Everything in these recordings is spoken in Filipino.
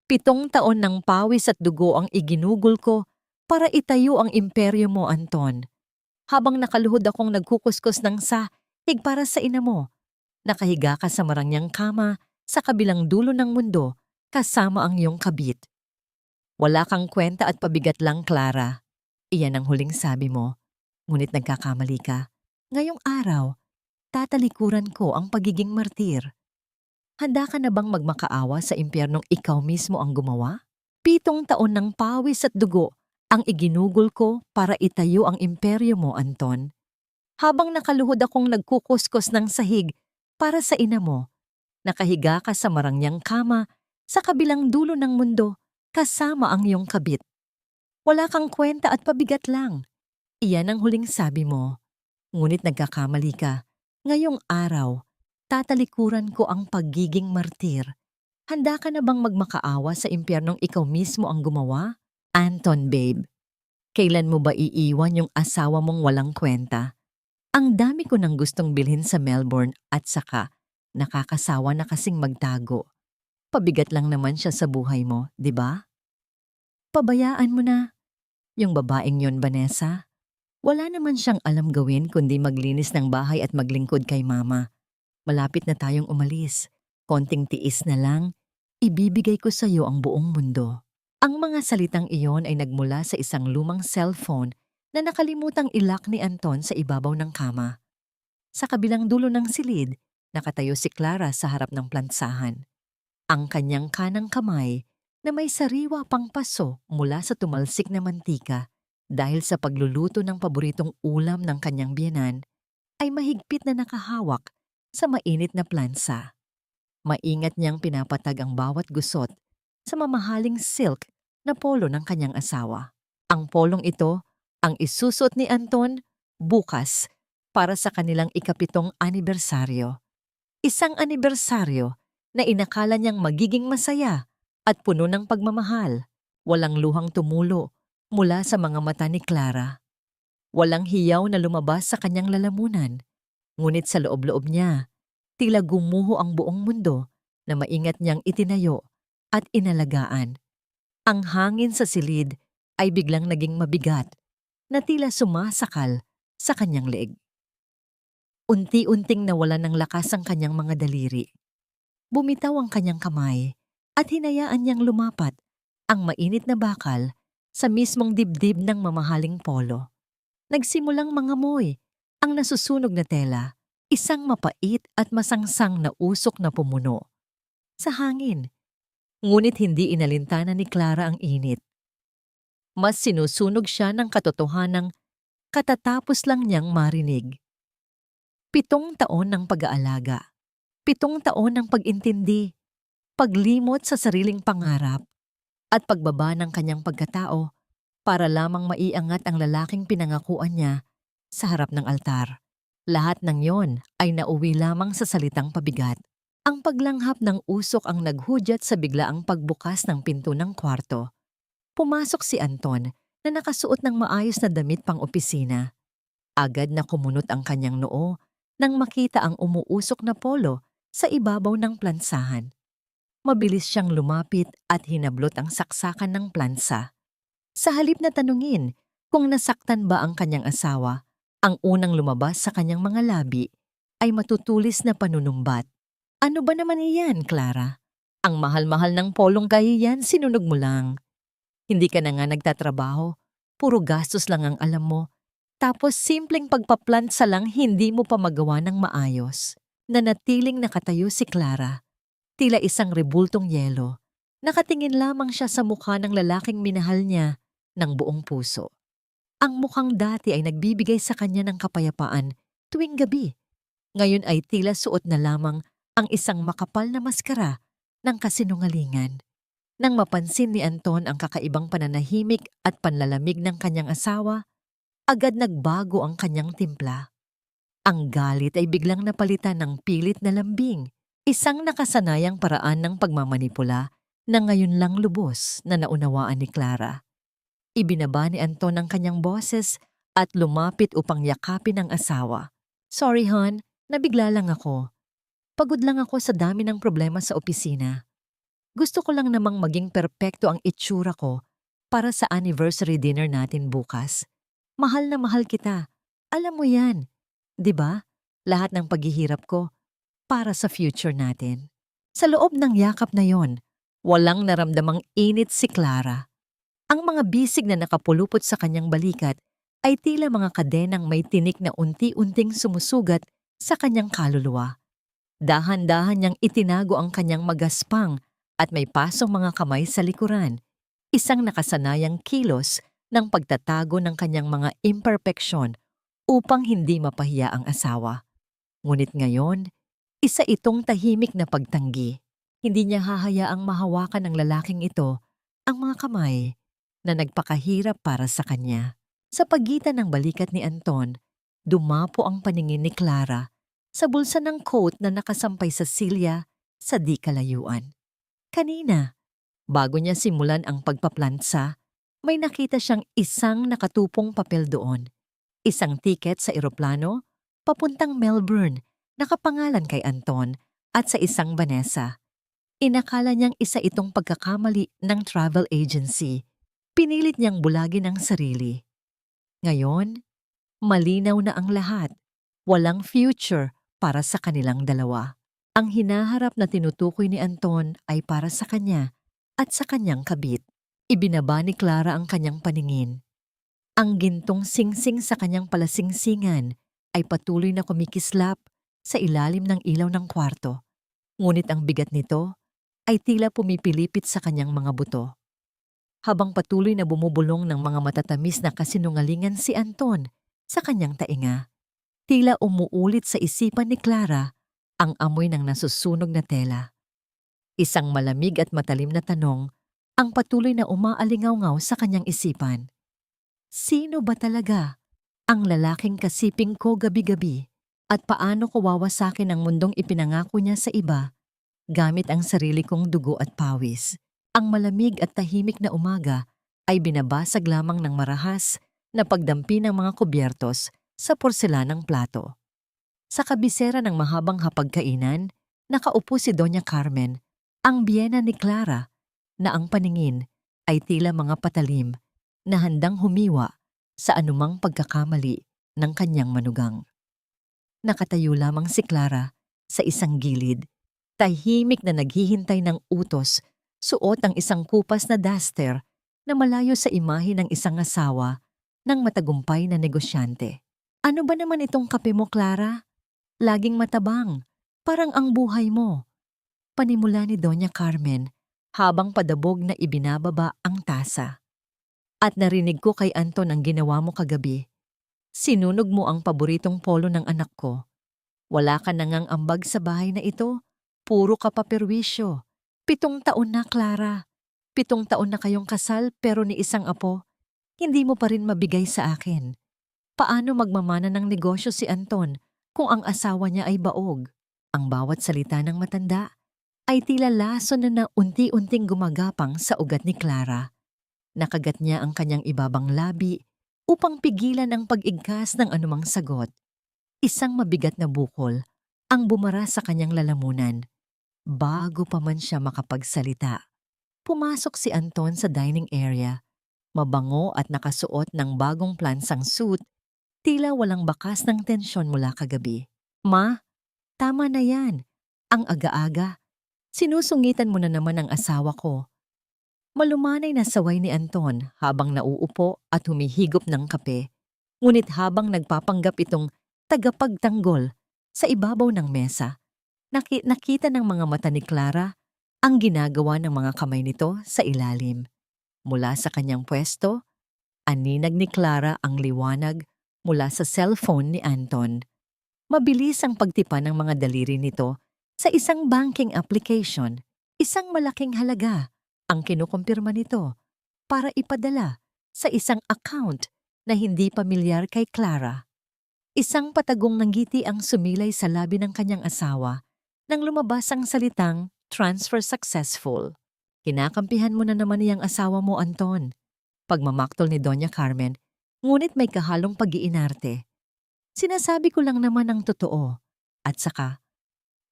7 taon ng pawis at dugo ang iginugol ko para itayo ang imperyo mo, Anton. Habang nakaluhod akong nagkukuskus ng sahig para sa ina mo, nakahiga ka sa marangyang kama sa kabilang dulo ng mundo kasama ang iyong kabit. Wala kang kwenta at pabigat lang, Clara. Iyan ang huling sabi mo, ngunit nagkakamali ka. Ngayong araw, tatalikuran ko ang pagiging martir. Handa ka na bang magmakaawa sa impyernong ikaw mismo ang gumawa? 7 taon ng pawis at dugo ang iginugol ko para itayo ang imperyo mo, Anton. Habang nakaluhod akong nagkukuskus ng sahig para sa ina mo, nakahiga ka sa marangyang kama sa kabilang dulo ng mundo kasama ang iyong kabit. Wala kang kwenta at pabigat lang. Iyan ang huling sabi mo. Ngunit nagkakamali ka. Ngayong araw, tatalikuran ko ang pagiging martir. Handa ka na bang magmakaawa sa impyernong ikaw mismo ang gumawa? Anton, babe. Kailan mo ba iiwan yung asawa mong walang kwenta? Ang dami ko nang gustong bilhin sa Melbourne at saka nakakasawa na kasing magtago. Pabigat lang naman siya sa buhay mo, di ba? Pabayaan mo na. Yung babaeng yon, Vanessa, wala naman siyang alam gawin kundi maglinis ng bahay at maglingkod kay mama. Malapit na tayong umalis. Konting tiis na lang, ibibigay ko sa iyo ang buong mundo. Ang mga salitang iyon ay nagmula sa isang lumang cellphone na nakalimutang ilak ni Anton sa ibabaw ng kama. Sa kabilang dulo ng silid, nakatayo si Clara sa harap ng plansahan. Ang kanyang kanang kamay na may sariwa pang paso mula sa tumalsik na mantika dahil sa pagluluto ng paboritong ulam ng kanyang biyenan ay mahigpit na nakahawak sa mainit na plansa. Maingat niyang pinapatag ang bawat gusot sa mamahaling silk na polo ng kanyang asawa. Ang polong ito ang isusot ni Anton bukas para sa kanilang ika-7 anibersaryo. Isang anibersaryo na inakala niyang magiging masaya at puno ng pagmamahal. Walang luhang tumulo mula sa mga mata ni Clara. Walang hiyaw na lumabas sa kanyang lalamunan. Ngunit sa loob-loob niya, tila gumuho ang buong mundo na maingat niyang itinayo at inalagaan. Ang hangin sa silid ay biglang naging mabigat na tila sumasakal sa kanyang leeg. Unti-unting nawalan ng lakas ang kanyang mga daliri. Bumitaw ang kanyang kamay at hinayaan niyang lumapat ang mainit na bakal sa mismong dibdib ng mamahaling polo. Nagsimulang mangamoy ang nasusunog na tela, isang mapait at masangsang na usok na pumuno sa hangin. Ngunit hindi inalintana ni Clara ang init. Mas sinusunog siya ng katotohanang katatapos lang niyang marinig. 7 taon ng pag-aalaga, 7 taon ng pag-intindi, paglimot sa sariling pangarap, at pagbaba ng kanyang pagkatao para lamang maiangat ang lalaking pinangakuan niya sa harap ng altar. Lahat ng yon ay nauwi lamang sa salitang pabigat. Ang paglanghap ng usok ang naghudyat sa biglaang pagbukas ng pinto ng kwarto. Pumasok si Anton na nakasuot ng maayos na damit pang opisina. Agad na kumunot ang kanyang noo nang makita ang umuusok na polo sa ibabaw ng plansahan. Mabilis siyang lumapit at hinablot ang saksakan ng plansa. Sa halip na tanungin kung nasaktan ba ang kanyang asawa, ang unang lumabas sa kanyang mga labi ay matutulis na panunumbat. Ano ba naman iyan, Clara? Ang mahal-mahal ng polong kahiyan, sinunog mo lang. Hindi ka na nga nagtatrabaho, puro gastos lang ang alam mo. Tapos simpleng pagpaplansa lang hindi mo pa magawa ng maayos. Nanatiling nakatayo si Clara, tila isang rebultong yelo. Nakatingin lamang siya sa mukha ng lalaking minahal niya ng buong puso. Ang mukhang dati ay nagbibigay sa kanya ng kapayapaan tuwing gabi. Ngayon ay tila suot na lamang ang isang makapal na maskara ng kasinungalingan. Nang mapansin ni Anton ang kakaibang pananahimik at panlalamig ng kanyang asawa, agad nagbago ang kanyang timpla. Ang galit ay biglang napalitan ng pilit na lambing, isang nakasanayang paraan ng pagmamanipula na ngayon lang lubos na naunawaan ni Clara. Ibinaba ni Anton ang kanyang boses at lumapit upang yakapin ang asawa. Sorry, hon, nabigla lang ako. Pagod lang ako sa dami ng problema sa opisina. Gusto ko lang namang maging perpekto ang itsura ko para sa anniversary dinner natin bukas. Mahal na mahal kita. Alam mo yan, 'di ba? Lahat ng paghihirap ko para sa future natin. Sa loob ng yakap na yon, walang naramdamang init si Clara. Ang mga bisig na nakapulupot sa kanyang balikat ay tila mga kadenang may tinik na unti-unting sumusugat sa kanyang kaluluwa. Dahan-dahan niyang itinago ang kanyang magaspang at may pasong mga kamay sa likuran, isang nakasanayang kilos ng pagtatago ng kanyang mga imperpeksyon upang hindi mapahiya ang asawa. Ngunit ngayon, isa itong tahimik na pagtanggi. Hindi niya hahayaang mahawakan ng lalaking ito ang mga kamay na nagpakahirap para sa kanya. Sa pagitan ng balikat ni Anton, dumapo ang paningin ni Clara sa bulsa ng coat na nakasampay sa silya sa di kalayuan. Kanina, bago niya simulan ang pagpaplansa, may nakita siyang isang nakatupong papel doon. Isang tiket sa eroplano papuntang Melbourne, nakapangalan kay Anton at sa isang Vanessa. Inakala niyang isa itong pagkakamali ng travel agency. Pinilit niyang bulagin ang sarili. Ngayon, malinaw na ang lahat. Walang future para sa kanilang dalawa. Ang hinaharap na tinutukoy ni Anton ay para sa kanya at sa kanyang kabit. Ibinaba ni Clara ang kanyang paningin. Ang gintong singsing sa kanyang palasingsingan ay patuloy na kumikislap sa ilalim ng ilaw ng kwarto. Ngunit ang bigat nito ay tila pumipilipit sa kanyang mga buto. Habang patuloy na bumubulong ng mga matatamis na kasinungalingan si Anton sa kanyang tainga, tila umuulit sa isipan ni Clara ang amoy ng nasusunog na tela. Isang malamig at matalim na tanong ang patuloy na umaalingaw-ngaw sa kanyang isipan. Sino ba talaga ang lalaking kasiping ko gabi-gabi at paano ko wawasakin ang mundong ipinangako niya sa iba gamit ang sarili kong dugo at pawis? Ang malamig at tahimik na umaga ay binabasag lamang ng marahas na pagdampi ng mga kubyertos sa porselanang plato. Sa kabisera ng mahabang hapagkainan, nakaupo si Doña Carmen, ang biyena ni Clara, na ang paningin ay tila mga patalim na handang humiwa sa anumang pagkakamali ng kanyang manugang. Nakatayo lamang si Clara sa isang gilid, tahimik na naghihintay ng utos. Suot ang isang kupas na duster na malayo sa imahe ng isang asawa ng matagumpay na negosyante. Ano ba naman itong kape mo, Clara? Laging matabang, parang ang buhay mo. Panimula ni Doña Carmen habang padabog na ibinababa ang tasa. At narinig ko kay Anton ang ginawa mo kagabi. Sinunog mo ang paboritong polo ng anak ko. Wala ka nangang ambag sa bahay na ito, puro ka paperwisyo. 7 taon na, Clara. 7 taon na kayong kasal pero ni isang apo, hindi mo pa rin mabigay sa akin. Paano magmamana ng negosyo si Anton kung ang asawa niya ay baog? Ang bawat salita ng matanda ay tila laso na unti-unting gumagapang sa ugat ni Clara. Nakagat niya ang kanyang ibabang labi upang pigilan ang pag-igkas ng anumang sagot. Isang mabigat na bukol ang bumara sa kanyang lalamunan. Bago pa man siya makapagsalita, pumasok si Anton sa dining area, mabango at nakasuot ng bagong plansang suit, tila walang bakas ng tensyon mula kagabi. Ma, tama na yan. Ang aga-aga. Sinusungitan mo na naman ang asawa ko. Malumanay na saway ni Anton habang nauupo at humihigop ng kape, ngunit habang nagpapanggap itong tagapagtanggol sa ibabaw ng mesa, nakita ng mga mata ni Clara ang ginagawa ng mga kamay nito sa ilalim. Mula sa kanyang pwesto, aninag ni Clara ang liwanag mula sa cellphone ni Anton. Mabilis ang pagtipan ng mga daliri nito sa isang banking application. Isang malaking halaga ang kinukumpirma nito para ipadala sa isang account na hindi pamilyar kay Clara. Isang patagong nanggiti ang sumilay sa labi ng kanyang asawa nang lumabas ang salitang transfer successful. Kinakampihan mo na naman niyang asawa mo, Anton. Pagmamaktol ni Doña Carmen, ngunit may kahalong pag-iinarte. Sinasabi ko lang naman ang totoo. At saka,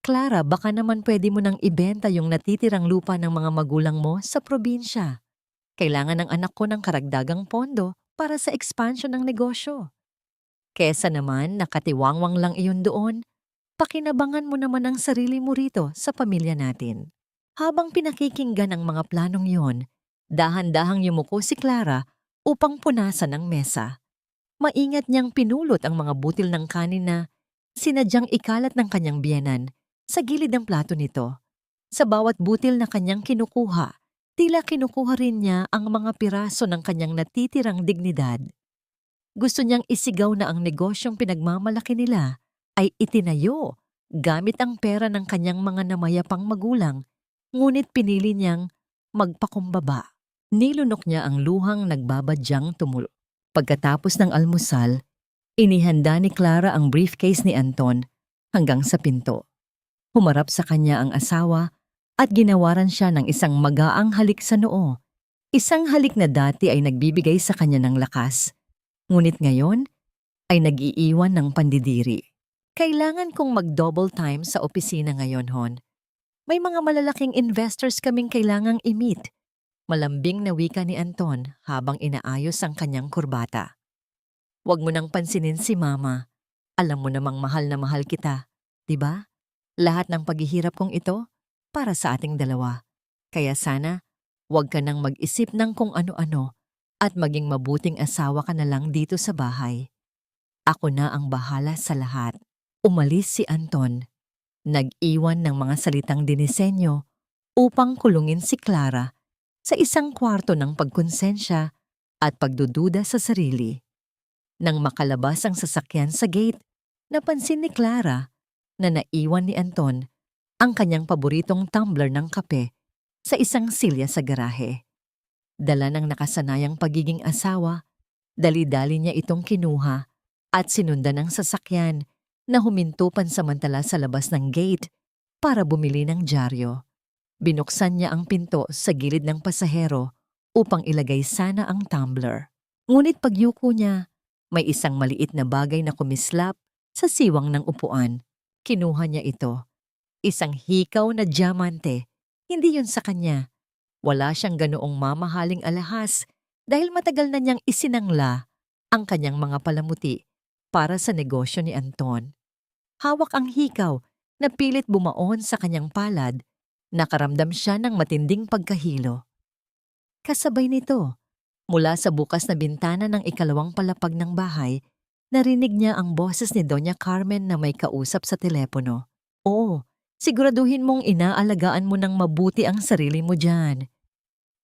Clara, baka naman pwede mo nang ibenta yung natitirang lupa ng mga magulang mo sa probinsya. Kailangan ng anak ko ng karagdagang pondo para sa expansion ng negosyo. Kesa naman nakatiwangwang lang iyon doon, pakinabangan mo naman ang sarili mo rito sa pamilya natin. Habang pinakikinggan ang mga planong yon, dahan-dahang yumuko si Clara upang punasan ang mesa. Maingat niyang pinulot ang mga butil ng kanin na sinadyang ikalat ng kanyang biyenan sa gilid ng plato nito. Sa bawat butil na kanyang kinukuha, tila kinukuha rin niya ang mga piraso ng kanyang natitirang dignidad. Gusto niyang isigaw na ang negosyong pinagmamalaki nila ay itinayo gamit ang pera ng kanyang mga namayapang magulang, ngunit pinili niyang magpakumbaba. Nilunok niya ang luhang nagbabadyang tumulo. Pagkatapos ng almusal, inihanda ni Clara ang briefcase ni Anton hanggang sa pinto. Humarap sa kanya ang asawa at ginawaran siya ng isang magaang halik sa noo. Isang halik na dati ay nagbibigay sa kanya ng lakas, ngunit ngayon ay nag-iiwan ng pandidiri. Kailangan kong mag-double time sa opisina ngayon, Hon. May mga malalaking investors kaming kailangang i-meet. Malambing na wika ni Anton habang inaayos ang kanyang kurbata. Huwag mo nang pansinin si Mama. Alam mo namang mahal na mahal kita, di ba? Lahat ng paghihirap kong ito para sa ating dalawa. Kaya sana, huwag ka nang mag-isip ng kung ano-ano at maging mabuting asawa ka na lang dito sa bahay. Ako na ang bahala sa lahat. Umalis si Anton. Nag-iwan ng mga salitang dinisenyo upang kulungin si Clara sa isang kwarto ng pagkonsensya at pagdududa sa sarili. Nang makalabas ang sasakyan sa gate, napansin ni Clara na naiwan ni Anton ang kanyang paboritong tumbler ng kape sa isang silya sa garahe. Dala ng nakasanayang pagiging asawa, dali-dali niya itong kinuha at sinundan ng sasakyan na huminto pansamantala sa labas ng gate para bumili ng dyaryo. Binuksan niya ang pinto sa gilid ng pasahero upang ilagay sana ang tumbler. Ngunit pagyuko niya, may isang maliit na bagay na kumislap sa siwang ng upuan. Kinuha niya ito. Isang hikaw na diamante. Hindi yun sa kanya. Wala siyang ganoong mamahaling alahas dahil matagal na niyang isinangla ang kanyang mga palamuti para sa negosyo ni Anton. Hawak ang hikaw na pilit bumaon sa kanyang palad. Nakaramdam siya ng matinding pagkahilo. Kasabay nito, mula sa bukas na bintana ng ikalawang palapag ng bahay, narinig niya ang boses ni Doña Carmen na may kausap sa telepono. Oo, siguraduhin mong inaalagaan mo ng mabuti ang sarili mo dyan.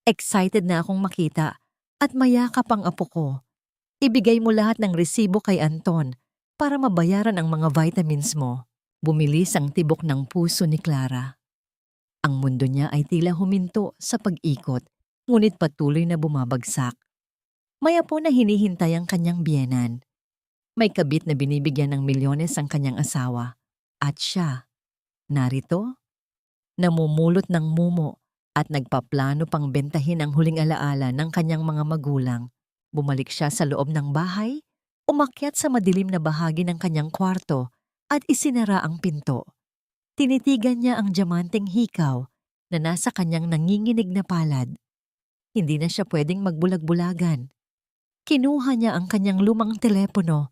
Excited na akong makita at mayakap ang apo ko. Ibigay mo lahat ng resibo kay Anton para mabayaran ang mga vitamins mo. Bumilis ang tibok ng puso ni Clara. Ang mundo niya ay tila huminto sa pag-ikot, ngunit patuloy na bumabagsak. Maya po na hinihintay ang kanyang biyenan. May kabit na binibigyan ng milyones ang kanyang asawa. At siya, narito, namumulot ng mumo at nagpaplano pang bentahin ang huling alaala ng kanyang mga magulang. Bumalik siya sa loob ng bahay, umakyat sa madilim na bahagi ng kanyang kwarto at isinara ang pinto. Tinitigan niya ang diamanteng hikaw na nasa kanyang nanginginig na palad. Hindi na siya pwedeng magbulag-bulagan. Kinuha niya ang kanyang lumang telepono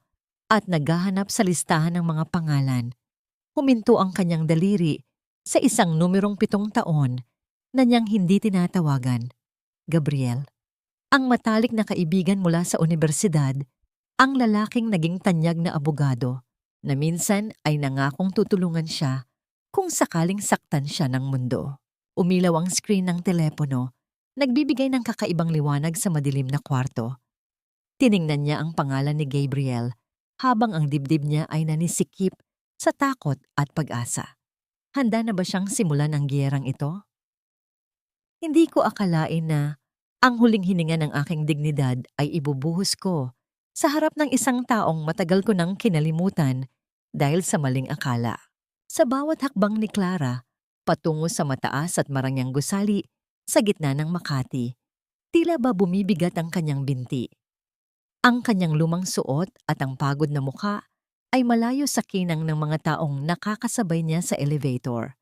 at naghahanap sa listahan ng mga pangalan. Huminto ang kanyang daliri sa isang numerong 7 taon na niyang hindi tinatawagan. Gabriel. Ang matalik na kaibigan mula sa unibersidad, ang lalaking naging tanyag na abogado na minsan ay nangakong tutulungan siya kung sakaling saktan siya ng mundo. Umilaw ang screen ng telepono, nagbibigay ng kakaibang liwanag sa madilim na kwarto. Tiningnan niya ang pangalan ni Gabriel habang ang dibdib niya ay nanisikip sa takot at pag-asa. Handa na ba siyang simulan ang giyerang ito? Hindi ko akalain na ang huling hininga ng aking dignidad ay ibubuhos ko sa harap ng isang taong matagal ko nang kinalimutan dahil sa maling akala. Sa bawat hakbang ni Clara, patungo sa mataas at marangyang gusali sa gitna ng Makati, tila ba bumibigat ang kanyang binti. Ang kanyang lumang suot at ang pagod na mukha ay malayo sa kinang ng mga taong nakakasabay niya sa elevator.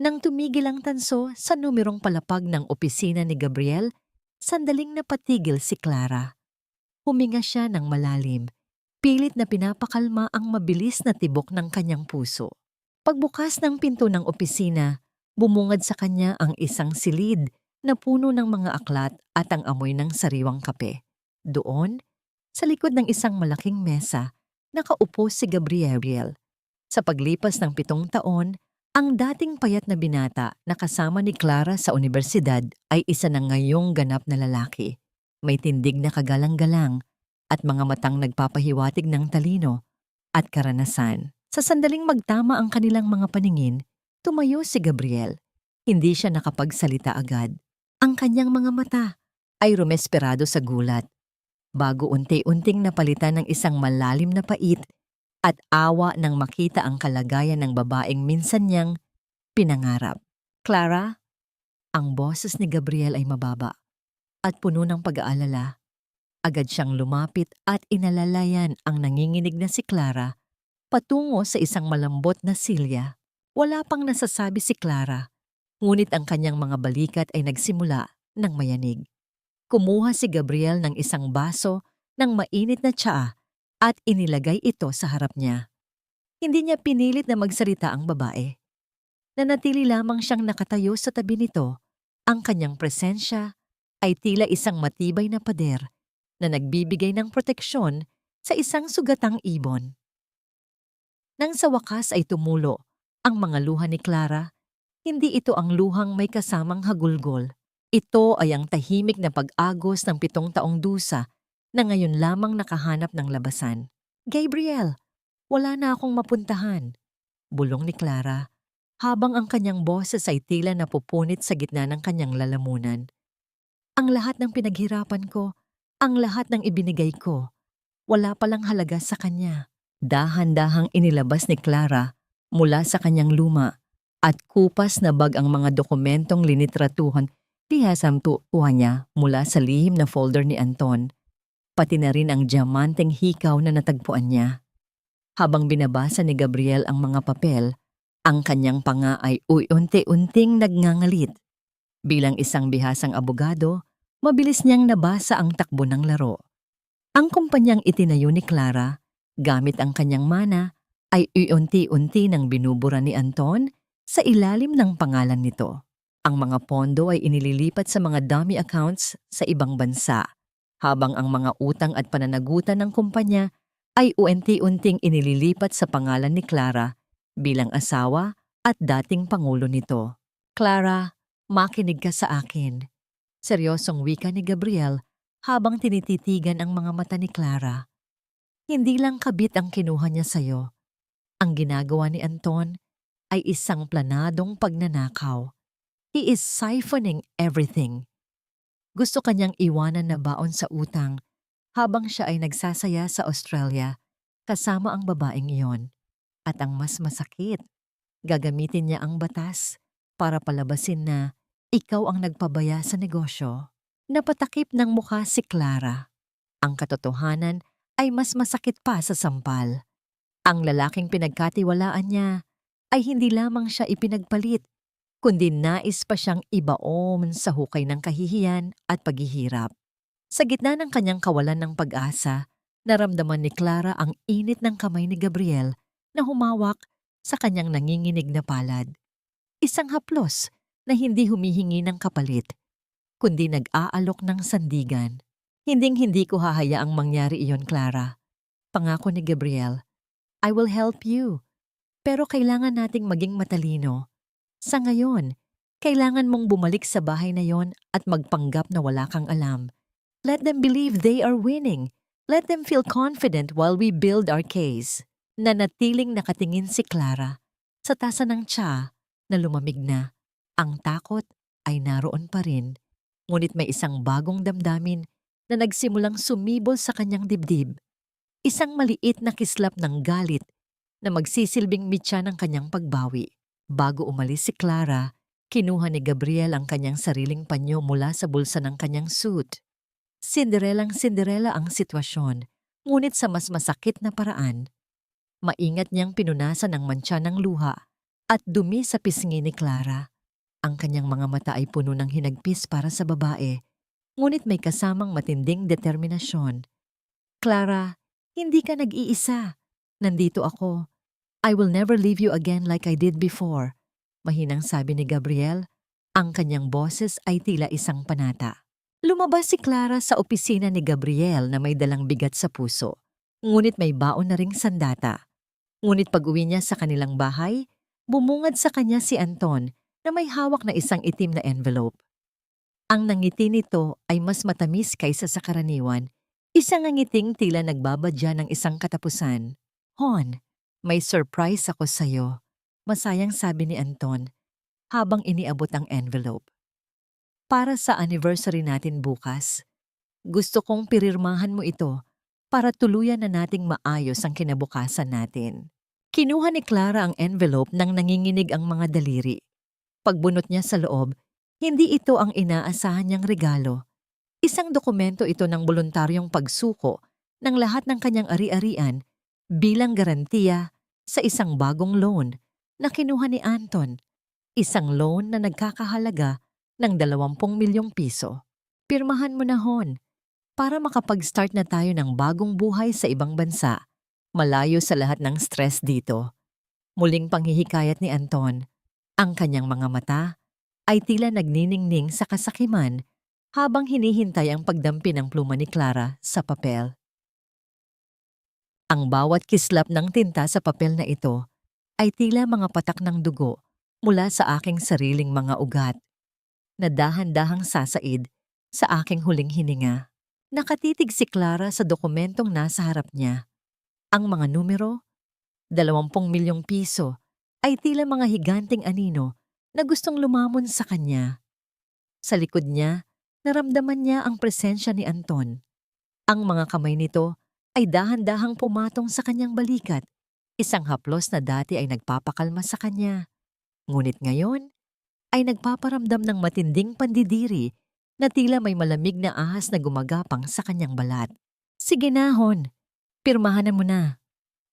Nang tumigil ang tanso sa numerong palapag ng opisina ni Gabriel, sandaling napatigil si Clara. Huminga siya ng malalim, pilit na pinapakalma ang mabilis na tibok ng kanyang puso. Pagbukas ng pinto ng opisina, bumungad sa kanya ang isang silid na puno ng mga aklat at ang amoy ng sariwang kape. Doon, sa likod ng isang malaking mesa, nakaupo si Gabriel. Sa paglipas ng 7 taon, ang dating payat na binata na kasama ni Clara sa universidad ay isa na ngayong ganap na lalaki. May tindig na kagalang-galang at mga matang nagpapahiwatig ng talino at karanasan. Sa sandaling magtama ang kanilang mga paningin, tumayo si Gabriel. Hindi siya nakapagsalita agad. Ang kanyang mga mata ay rumesperado sa gulat, bago unti-unting napalitan ng isang malalim na pait at awa nang makita ang kalagayan ng babaeng minsan niyang pinangarap. Clara, ang boses ni Gabriel ay mababa at puno ng pag-aalala. Agad siyang lumapit at inalalayan ang nanginginig na si Clara patungo sa isang malambot na silya. Wala pang nasasabi si Clara, ngunit ang kanyang mga balikat ay nagsimula ng mayanig. Kumuha si Gabriel ng isang baso ng mainit na tsaa at inilagay ito sa harap niya. Hindi niya pinilit na magsalita ang babae. Nanatili lamang siyang nakatayo sa tabi nito. Ang kanyang presensya ay tila isang matibay na pader na nagbibigay ng proteksyon sa isang sugatang ibon. Nang sa wakas ay tumulo ang mga luha ni Clara, hindi ito ang luhang may kasamang hagulgol. Ito ay ang tahimik na pag-agos ng 7 taong dusa na ngayon lamang nakahanap ng labasan. Gabriel, wala na akong mapuntahan, bulong ni Clara, habang ang kanyang boses ay tila napupunit sa gitna ng kanyang lalamunan. Ang lahat ng pinaghirapan ko, ang lahat ng ibinigay ko, wala palang halaga sa kanya. Dahan-dahang inilabas ni Clara mula sa kanyang luma at kupas na bag ang mga dokumentong linitratuhan tuwa niya mula sa lihim na folder ni Anton, pati na rin ang diamanteng hikaw na natagpuan niya. Habang binabasa ni Gabriel ang mga papel, ang kanyang panga ay unti-unting nagngangalit. Bilang isang bihasang abogado, mabilis niyang nabasa ang takbo ng laro. Ang kumpanyang itinayo ni Clara, gamit ang kanyang mana, ay unti-unti nang binubura ni Anton sa ilalim ng pangalan nito. Ang mga pondo ay inililipat sa mga dummy accounts sa ibang bansa, habang ang mga utang at pananagutan ng kumpanya ay unti-unting inililipat sa pangalan ni Clara bilang asawa at dating pangulo nito. Clara, makinig ka sa akin. Seryosong wika ni Gabriel habang tinititigan ang mga mata ni Clara. Hindi lang kabit ang kinuha niya sa'yo. Ang ginagawa ni Anton ay isang planadong pagnanakaw. He is siphoning everything. Gusto kanyang iwanan na baon sa utang habang siya ay nagsasaya sa Australia kasama ang babaeng iyon. At ang mas masakit, gagamitin niya ang batas para palabasin na ikaw ang nagpabaya sa negosyo. Napatakip ng mukha si Clara. Ang katotohanan ay mas masakit pa sa sampal. Ang lalaking pinagkatiwalaan niya ay hindi lamang siya ipinagpalit, kundi nais pa siyang ibaon sa hukay ng kahihiyan at paghihirap. Sa gitna ng kanyang kawalan ng pag-asa, naramdaman ni Clara ang init ng kamay ni Gabriel na humawak sa kanyang nanginginig na palad. Isang haplos na hindi humihingi ng kapalit, kundi nag-aalok ng sandigan. Hinding-hindi ko hahayaang mangyari iyon, Clara. Pangako ni Gabriel, I will help you. Pero kailangan nating maging matalino. Sa ngayon, kailangan mong bumalik sa bahay na yon at magpanggap na wala kang alam. Let them believe they are winning. Let them feel confident while we build our case. Nanatiling nakatingin si Clara sa tasa ng tsa na lumamig na. Ang takot ay naroon pa rin, ngunit may isang bagong damdamin na nagsimulang sumibol sa kanyang dibdib. Isang maliit na kislap ng galit na magsisilbing mitya ng kanyang pagbawi. Bago umalis si Clara, kinuha ni Gabriel ang kanyang sariling panyo mula sa bulsa ng kanyang suit. Cinderellang-Cinderella ang sitwasyon, ngunit sa mas masakit na paraan. Maingat niyang pinunasan ang mantsa ng luha at dumi sa pisngi ni Clara. Ang kanyang mga mata ay puno ng hinagpis para sa babae, ngunit may kasamang matinding determinasyon. Clara, hindi ka nag-iisa. Nandito ako. I will never leave you again like I did before. Mahinang sabi ni Gabriel. Ang kanyang boses ay tila isang panata. Lumabas si Clara sa opisina ni Gabriel na may dalang bigat sa puso. Ngunit may baon na ring sandata. Ngunit pag-uwi niya sa kanilang bahay, bumungad sa kanya si Anton na may hawak na isang itim na envelope. Ang nangiti nito ay mas matamis kaysa sa karaniwan. Isang ngiting tila nagbabadya ng isang katapusan. Hon, may surprise ako sa'yo. Masayang sabi ni Anton habang iniabot ang envelope. Para sa anniversary natin bukas, gusto kong pirirmahan mo ito para tuluyan na nating maayos ang kinabukasan natin. Kinuha ni Clara ang envelope nang nanginginig ang mga daliri. Pagbunot niya sa loob, hindi ito ang inaasahan niyang regalo. Isang dokumento ito ng voluntaryong pagsuko ng lahat ng kanyang ari-arian bilang garantiya sa isang bagong loan na kinuha ni Anton. Isang loan na nagkakahalaga ng 20 milyong piso. Pirmahan mo na, Hon, para makapag-start na tayo ng bagong buhay sa ibang bansa, malayo sa lahat ng stress dito. Muling panghihikayat ni Anton. Ang kanyang mga mata ay tila nagniningning sa kasakiman habang hinihintay ang pagdampi ng pluma ni Clara sa papel. Ang bawat kislap ng tinta sa papel na ito ay tila mga patak ng dugo mula sa aking sariling mga ugat na dahan-dahang sasaid sa aking huling hininga. Nakatitig si Clara sa dokumentong nasa harap niya. Ang mga numero, 20 milyong piso, ay tila mga higanting anino na gustong lumamon sa kanya. Sa likod niya, naramdaman niya ang presensya ni Anton. Ang mga kamay nito ay dahan-dahang pumatong sa kanyang balikat, isang haplos na dati ay nagpapakalma sa kanya. Ngunit ngayon, ay nagpaparamdam ng matinding pandidiri na tila may malamig na ahas na gumagapang sa kanyang balat. Sige na, Hon. Pirmahan na mo na.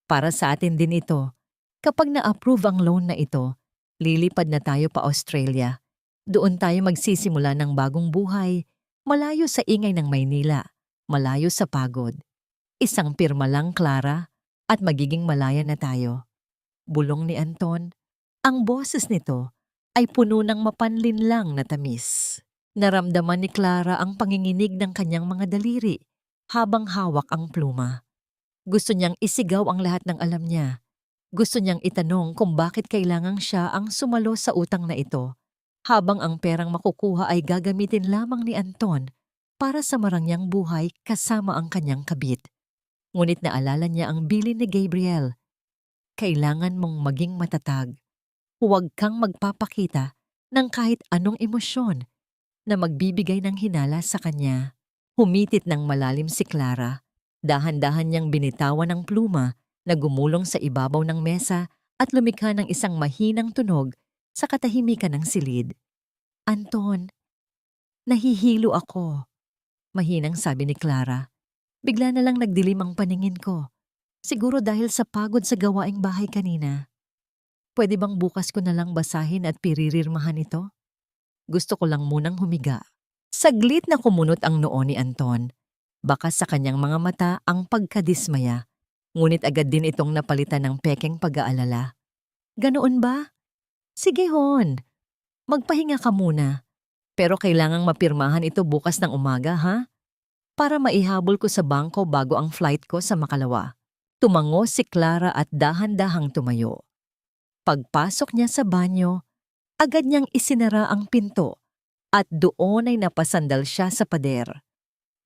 Para sa atin din ito. Kapag na-approve ang loan na ito, lilipad na tayo pa Australia. Doon tayo magsisimula ng bagong buhay, malayo sa ingay ng Maynila, malayo sa pagod. Isang pirma lang, Clara, at magiging malaya na tayo. Bulong ni Anton. Ang boses nito ay puno ng mapanlinlang na tamis. Naramdaman ni Clara ang panginginig ng kanyang mga daliri habang hawak ang pluma. Gusto niyang isigaw ang lahat ng alam niya. Gusto niyang itanong kung bakit kailangang siya ang sumalo sa utang na ito, habang ang perang makukuha ay gagamitin lamang ni Anton para sa marangyang buhay kasama ang kanyang kabit. Ngunit naalala niya ang bilin ni Gabriel. Kailangan mong maging matatag. Huwag kang magpapakita ng kahit anong emosyon na magbibigay ng hinala sa kanya. Humitit ng malalim si Clara. Dahan-dahan niyang binitawan ang pluma na gumulong sa ibabaw ng mesa at lumikha ng isang mahinang tunog sa katahimikan ng silid. Anton, nahihilo ako. Mahinang sabi ni Clara. Bigla na lang nagdilim ang paningin ko. Siguro dahil sa pagod sa gawaing bahay kanina. Pwede bang bukas ko na lang basahin at piririrmahan ito? Gusto ko lang munang humiga. Saglit na kumunot ang noo ni Anton. Baka sa kanyang mga mata ang pagkadismaya. Ngunit agad din itong napalitan ng pekeng pag-aalala. Ganoon ba? Sige, Hon. Magpahinga ka muna. Pero kailangang mapirmahan ito bukas ng umaga, ha? Para maihabol ko sa bangko bago ang flight ko sa Makalawa. Tumango si Clara at dahan-dahang tumayo. Pagpasok niya sa banyo, agad niyang isinara ang pinto at doon ay napasandal siya sa pader.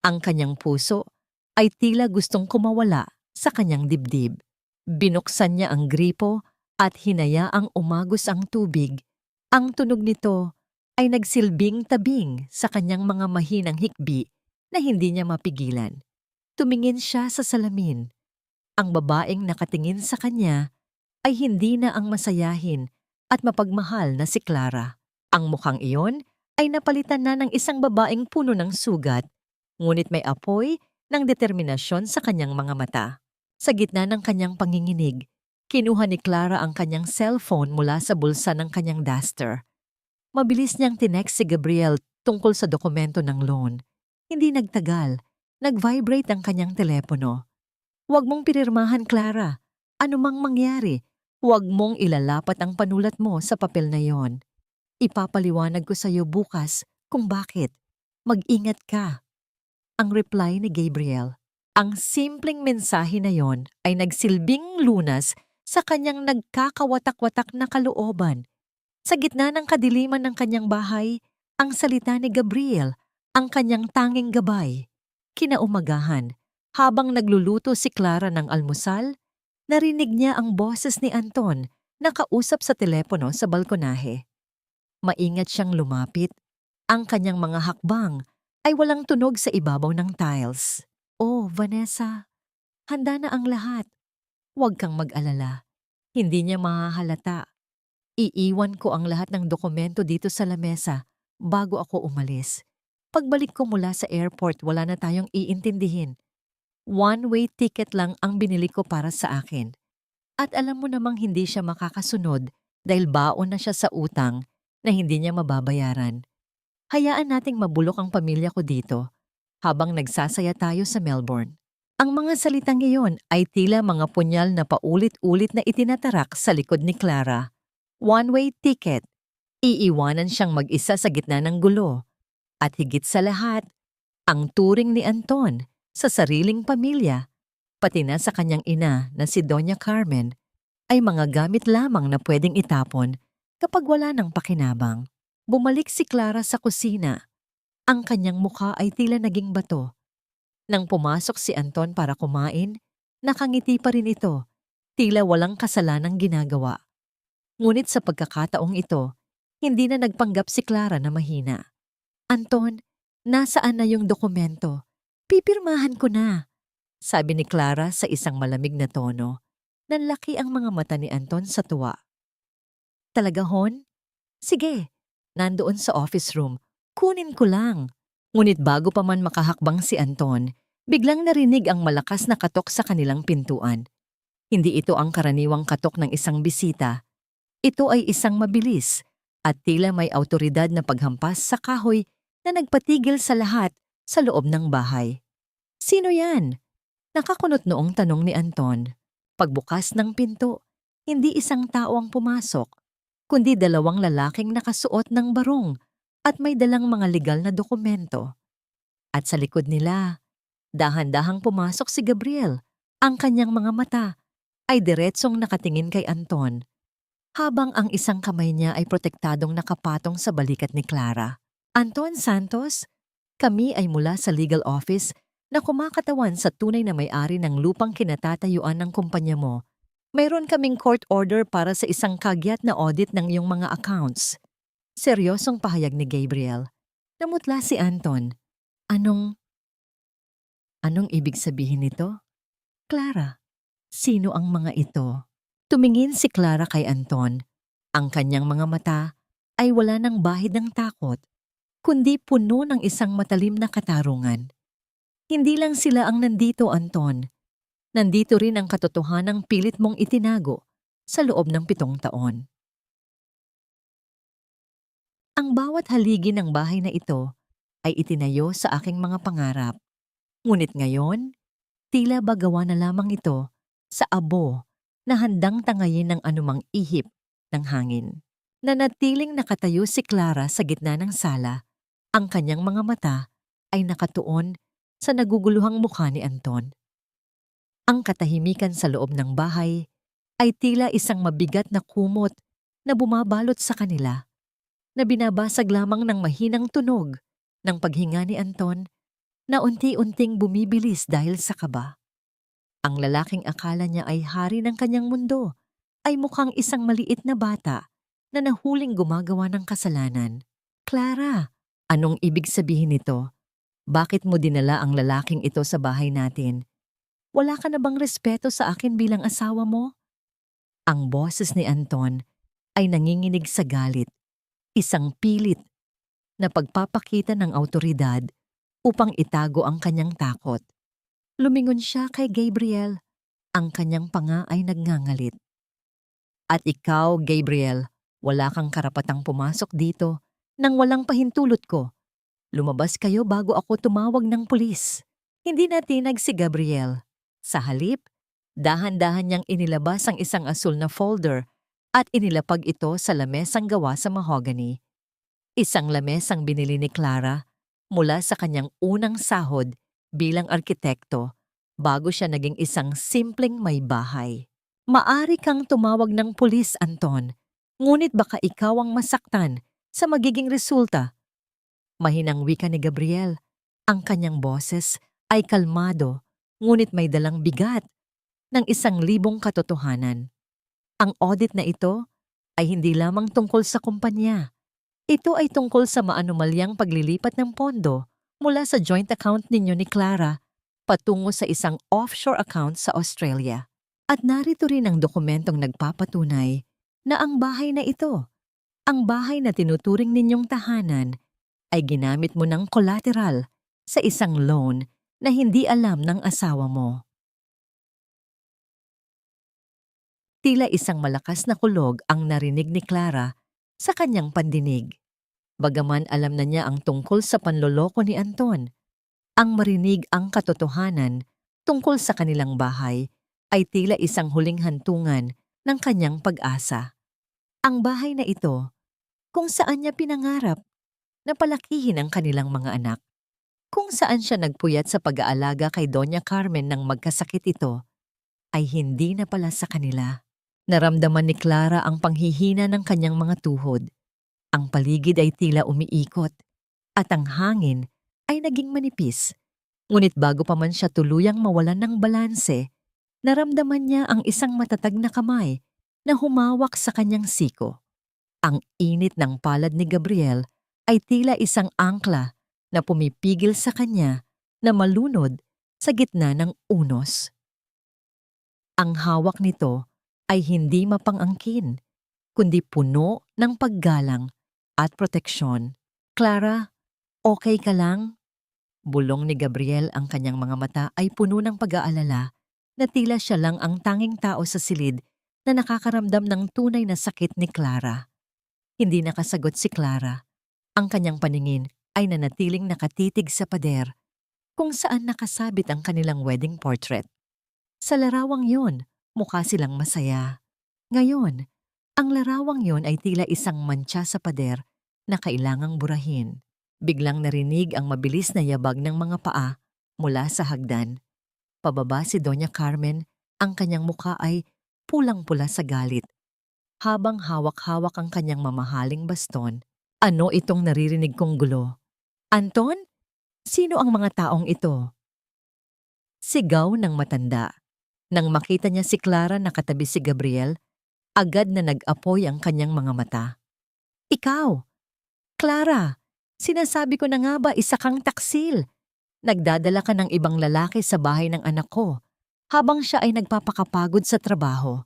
Ang kanyang puso ay tila gustong kumawala sa kanyang dibdib. Binuksan niya ang gripo at hinayaang umagos ang tubig. Ang tunog nito ay nagsilbing tabing sa kanyang mga mahinang hikbi na hindi niya mapigilan. Tumingin siya sa salamin. Ang babaeng nakatingin sa kanya ay hindi na ang masayahin at mapagmahal na si Clara. Ang mukhang iyon ay napalitan na ng isang babaeng puno ng sugat, ngunit may apoy ng determinasyon sa kanyang mga mata. Sa gitna ng kanyang panginginig, kinuha ni Clara ang kanyang cellphone mula sa bulsa ng kanyang duster. Mabilis niyang tinext si Gabriel tungkol sa dokumento ng loan. Hindi nagtagal, nag-vibrate ang kanyang telepono. "Huwag mong pirirmahan, Clara. Ano mang mangyari, huwag mong ilalapat ang panulat mo sa papel na yon. Ipapaliwanag ko sa iyo bukas kung bakit. Mag-ingat ka." Ang reply ni Gabriel. Ang simpleng mensahe na yon ay nagsilbing lunas sa kanyang nagkakawatak-watak na kalooban. Sa gitna ng kadiliman ng kanyang bahay, ang salita ni Gabriel, ang kanyang tanging gabay. Kinaumagahan, habang nagluluto si Clara ng almusal, narinig niya ang boses ni Anton na kausap sa telepono sa balkonahe. Maingat siyang lumapit. Ang kanyang mga hakbang ay walang tunog sa ibabaw ng tiles. "Oh, Vanessa, handa na ang lahat. Huwag kang mag-alala. Hindi niya mahahalata. Iiwan ko ang lahat ng dokumento dito sa lamesa bago ako umalis. Pagbalik ko mula sa airport, wala na tayong iintindihin. One-way ticket lang ang binili ko para sa akin. At alam mo namang hindi siya makakasunod dahil baon na siya sa utang na hindi niya mababayaran. Hayaan nating mabulok ang pamilya ko dito habang nagsasaya tayo sa Melbourne." Ang mga salitang iyon ay tila mga punyal na paulit-ulit na itinatarak sa likod ni Clara. One-way ticket. Iiwanan siyang mag-isa sa gitna ng gulo. At higit sa lahat, ang turing ni Anton sa sariling pamilya, pati na sa kanyang ina na si Doña Carmen, ay mga gamit lamang na pwedeng itapon kapag wala ng pakinabang. Bumalik si Clara sa kusina. Ang kanyang mukha ay tila naging bato. Nang pumasok si Anton para kumain, nakangiti pa rin ito, tila walang kasalanang ginagawa. Ngunit sa pagkakataong ito, hindi na nagpanggap si Clara na mahina. "Anton, nasaan na yung dokumento? Pipirmahan ko na," sabi ni Clara sa isang malamig na tono. Nanlaki ang mga mata ni Anton sa tuwa. "Talaga, Hon? Sige, nandoon sa office room. Kunin ko lang." Ngunit bago pa man makahakbang si Anton, biglang narinig ang malakas na katok sa kanilang pintuan. Hindi ito ang karaniwang katok ng isang bisita. Ito ay isang mabilis at tila may awtoridad na paghampas sa kahoy na nagpatigil sa lahat sa loob ng bahay. "Sino yan?" Nakakunot noong tanong ni Anton. Pagbukas ng pinto, hindi isang tao ang pumasok, kundi dalawang lalaking nakasuot ng barong at may dalang mga legal na dokumento. At sa likod nila, dahan-dahang pumasok si Gabriel. Ang kanyang mga mata ay diretsong nakatingin kay Anton, habang ang isang kamay niya ay protektadong nakapatong sa balikat ni Clara. "Anton Santos, kami ay mula sa legal office na kumakatawan sa tunay na may-ari ng lupang kinatatayuan ng kumpanya mo. Mayroon kaming court order para sa isang kagyat na audit ng iyong mga accounts." Seryosong pahayag ni Gabriel. Namutla si Anton. Anong ibig sabihin nito? "Clara, sino ang mga ito?" Tumingin si Clara kay Anton. Ang kanyang mga mata ay wala ng bahid ng takot, kundi puno ng isang matalim na katarungan. "Hindi lang sila ang nandito, Anton. Nandito rin ang katotohanang pilit mong itinago sa loob ng 7 taon. Ang bawat haligi ng bahay na ito ay itinayo sa aking mga pangarap. Ngunit ngayon, tila ba gawa na lamang ito sa abo na handang tangayin ng anumang ihip ng hangin." Nanatiling nakatayo si Clara sa gitna ng sala. Ang kanyang mga mata ay nakatuon sa naguguluhang mukha ni Anton. Ang katahimikan sa loob ng bahay ay tila isang mabigat na kumot na bumabalot sa kanila, na binabasag lamang ng mahinang tunog ng paghinga ni Anton na unti-unting bumibilis dahil sa kaba. Ang lalaking akala niya ay hari ng kanyang mundo ay mukhang isang maliit na bata na nahuling gumagawa ng kasalanan. "Clara, anong ibig sabihin nito? Bakit mo dinala ang lalaking ito sa bahay natin? Wala ka na bang respeto sa akin bilang asawa mo?" Ang boses ni Anton ay nanginginig sa galit, isang pilit na pagpapakita ng awtoridad upang itago ang kanyang takot. Lumingon siya kay Gabriel. Ang kanyang panga ay nagngangalit. At ikaw, Gabriel, wala kang karapatang pumasok dito nang walang pahintulot ko. Lumabas kayo bago ako tumawag ng pulis. Hindi natinag si Gabriel. Sa halip, dahan-dahan niyang inilabas ang isang asul na folder at inilapag ito sa lamesang gawa sa mahogany. Isang lamesang binili ni Clara mula sa kanyang unang sahod bilang arkitekto bago siya naging isang simpleng may bahay. Maari kang tumawag ng pulis, Anton, ngunit baka ikaw ang masaktan sa magiging resulta. Mahinang wika ni Gabriel. Ang kanyang boses ay kalmado, ngunit may dalang bigat ng 1,000 katotohanan. Ang audit na ito ay hindi lamang tungkol sa kumpanya. Ito ay tungkol sa maanumalyang paglilipat ng pondo mula sa joint account ninyo ni Clara patungo sa isang offshore account sa Australia. At narito rin ang dokumentong nagpapatunay na ang bahay na ito, ang bahay na tinuturing ninyong tahanan, ay ginamit mo ng collateral sa isang loan na hindi alam ng asawa mo. Tila isang malakas na kulog ang narinig ni Clara sa kanyang pandinig. Bagaman alam na niya ang tungkol sa panloloko ni Anton, ang marinig ang katotohanan tungkol sa kanilang bahay ay tila isang huling hantungan ng kanyang pag-asa. Ang bahay na ito, kung saan niya pinangarap na palakihin ang kanilang mga anak, kung saan siya nagpuyat sa pag-aalaga kay Doña Carmen nang magkasakit ito, ay hindi na pala sa kanila. Naramdaman ni Clara ang panghihina ng kanyang mga tuhod. Ang paligid ay tila umiikot at ang hangin ay naging manipis. Ngunit bago pa man siya tuluyang mawalan ng balanse, naramdaman niya ang isang matatag na kamay na humawak sa kanyang siko. Ang init ng palad ni Gabriel ay tila isang angkla na pumipigil sa kanya na malunod sa gitna ng unos. Ang hawak nito ay hindi mapangangkin, kundi puno ng paggalang at proteksyon. Clara, okay ka lang? Bulong ni Gabriel. Ang kanyang mga mata ay puno ng pag-aalala na tila siya lang ang tanging tao sa silid na nakakaramdam ng tunay na sakit ni Clara. Hindi nakasagot si Clara. Ang kanyang paningin ay nanatiling nakatitig sa pader kung saan nakasabit ang kanilang wedding portrait. Sa larawang yon, mukha silang masaya. Ngayon, ang larawang yon ay tila isang mantsa sa pader na kailangang burahin. Biglang narinig ang mabilis na yabag ng mga paa mula sa hagdan. Pababa si Doña Carmen, ang kanyang mukha ay pulang-pula sa galit. Habang hawak-hawak ang kanyang mamahaling baston, ano itong naririnig kong gulo? Anton? Sino ang mga taong ito? Sigaw ng matanda. Nang makita niya si Clara nakatabi si Gabriel, agad na nag-apoy ang kanyang mga mata. Ikaw! Clara! Sinasabi ko na nga ba isa kang taksil? Nagdadala ka ng ibang lalaki sa bahay ng anak ko habang siya ay nagpapakapagod sa trabaho.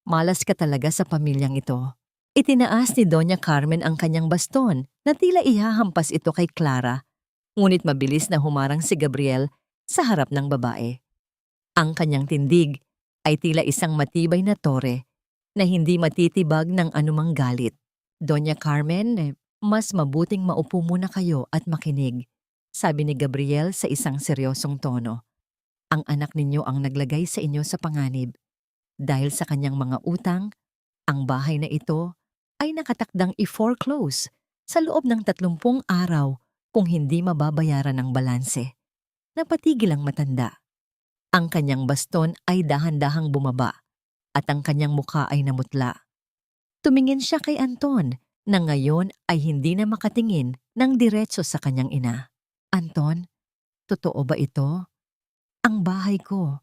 Malas ka talaga sa pamilyang ito. Itinaas ni Doña Carmen ang kanyang baston na tila ihahampas ito kay Clara, ngunit mabilis na humarang si Gabriel sa harap ng babae. Ang kanyang tindig ay tila isang matibay na tore na hindi matitibag ng anumang galit. Doña Carmen, mas mabuting maupo muna kayo at makinig, sabi ni Gabriel sa isang seryosong tono. Ang anak ninyo ang naglagay sa inyo sa panganib. Dahil sa kanyang mga utang, ang bahay na ito ay nakatakdang i-foreclose sa loob ng 30 araw kung hindi mababayaran ang balanse. Napatigil ang matanda. Ang kanyang baston ay dahan-dahang bumaba at ang kanyang mukha ay namutla. Tumingin siya kay Anton na ngayon ay hindi na makatingin ng diretso sa kanyang ina. Anton, totoo ba ito? Ang bahay ko.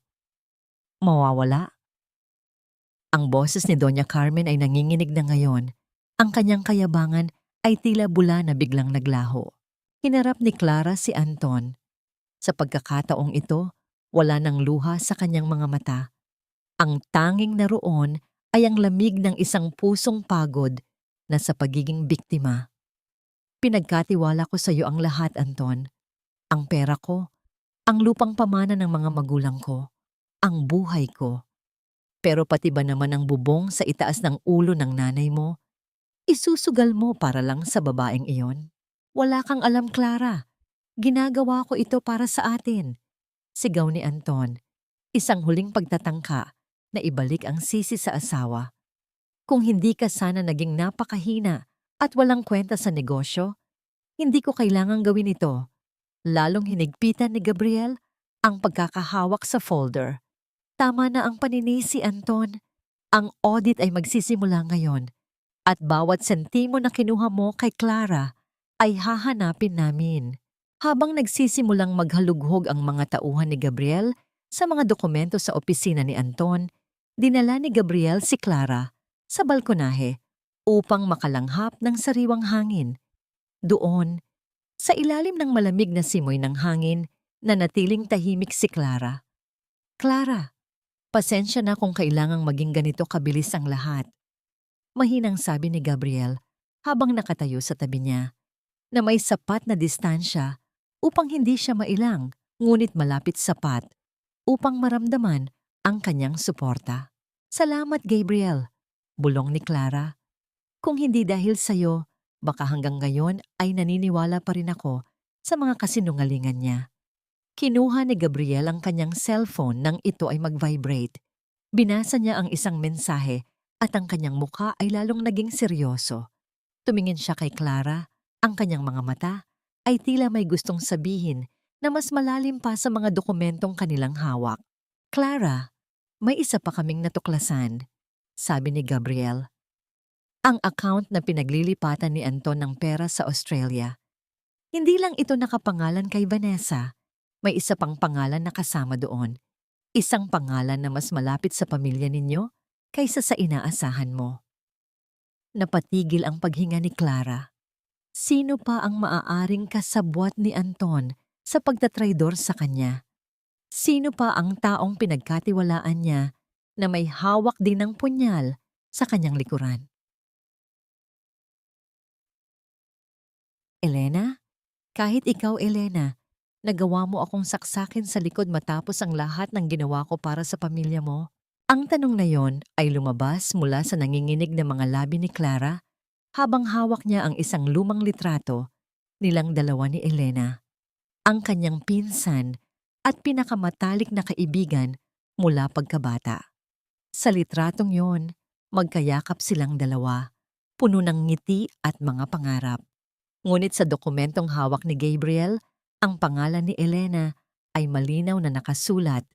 Mawawala? Ang boses ni Doña Carmen ay nanginginig na ngayon. Ang kanyang kayabangan ay tila bula na biglang naglaho. Hinarap ni Clara si Anton. Sa pagkakataong ito, wala nang luha sa kanyang mga mata. Ang tanging naroon ay ang lamig ng isang pusong pagod na sa pagiging biktima. Pinagkatiwala ko sa iyo ang lahat, Anton. Ang pera ko, ang lupang pamana ng mga magulang ko. ang buhay ko. Pero pati ba naman ang bubong sa itaas ng ulo ng nanay mo, isusugal mo para lang sa babaeng iyon? Wala kang alam, Clara. Ginagawa ko ito para sa atin. Sigaw ni Anton, isang huling pagtatangka na ibalik ang sisi sa asawa. Kung hindi ka sana naging napakahina at walang kwenta sa negosyo, hindi ko kailangang gawin ito. Lalong hinigpitan ni Gabriel ang pagkakahawak sa folder. Tama na ang paninisi, Anton. Ang audit ay magsisimula ngayon at bawat sentimo na kinuha mo kay Clara ay hahanapin namin. Habang nagsisimulang maghalughog ang mga tauhan ni Gabriel sa mga dokumento sa opisina ni Anton, dinala ni Gabriel si Clara sa balkonahe upang makalanghap ng sariwang hangin. Doon, sa ilalim ng malamig na simoy ng hangin, nanatiling tahimik si Clara. Clara, pasensya na kung kailangang maging ganito kabilis ang lahat. Mahinang sabi ni Gabriel habang nakatayo sa tabi niya, na may sapat na distansya upang hindi siya mailang, ngunit malapit sapat upang maramdaman ang kanyang suporta. Salamat, Gabriel, bulong ni Clara. Kung hindi dahil sa'yo, baka hanggang ngayon ay naniniwala pa rin ako sa mga kasinungalingan niya. Kinuha ni Gabriel ang kanyang cellphone nang ito ay mag-vibrate. Binasa niya ang isang mensahe at ang kanyang muka ay lalong naging seryoso. Tumingin siya kay Clara, ang kanyang mga mata ay tila may gustong sabihin na mas malalim pa sa mga dokumentong kanilang hawak. Clara, may isa pa kaming natuklasan, sabi ni Gabriel. Ang account na pinaglilipatan ni Anton ng pera sa Australia. Hindi lang ito nakapangalan kay Vanessa, may isa pang pangalan na kasama doon. Isang pangalan na mas malapit sa pamilya ninyo kaysa sa inaasahan mo. Napatigil ang paghinga ni Clara. Sino pa ang maaaring kasabwat ni Anton sa pagtatraidor sa kanya? Sino pa ang taong pinagkatiwalaan niya na may hawak din ng punyal sa kanyang likuran? Elena? Kahit ikaw, Elena, nagawa mo akong saksakin sa likod matapos ang lahat ng ginawa ko para sa pamilya mo. Ang tanong na yon ay lumabas mula sa nanginginig na mga labi ni Clara habang hawak niya ang isang lumang litrato nilang dalawa ni Elena, ang kanyang pinsan at pinakamatalik na kaibigan mula pagkabata. Sa litratong yon, magkayakap silang dalawa, puno ng ngiti at mga pangarap. Ngunit sa dokumentong hawak ni Gabriel, ang pangalan ni Elena ay malinaw na nakasulat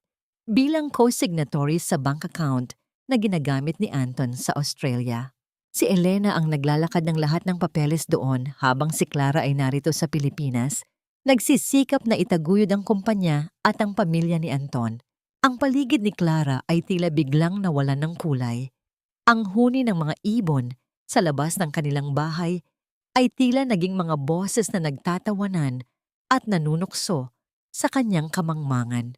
bilang co-signatory sa bank account na ginagamit ni Anton sa Australia. Si Elena ang naglalakad ng lahat ng papeles doon habang si Clara ay narito sa Pilipinas, nagsisikap na itaguyod ang kumpanya at ang pamilya ni Anton. Ang paligid ni Clara ay tila biglang nawalan ng kulay. Ang huni ng mga ibon sa labas ng kanilang bahay ay tila naging mga boses na nagtatawanan at nanunukso sa kanyang kamangmangan.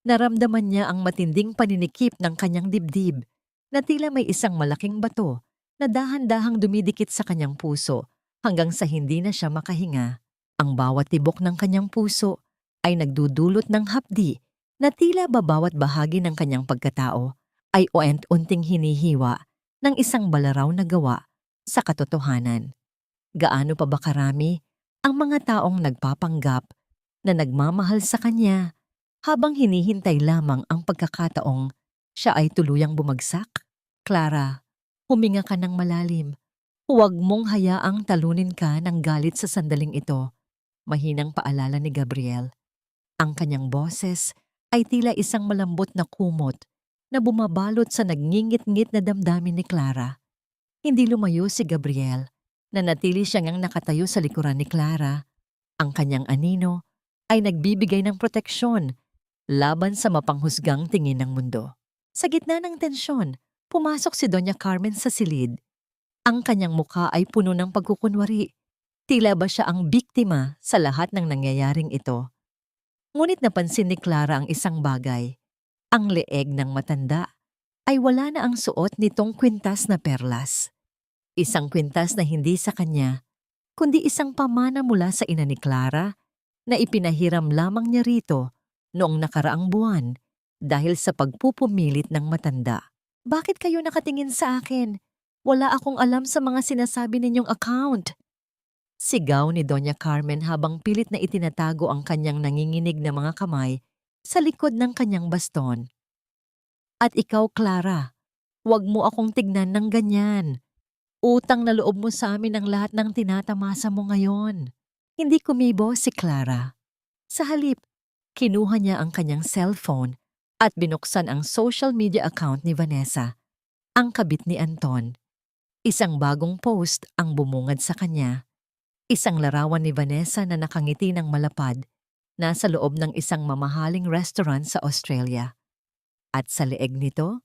Naramdaman niya ang matinding paninikip ng kanyang dibdib na tila may isang malaking bato na dahan-dahang dumidikit sa kanyang puso hanggang sa hindi na siya makahinga. Ang bawat tibok ng kanyang puso ay nagdudulot ng hapdi na tila babawat bahagi ng kanyang pagkatao ay unting hinihiwa ng isang balaraw na gawa sa katotohanan. Gaano pa ba karami ang mga taong nagpapanggap na nagmamahal sa kanya habang hinihintay lamang ang pagkakataong siya ay tuluyang bumagsak? Clara, huminga ka ng malalim. Huwag mong hayaang talunin ka ng galit sa sandaling ito, mahinang paalala ni Gabriel. Ang kanyang boses ay tila isang malambot na kumot na bumabalot sa nagngingit-ngit na damdamin ni Clara. Hindi lumayo si Gabriel. Nanatili siyang nakatayo sa likuran ni Clara. Ang kanyang anino ay nagbibigay ng proteksyon laban sa mapanghusgang tingin ng mundo. Sa gitna ng tensyon, pumasok si Doña Carmen sa silid. Ang kanyang mukha ay puno ng pagkukunwari. Tila ba siya ang biktima sa lahat ng nangyayaring ito? Ngunit napansin ni Clara ang isang bagay. Ang leeg ng matanda ay wala na ang suot nitong kwintas na perlas. Isang kwintas na hindi sa kanya, kundi isang pamana mula sa ina ni Clara na ipinahiram lamang niya rito noong nakaraang buwan dahil sa pagpupumilit ng matanda. Bakit kayo nakatingin sa akin? Wala akong alam sa mga sinasabi ninyong account. Sigaw ni Doña Carmen habang pilit na itinatago ang kanyang nanginginig na mga kamay sa likod ng kanyang baston. At ikaw, Clara, huwag mo akong tignan ng ganyan. Utang na loob mo sa amin ang lahat ng tinatamasa mo ngayon. Hindi kumibo si Clara. Sa halip, kinuha niya ang kanyang cellphone at binuksan ang social media account ni Vanessa, ang kabit ni Anton. Isang bagong post ang bumungad sa kanya. Isang larawan ni Vanessa na nakangiti ng malapad, nasa loob ng isang mamahaling restaurant sa Australia. At sa leeg nito,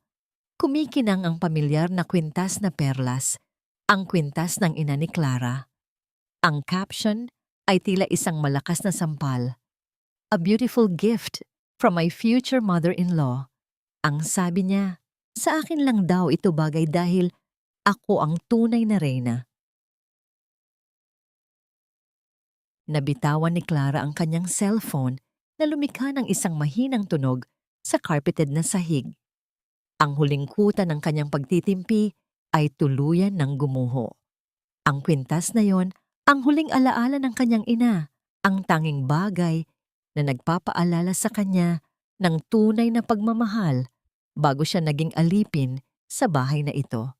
kumikinang ang pamilyar na kwintas na perlas, ang kwintas ng ina ni Clara. Ang caption ay tila isang malakas na sampal. A beautiful gift from my future mother-in-law. Ang sabi niya, sa akin lang daw ito bagay dahil ako ang tunay na reyna. Nabitawan ni Clara ang kanyang cellphone na lumikha ng isang mahinang tunog sa carpeted na sahig. Ang huling kuta ng kanyang pagtitimpi ay tuluyan ng gumuho. Ang kwintas na yon, ang huling alaala ng kanyang ina, ang tanging bagay na nagpapaalala sa kanya ng tunay na pagmamahal bago siya naging alipin sa bahay na ito.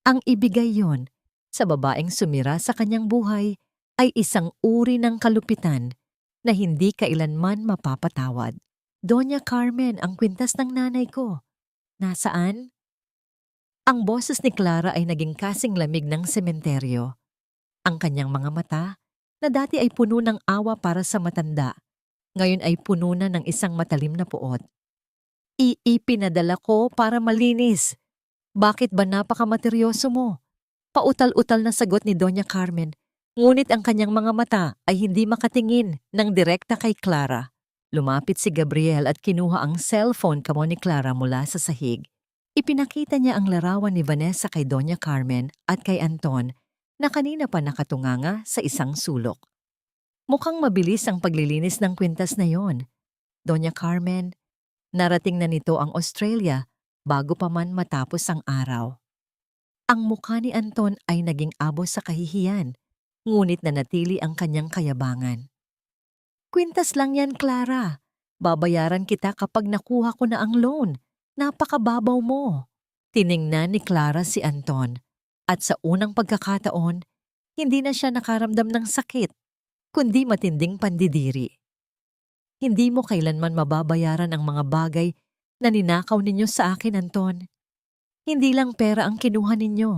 Ang ibigay yon sa babaeng sumira sa kanyang buhay ay isang uri ng kalupitan na hindi kailanman mapapatawad. Doña Carmen, ang kwintas ng nanay ko. Nasaan? Ang boses ni Clara ay naging kasing lamig ng sementeryo. Ang kanyang mga mata, na dati ay puno ng awa para sa matanda, ngayon ay puno na ng isang matalim na puot. Ipinadala ko para malinis. Bakit ba napakamateryoso mo? Pautal-utal na sagot ni Doña Carmen, ngunit ang kanyang mga mata ay hindi makatingin ng direkta kay Clara. Lumapit si Gabriel at kinuha ang cellphone kamo ni Clara mula sa sahig. Ipinakita niya ang larawan ni Vanessa kay Doña Carmen at kay Anton na kanina pa nakatunganga sa isang sulok. Mukhang mabilis ang paglilinis ng kwintas na yon. Doña Carmen, narating na nito ang Australia bago pa man matapos ang araw. Ang mukha ni Anton ay naging abo sa kahihiyan, ngunit nanatili ang kanyang kayabangan. Kwintas lang yan, Clara. Babayaran kita kapag nakuha ko na ang loan. Napakababaw mo. Tiningnan ni Clara si Anton at sa unang pagkakataon, hindi na siya nakaramdam ng sakit, kundi matinding pandidiri. Hindi mo kailanman mababayaran ang mga bagay na ninakaw ninyo sa akin, Anton. Hindi lang pera ang kinuha ninyo.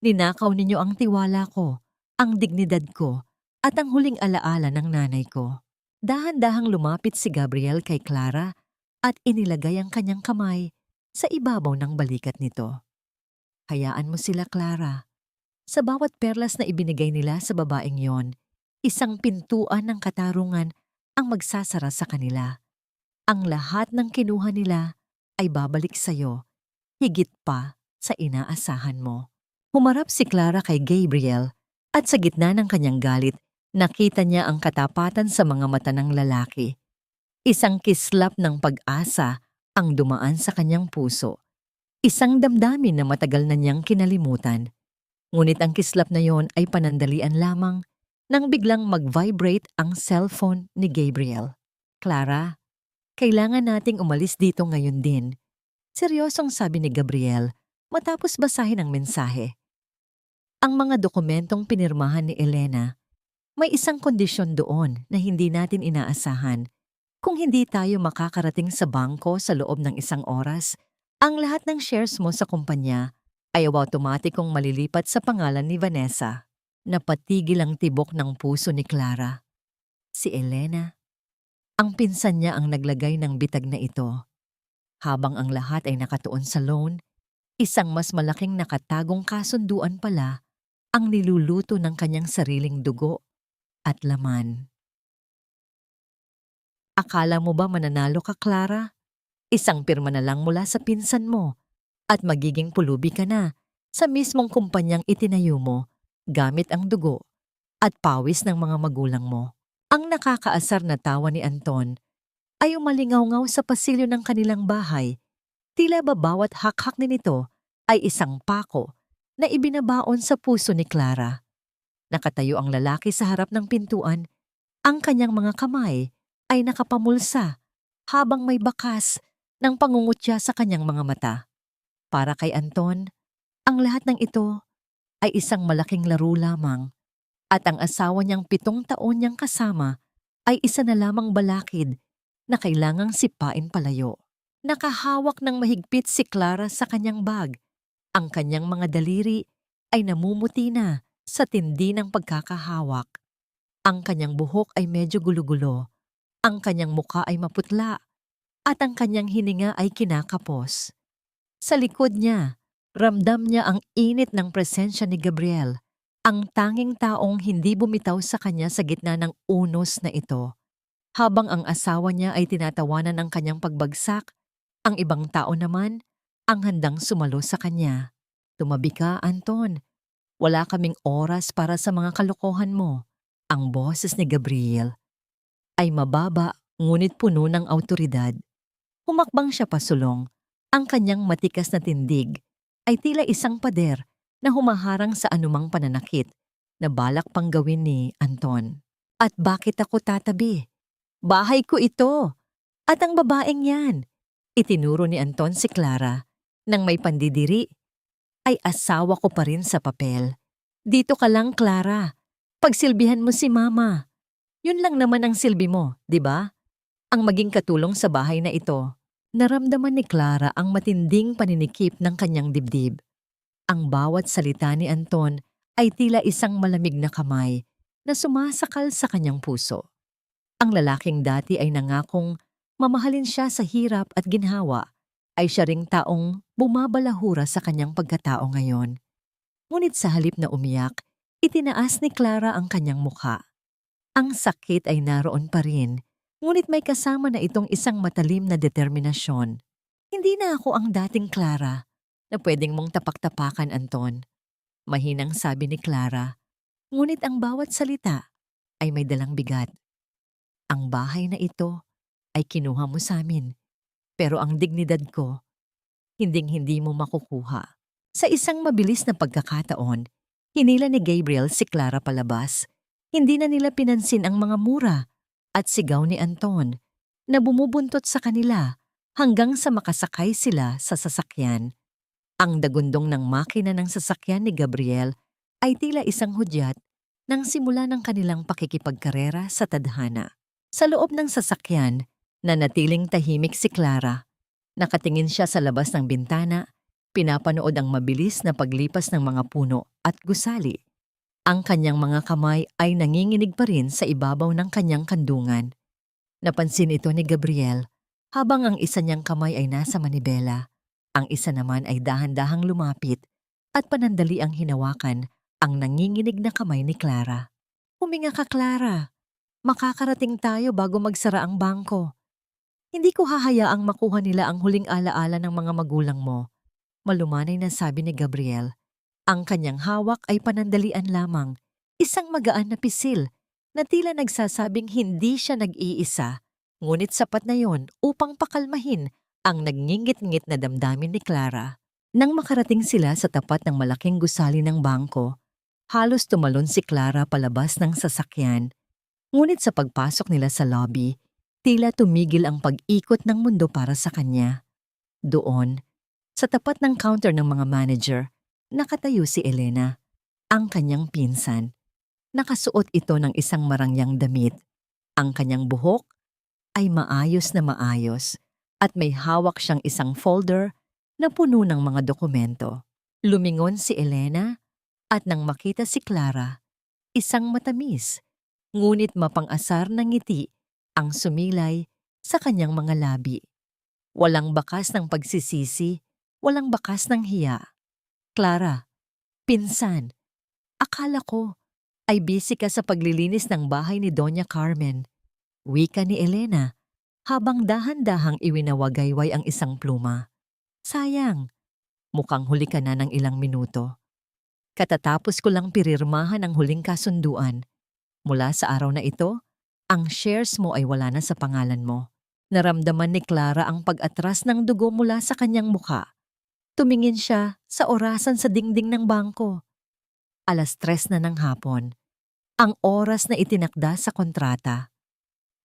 Ninakaw ninyo ang tiwala ko, ang dignidad ko, at ang huling alaala ng nanay ko. Dahan-dahang lumapit si Gabriel kay Clara at inilagay ang kanyang kamay sa ibabaw ng balikat nito. Hayaan mo sila, Clara. Sa bawat perlas na ibinigay nila sa babaeng yon, isang pintuan ng katarungan ang magsasara sa kanila. Ang lahat ng kinuha nila ay babalik sa'yo, higit pa sa inaasahan mo. Humarap si Clara kay Gabriel at sa gitna ng kanyang galit, nakita niya ang katapatan sa mga mata ng lalaki. Isang kislap ng pag-asa ang dumaan sa kanyang puso. Isang damdamin na matagal na niyang kinalimutan. Ngunit ang kislap na yon ay panandalian lamang nang biglang mag-vibrate ang cellphone ni Gabriel. Clara, kailangan nating umalis dito ngayon din. Seryosong sabi ni Gabriel matapos basahin ang mensahe. Ang mga dokumentong pinirmahan ni Elena, may isang kondisyon doon na hindi natin inaasahan. Kung hindi tayo makakarating sa bangko sa loob ng isang oras, ang lahat ng shares mo sa kumpanya ay automatikong malilipat sa pangalan ni Vanessa. Napatigil ang tibok ng puso ni Clara. Si Elena, ang pinsan niya ang naglagay ng bitag na ito. Habang ang lahat ay nakatuon sa loan, isang mas malaking nakatagong kasunduan pala ang niluluto ng kanyang sariling dugo at laman. Akala mo ba mananalo ka, Clara? Isang pirma na lang mula sa pinsan mo at magiging pulubi ka na sa mismong kumpanyang itinayo mo gamit ang dugo at pawis ng mga magulang mo. Ang nakakaasar na tawa ni Anton ay umalingaw-ngaw sa pasilyo ng kanilang bahay. Tila ba bawat hakhak nito ay isang pako na ibinabaon sa puso ni Clara. Nakatayo ang lalaki sa harap ng pintuan. Ang kanyang mga kamay ay nakapamulsa habang may bakas ng pangungutya sa kanyang mga mata. Para kay Anton, ang lahat ng ito ay isang malaking laro lamang at ang asawa niyang 7 taon niyang kasama ay isa na lamang balakid na kailangang sipain palayo. Nakahawak ng mahigpit si Clara sa kanyang bag. Ang kanyang mga daliri ay namumuti na sa tindi ng pagkakahawak. Ang kanyang buhok ay medyo gulo-gulo. Ang kanyang muka ay maputla at ang kanyang hininga ay kinakapos. Sa likod niya, ramdam niya ang init ng presensya ni Gabriel, ang tanging taong hindi bumitaw sa kanya sa gitna ng unos na ito. Habang ang asawa niya ay tinatawanan ng kanyang pagbagsak, ang ibang tao naman ang handang sumalo sa kanya. Tumabi ka, Anton. Wala kaming oras para sa mga kalokohan mo. Ang boses ni Gabriel ay mababa ngunit puno ng awtoridad. Humakbang siya pasulong. Ang kanyang matikas na tindig ay tila isang pader na humaharang sa anumang pananakit na balak pang gawin ni Anton. At bakit ako tatabi? Bahay ko ito. At ang babaeng yan. Itinuro ni Anton si Clara. Nang may pandidiri, ay asawa ko pa rin sa papel. Dito ka lang, Clara. Pagsilbihan mo si Mama. Yun lang naman ang silbi mo, di ba? Ang maging katulong sa bahay na ito. Naramdaman ni Clara ang matinding paninikip ng kanyang dibdib. Ang bawat salita ni Anton ay tila isang malamig na kamay na sumasakal sa kanyang puso. Ang lalaking dati ay nangakong mamahalin siya sa hirap at ginhawa, ay siya ring taong bumabalahura sa kanyang pagkatao ngayon. Ngunit sa halip na umiyak, itinaas ni Clara ang kanyang mukha. Ang sakit ay naroon pa rin, ngunit may kasama na itong isang matalim na determinasyon. Hindi na ako ang dating Clara na pwedeng mong tapak-tapakan, Anton. Mahinang sabi ni Clara, ngunit ang bawat salita ay may dalang bigat. Ang bahay na ito ay kinuha mo sa amin, pero ang dignidad ko, hinding-hindi mo makukuha. Sa isang mabilis na pagkakataon, hinila ni Gabriel si Clara palabas. Hindi na nila pinansin ang mga mura at sigaw ni Anton na bumubuntot sa kanila hanggang sa makasakay sila sa sasakyan. Ang dagundong ng makina ng sasakyan ni Gabriel ay tila isang hudyat nang simula ng kanilang pakikipagkarera sa tadhana. Sa loob ng sasakyan, nanatiling tahimik si Clara. Nakatingin siya sa labas ng bintana, pinapanood ang mabilis na paglipas ng mga puno at gusali. Ang kanyang mga kamay ay nanginginig pa rin sa ibabaw ng kanyang kandungan. Napansin ito ni Gabriel habang ang isa niyang kamay ay nasa manibela. Ang isa naman ay dahan-dahang lumapit at panandali ang hinawakan ang nanginginig na kamay ni Clara. Huminga ka, Clara. Makakarating tayo bago magsara ang bangko. Hindi ko hahayaang makuha nila ang huling alaala ng mga magulang mo. Malumanay na sabi ni Gabriel. Ang kanyang hawak ay panandalian lamang, isang magaan na pisil na tila nagsasabing hindi siya nag-iisa, ngunit sapat na yon upang pakalmahin ang nagngingit-ngit na damdamin ni Clara. Nang makarating sila sa tapat ng malaking gusali ng bangko, halos tumalon si Clara palabas ng sasakyan. Ngunit sa pagpasok nila sa lobby, tila tumigil ang pag-ikot ng mundo para sa kanya. Doon, sa tapat ng counter ng mga manager, nakatayo si Elena, ang kanyang pinsan. Nakasuot ito ng isang marangyang damit. Ang kanyang buhok ay maayos na maayos at may hawak siyang isang folder na puno ng mga dokumento. Lumingon si Elena at nang makita si Clara, isang matamis, ngunit mapang-asar na ngiti ang sumilay sa kanyang mga labi. Walang bakas ng pagsisisi, walang bakas ng hiya. Clara, pinsan, akala ko ay busy ka sa paglilinis ng bahay ni Doña Carmen. Wika ni Elena habang dahan-dahang iwinawagayway ang isang pluma. Sayang, mukhang huli ka na ng ilang minuto. Katatapos ko lang pirirmahan ang huling kasunduan. Mula sa araw na ito, ang shares mo ay wala na sa pangalan mo. Naramdaman ni Clara ang pag-atras ng dugo mula sa kanyang muka. Tumingin siya sa orasan sa dingding ng bangko. 3:00 na ng hapon. Ang oras na itinakda sa kontrata.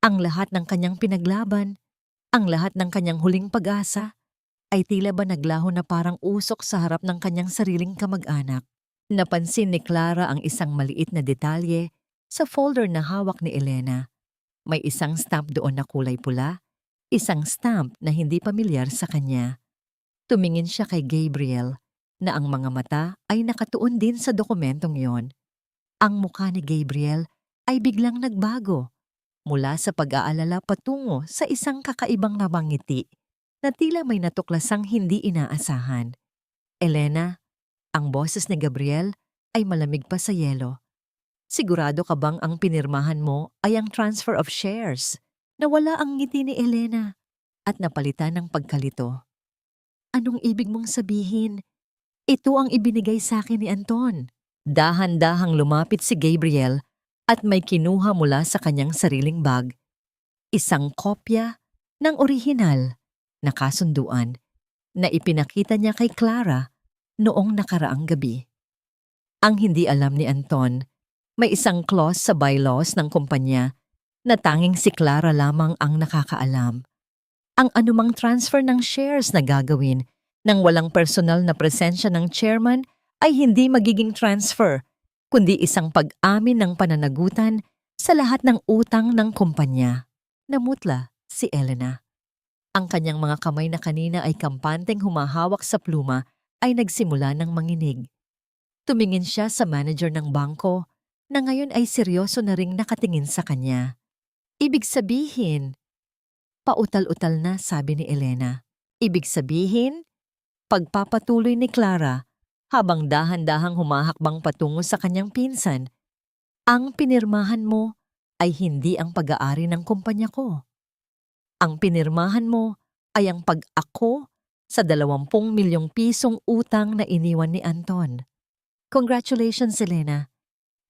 Ang lahat ng kanyang pinaglaban, ang lahat ng kanyang huling pag-asa, ay tila ba naglaho na parang usok sa harap ng kanyang sariling kamag-anak. Napansin ni Clara ang isang maliit na detalye sa folder na hawak ni Elena. May isang stamp doon na kulay pula, isang stamp na hindi pamilyar sa kanya. Tumingin siya kay Gabriel na ang mga mata ay nakatuon din sa dokumentong yon. Ang mukha ni Gabriel ay biglang nagbago mula sa pag-aalala patungo sa isang kakaibang nabangiti na tila may natuklasang hindi inaasahan. Elena, ang boses ni Gabriel ay malamig pa sa yelo. Sigurado ka bang ang pinirmahan mo ay ang transfer of shares? Nawala ang ngiti ni Elena at napalitan ng pagkalito. Anong ibig mong sabihin? Ito ang ibinigay sa akin ni Anton. Dahan-dahang lumapit si Gabriel at may kinuha mula sa kanyang sariling bag. Isang kopya ng orihinal na kasunduan na ipinakita niya kay Clara noong nakaraang gabi. Ang hindi alam ni Anton, may isang clause sa bylaws ng kumpanya na tanging si Clara lamang ang nakakaalam. Ang anumang transfer ng shares na gagawin nang walang personal na presensya ng chairman ay hindi magiging transfer, kundi isang pag-amin ng pananagutan sa lahat ng utang ng kumpanya. Namutla si Elena. Ang kanyang mga kamay na kanina ay kampanteng humahawak sa pluma ay nagsimula ng manginig. Tumingin siya sa manager ng bangko na ngayon ay seryoso na ring nakatingin sa kanya. Ibig sabihin, pautal-utal na sabi ni Elena. Ibig sabihin, pagpapatuloy ni Clara habang dahan-dahang humahakbang patungo sa kanyang pinsan, ang pinirmahan mo ay hindi ang pag-aari ng kumpanya ko. Ang pinirmahan mo ay ang pag-ako sa 20 milyong pisong utang na iniwan ni Anton. Congratulations, Elena.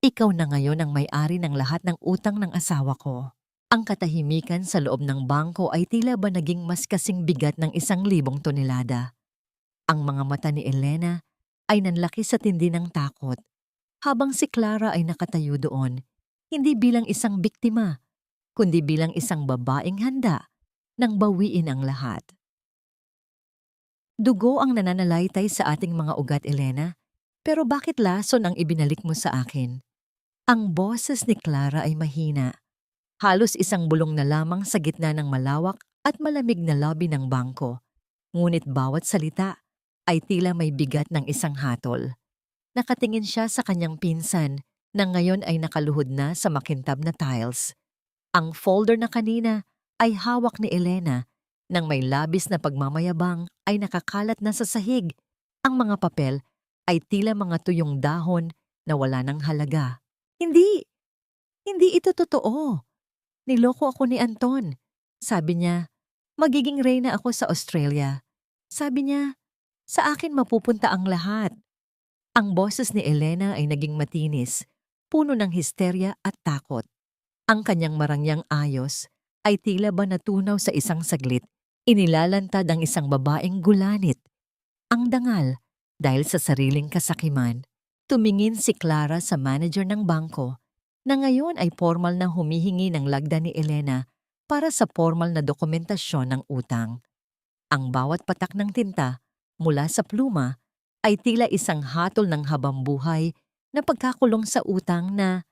Ikaw na ngayon ang may-ari ng lahat ng utang ng asawa ko. Ang katahimikan sa loob ng bangko ay tila ba naging mas kasing bigat ng 1,000 tonelada. Ang mga mata ni Elena ay nanlaki sa tindi ng takot, habang si Clara ay nakatayo doon, hindi bilang isang biktima, kundi bilang isang babaeng handa nang bawiin ang lahat. Dugo ang nananalaytay sa ating mga ugat, Elena, pero bakit lason ang ibinalik mo sa akin? Ang boses ni Clara ay mahina. Halos isang bulong na lamang sa gitna ng malawak at malamig na lobby ng bangko. Ngunit bawat salita ay tila may bigat ng isang hatol. Nakatingin siya sa kanyang pinsan na ngayon ay nakaluhod na sa makintab na tiles. Ang folder na kanina ay hawak ni Elena nang may labis na pagmamayabang ay nakakalat na sa sahig. Ang mga papel ay tila mga tuyong dahon na wala ng halaga. Hindi ito totoo. Niloko ako ni Anton. Sabi niya, magiging reyna ako sa Australia. Sabi niya, sa akin mapupunta ang lahat. Ang boses ni Elena ay naging matinis, puno ng histerya at takot. Ang kanyang marangyang ayos ay tila ba natunaw sa isang saglit. Inilalantad ang isang babaeng gulanit. Ang dangal dahil sa sariling kasakiman. Tumingin si Clara sa manager ng bangko na ngayon ay formal na humihingi ng lagda ni Elena para sa formal na dokumentasyon ng utang. Ang bawat patak ng tinta mula sa pluma ay tila isang hatol ng habambuhay na pagkakulong sa utang na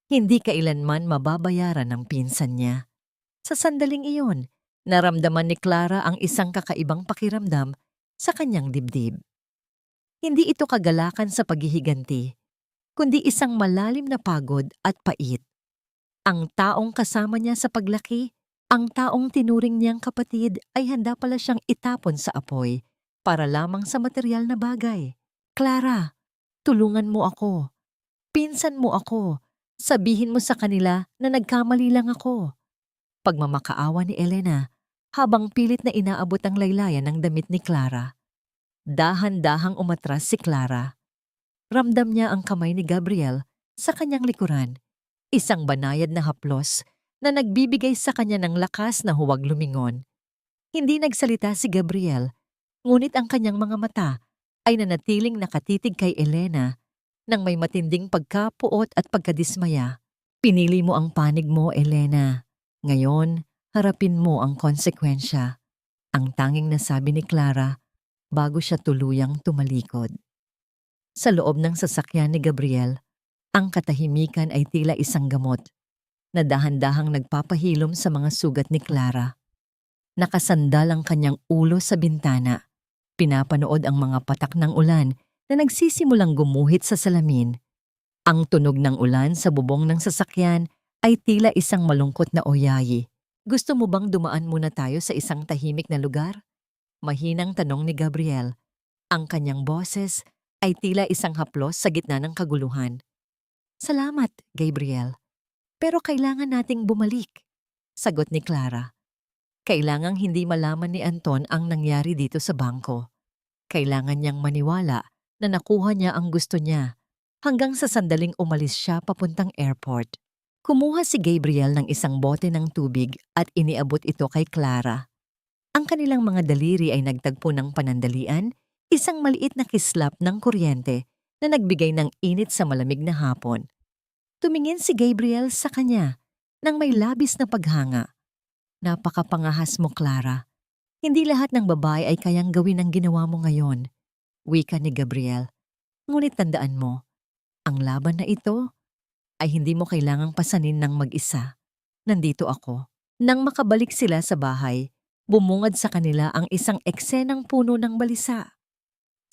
hindi kailanman mababayaran ng pinsan niya. Sa sandaling iyon, naramdaman ni Clara ang isang kakaibang pakiramdam sa kanyang dibdib. Hindi ito kagalakan sa paghihiganti, kundi isang malalim na pagod at pait. Ang taong kasama niya sa paglaki, ang taong tinuring niyang kapatid ay handa pala siyang itapon sa apoy para lamang sa material na bagay. Clara, tulungan mo ako. Pinsan mo ako. Sabihin mo sa kanila na nagkamali lang ako. Pagmamakaawa ni Elena habang pilit na inaabot ang laylayan ng damit ni Clara. Dahan-dahang umatras si Clara. Ramdam niya ang kamay ni Gabriel sa kanyang likuran. Isang banayad na haplos na nagbibigay sa kanya ng lakas na huwag lumingon. Hindi nagsalita si Gabriel, ngunit ang kanyang mga mata ay nanatiling nakatitig kay Elena nang may matinding pagkapuot at pagkadismaya. Pinili mo ang panig mo, Elena. Ngayon, harapin mo ang konsekwensya. Ang tanging nasabi ni Clara bago siya tuluyang tumalikod. Sa loob ng sasakyan ni Gabriel, ang katahimikan ay tila isang gamot na dahan-dahang nagpapahilom sa mga sugat ni Clara. Nakasandal ang kanyang ulo sa bintana. Pinapanood ang mga patak ng ulan na nagsisimulang gumuhit sa salamin. Ang tunog ng ulan sa bubong ng sasakyan ay tila isang malungkot na oyayi. Gusto mo bang dumaan muna tayo sa isang tahimik na lugar? Mahinang tanong ni Gabriel. Ang kanyang boses ay tila isang haplos sa gitna ng kaguluhan. Salamat, Gabriel. Pero kailangan nating bumalik, sagot ni Clara. Kailangang hindi malaman ni Anton ang nangyari dito sa bangko. Kailangan niyang maniwala na nakuha niya ang gusto niya hanggang sa sandaling umalis siya papuntang airport. Kumuha si Gabriel ng isang bote ng tubig at iniabot ito kay Clara. Ang kanilang mga daliri ay nagtagpo ng panandalian, isang maliit na kislap ng kuryente na nagbigay ng init sa malamig na hapon. Tumingin si Gabriel sa kanya nang may labis na paghanga. Napakapangahas mo, Clara. Hindi lahat ng babae ay kayang gawin ang ginawa mo ngayon, wika ni Gabriel. Ngunit tandaan mo, ang laban na ito ay hindi mo kailangang pasanin ng mag-isa. Nandito ako. Nang makabalik sila sa bahay, bumungad sa kanila ang isang eksenang puno ng balisa.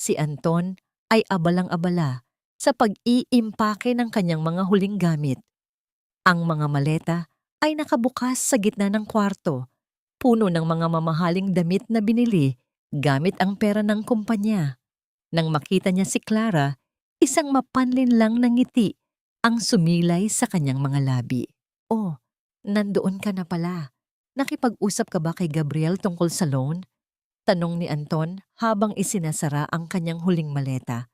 Si Anton ay abalang-abala sa pag-iimpake ng kanyang mga huling gamit. Ang mga maleta ay nakabukas sa gitna ng kwarto, puno ng mga mamahaling damit na binili gamit ang pera ng kumpanya. Nang makita niya si Clara, isang mapanlin lang na ngiti ang sumilay sa kanyang mga labi. Oh, nandoon ka na pala. Nakipag-usap ka ba kay Gabriel tungkol sa loan? Tanong ni Anton habang isinasara ang kanyang huling maleta.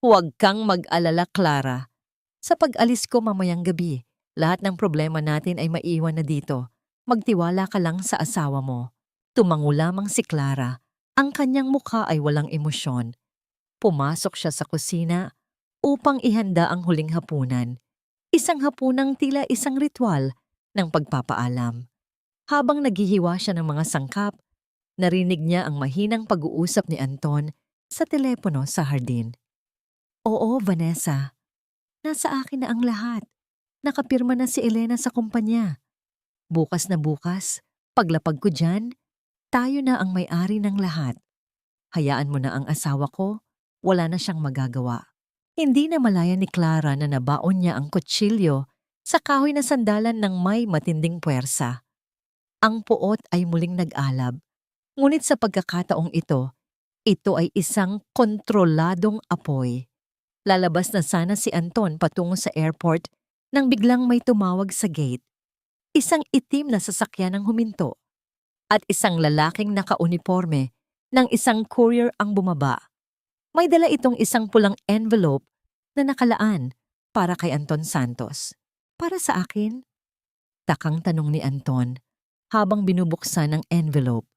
Huwag kang mag-alala, Clara. Sa pag-alis ko mamayang gabi, lahat ng problema natin ay maiwan na dito. Magtiwala ka lang sa asawa mo. Tumango lamang si Clara. Ang kanyang mukha ay walang emosyon. Pumasok siya sa kusina upang ihanda ang huling hapunan. Isang hapunang tila isang ritual ng pagpapaalam. Habang naghihiwa siya ng mga sangkap, narinig niya ang mahinang pag-uusap ni Anton sa telepono sa hardin. Oo, Vanessa. Nasa akin na ang lahat. Nakapirma na si Elena sa kumpanya. Bukas na bukas, paglapag ko dyan, tayo na ang may-ari ng lahat. Hayaan mo na ang asawa ko, wala na siyang magagawa. Hindi na malaya ni Clara na nabaon niya ang kutsilyo sa kahoy na sandalan ng may matinding puwersa. Ang puot ay muling nag-alab, ngunit sa pagkakataong ito ay isang kontroladong apoy. Lalabas na sana si Anton patungo sa airport nang biglang may tumawag sa gate. Isang itim na sasakyan ang huminto at isang lalaking nakauniporme ng isang courier ang bumaba. May dala itong isang pulang envelope na nakalaan para kay Anton Santos. Para sa akin? Takang tanong ni Anton habang binubuksan ang envelope.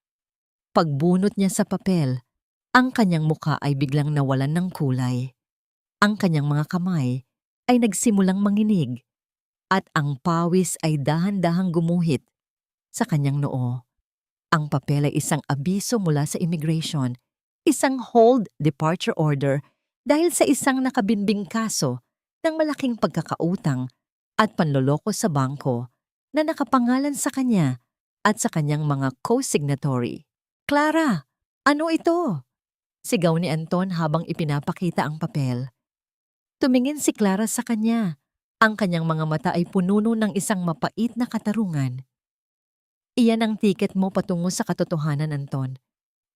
Pagbunot niya sa papel, ang kanyang muka ay biglang nawalan ng kulay. Ang kanyang mga kamay ay nagsimulang manginig at ang pawis ay dahan-dahang gumuhit sa kanyang noo. Ang papel ay isang abiso mula sa immigration, isang hold departure order dahil sa isang nakabinbing kaso ng malaking pagkakautang at panloloko sa bangko na nakapangalan sa kanya at sa kanyang mga co-signatory. Clara, ano ito? Sigaw ni Anton habang ipinapakita ang papel. Tumingin si Clara sa kanya. Ang kanyang mga mata ay pununo ng isang mapait na katarungan. Iyan ang tiket mo patungo sa katotohanan, Anton.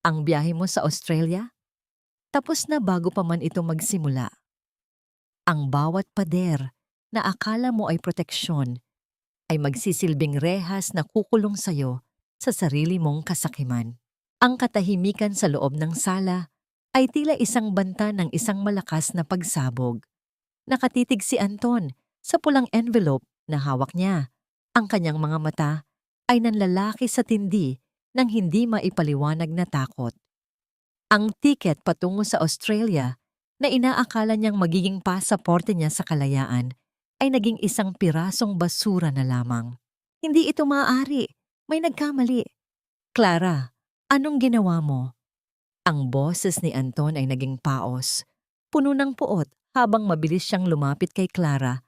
Ang biyahe mo sa Australia? Tapos na bago pa man ito magsimula. Ang bawat pader na akala mo ay proteksyon ay magsisilbing rehas na kukulong sayo sa sarili mong kasakiman. Ang katahimikan sa loob ng sala ay tila isang banta ng isang malakas na pagsabog. Nakatitig si Anton sa pulang envelope na hawak niya Ang kanyang mga mata ay nanlalaki sa tindi ng hindi maipaliwanag na takot. Ang tiket patungo sa Australia na inaakala niyang magiging pasaporte niya sa kalayaan ay naging isang pirasong basura na lamang. Hindi ito maaari. May nagkamali. Clara, anong ginawa mo? Ang boses ni Anton ay naging paos, puno ng puot habang mabilis siyang lumapit kay Clara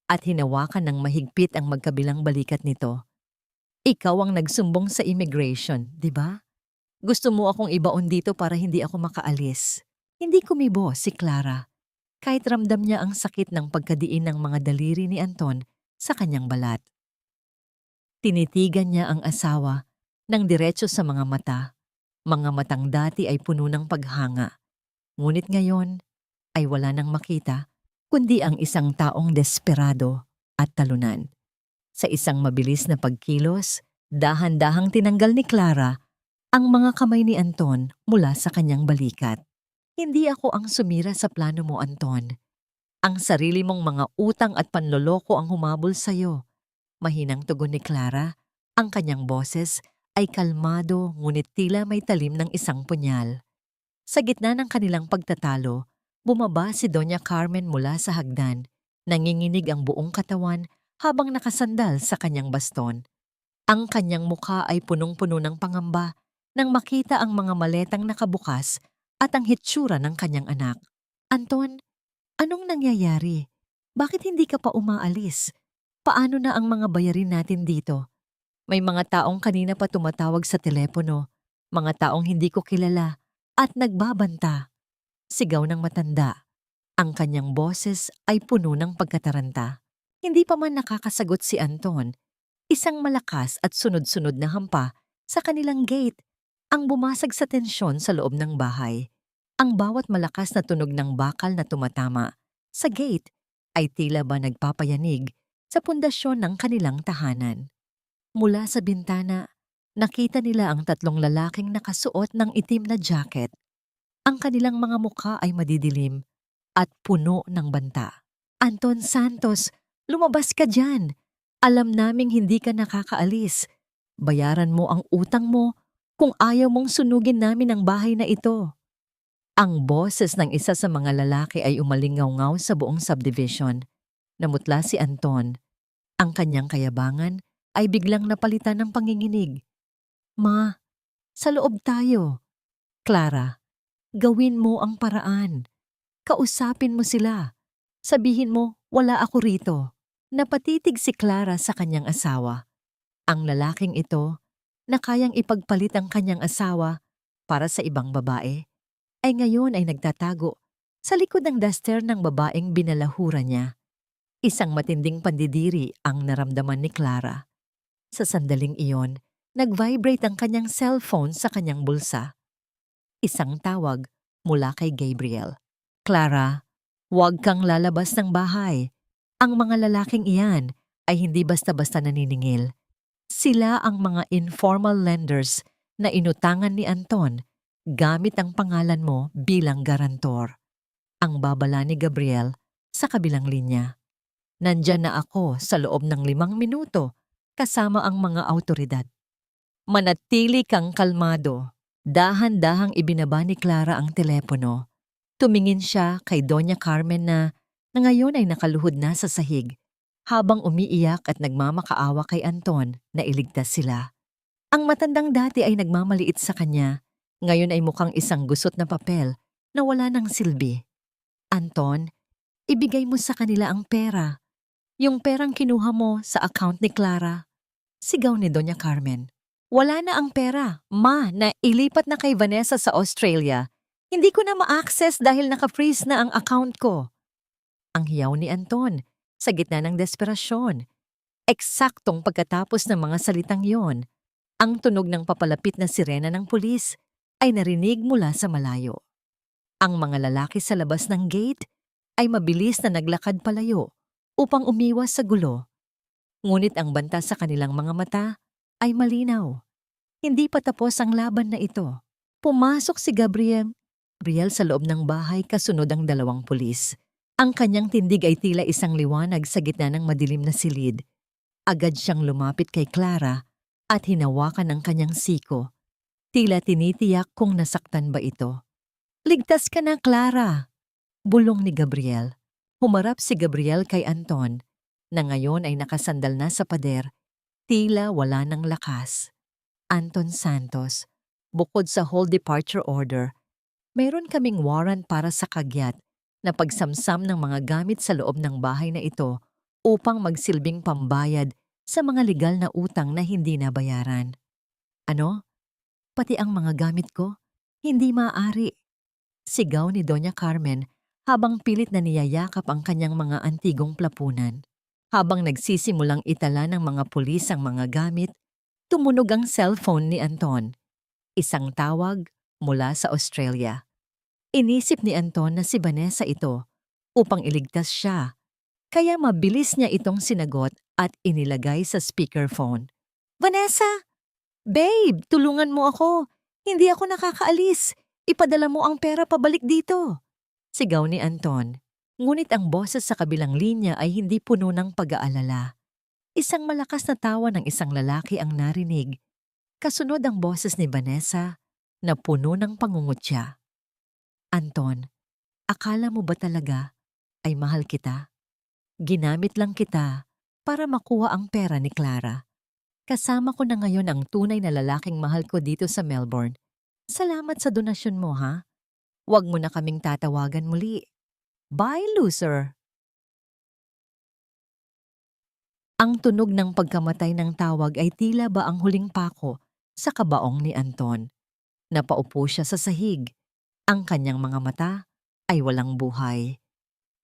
at hinawakan ng mahigpit ang magkabilang balikat nito. Ikaw ang nagsumbong sa immigration, di ba? Gusto mo akong ibaon dito para hindi ako makaalis. Hindi kumibo si Clara, kahit ramdam niya ang sakit ng pagkadiin ng mga daliri ni Anton sa kanyang balat. Tinitigan niya ang asawa ng diretso sa mga mata. Mga matang dati ay puno ng paghanga. Ngunit ngayon ay wala nang makita, kundi ang isang taong desperado at talunan. Sa isang mabilis na pagkilos, dahan-dahang tinanggal ni Clara ang mga kamay ni Anton mula sa kanyang balikat. Hindi ako ang sumira sa plano mo, Anton. Ang sarili mong mga utang at panloloko ang humabol sa'yo. Mahinang tugon ni Clara, ang kanyang boses ay kalmado ngunit tila may talim ng isang punyal. Sa gitna ng kanilang pagtatalo, bumaba si Doña Carmen mula sa hagdan. Nanginginig ang buong katawan habang nakasandal sa kanyang baston. Ang kanyang mukha ay punong-puno ng pangamba nang makita ang mga maletang nakabukas at ang hitsura ng kanyang anak. Anton, anong nangyayari? Bakit hindi ka pa umaalis? Paano na ang mga bayarin natin dito? May mga taong kanina pa tumatawag sa telepono, mga taong hindi ko kilala at nagbabanta. Sigaw ng matanda. Ang kanyang boses ay puno ng pagkataranta. Hindi pa man nakakasagot si Anton. Isang malakas at sunod-sunod na hampa sa kanilang gate ang bumasag sa tensyon sa loob ng bahay. Ang bawat malakas na tunog ng bakal na tumatama sa gate ay tila ba nagpapayanig sa pundasyon ng kanilang tahanan. Mula sa bintana, nakita nila ang tatlong lalaking nakasuot ng itim na jacket. Ang kanilang mga mukha ay madidilim at puno ng banta. Anton Santos, lumabas ka dyan! Alam naming hindi ka nakakaalis. Bayaran mo ang utang mo kung ayaw mong sunugin namin ang bahay na ito. Ang boses ng isa sa mga lalaki ay umalingaw-ngaw sa buong subdivision. Namutla si Anton. Ang kanyang kayabangan ay biglang napalitan ng panginginig. Ma, sa loob tayo. Clara, gawin mo ang paraan. Kausapin mo sila. Sabihin mo, wala ako rito. Napatitig si Clara sa kanyang asawa. Ang lalaking ito, na kayang ipagpalit ang kanyang asawa para sa ibang babae, ay ngayon ay nagtatago sa likod ng duster ng babaeng binalahura niya. Isang matinding pandidiri ang naramdaman ni Clara. Sa sandaling iyon, nag-vibrate ang kanyang cellphone sa kanyang bulsa. Isang tawag mula kay Gabriel. Clara, huwag kang lalabas ng bahay. Ang mga lalaking iyan ay hindi basta-basta naniningil. Sila ang mga informal lenders na inutangan ni Anton gamit ang pangalan mo bilang garantor. Ang babala ni Gabriel sa kabilang linya. Nandyan na ako sa loob ng 5 minuto kasama ang mga autoridad. Manatili kang kalmado. Dahan-dahang ibinaba ni Clara ang telepono. Tumingin siya kay Doña Carmen na ngayon ay nakaluhod na sa sahig habang umiiyak at nagmamakaawa kay Anton na iligtas sila. Ang matandang dati ay nagmamaliit sa kanya, ngayon ay mukhang isang gusot na papel na wala ng silbi. Anton, ibigay mo sa kanila ang pera. Yung perang kinuha mo sa account ni Clara. Sigaw ni Doña Carmen. Wala na ang pera, ma, na ilipat na kay Vanessa sa Australia. Hindi ko na ma-access dahil naka-freeze na ang account ko. Ang hiyaw ni Anton sa gitna ng desperasyon. Eksaktong pagkatapos ng mga salitang yon, ang tunog ng papalapit na sirena ng pulis ay narinig mula sa malayo. Ang mga lalaki sa labas ng gate ay mabilis na naglakad palayo upang umiwas sa gulo. Ngunit ang banta sa kanilang mga mata ay malinaw. Hindi pa tapos ang laban na ito. Pumasok si Gabriel sa loob ng bahay kasunod ang 2 pulis. Ang kanyang tindig ay tila isang liwanag sa gitna ng madilim na silid. Agad siyang lumapit kay Clara at hinawakan ang kanyang siko. Tila tinitiyak kung nasaktan ba ito. "Ligtas ka na, Clara!" bulong ni Gabriel. Humarap si Gabriel kay Anton, na ngayon ay nakasandal na sa pader, tila wala ng lakas. "Anton Santos, bukod sa whole departure order, mayroon kaming warrant para sa kagyat na pagsamsam ng mga gamit sa loob ng bahay na ito upang magsilbing pambayad sa mga legal na utang na hindi nabayaran." "Ano? Pati ang mga gamit ko? Hindi maaari," sigaw ni Doña Carmen habang pilit na niyayakap ang kanyang mga antigong plapunan. Habang nagsisimulang itala ng mga pulis ang mga gamit, tumunog ang cellphone ni Anton. Isang tawag mula sa Australia. Inisip ni Anton na si Vanessa ito upang iligtas siya, kaya mabilis niya itong sinagot at inilagay sa speakerphone. "Vanessa! Babe, tulungan mo ako. Hindi ako nakakaalis. Ipadala mo ang pera pabalik dito," sigaw ni Anton. Ngunit ang boses sa kabilang linya ay hindi puno ng pag-aalala. Isang malakas na tawa ng isang lalaki ang narinig. Kasunod ang boses ni Vanessa na puno ng pangungutya. "Anton, akala mo ba talaga ay mahal kita? Ginamit lang kita para makuha ang pera ni Clara. Kasama ko na ngayon ang tunay na lalaking mahal ko dito sa Melbourne. Salamat sa donasyon mo, ha? Huwag mo na kaming tatawagan muli. Bye, loser!" Ang tunog ng pagkamatay ng tawag ay tila ba ang huling pako sa kabaong ni Anton. Napaupo siya sa sahig. Ang kanyang mga mata ay walang buhay.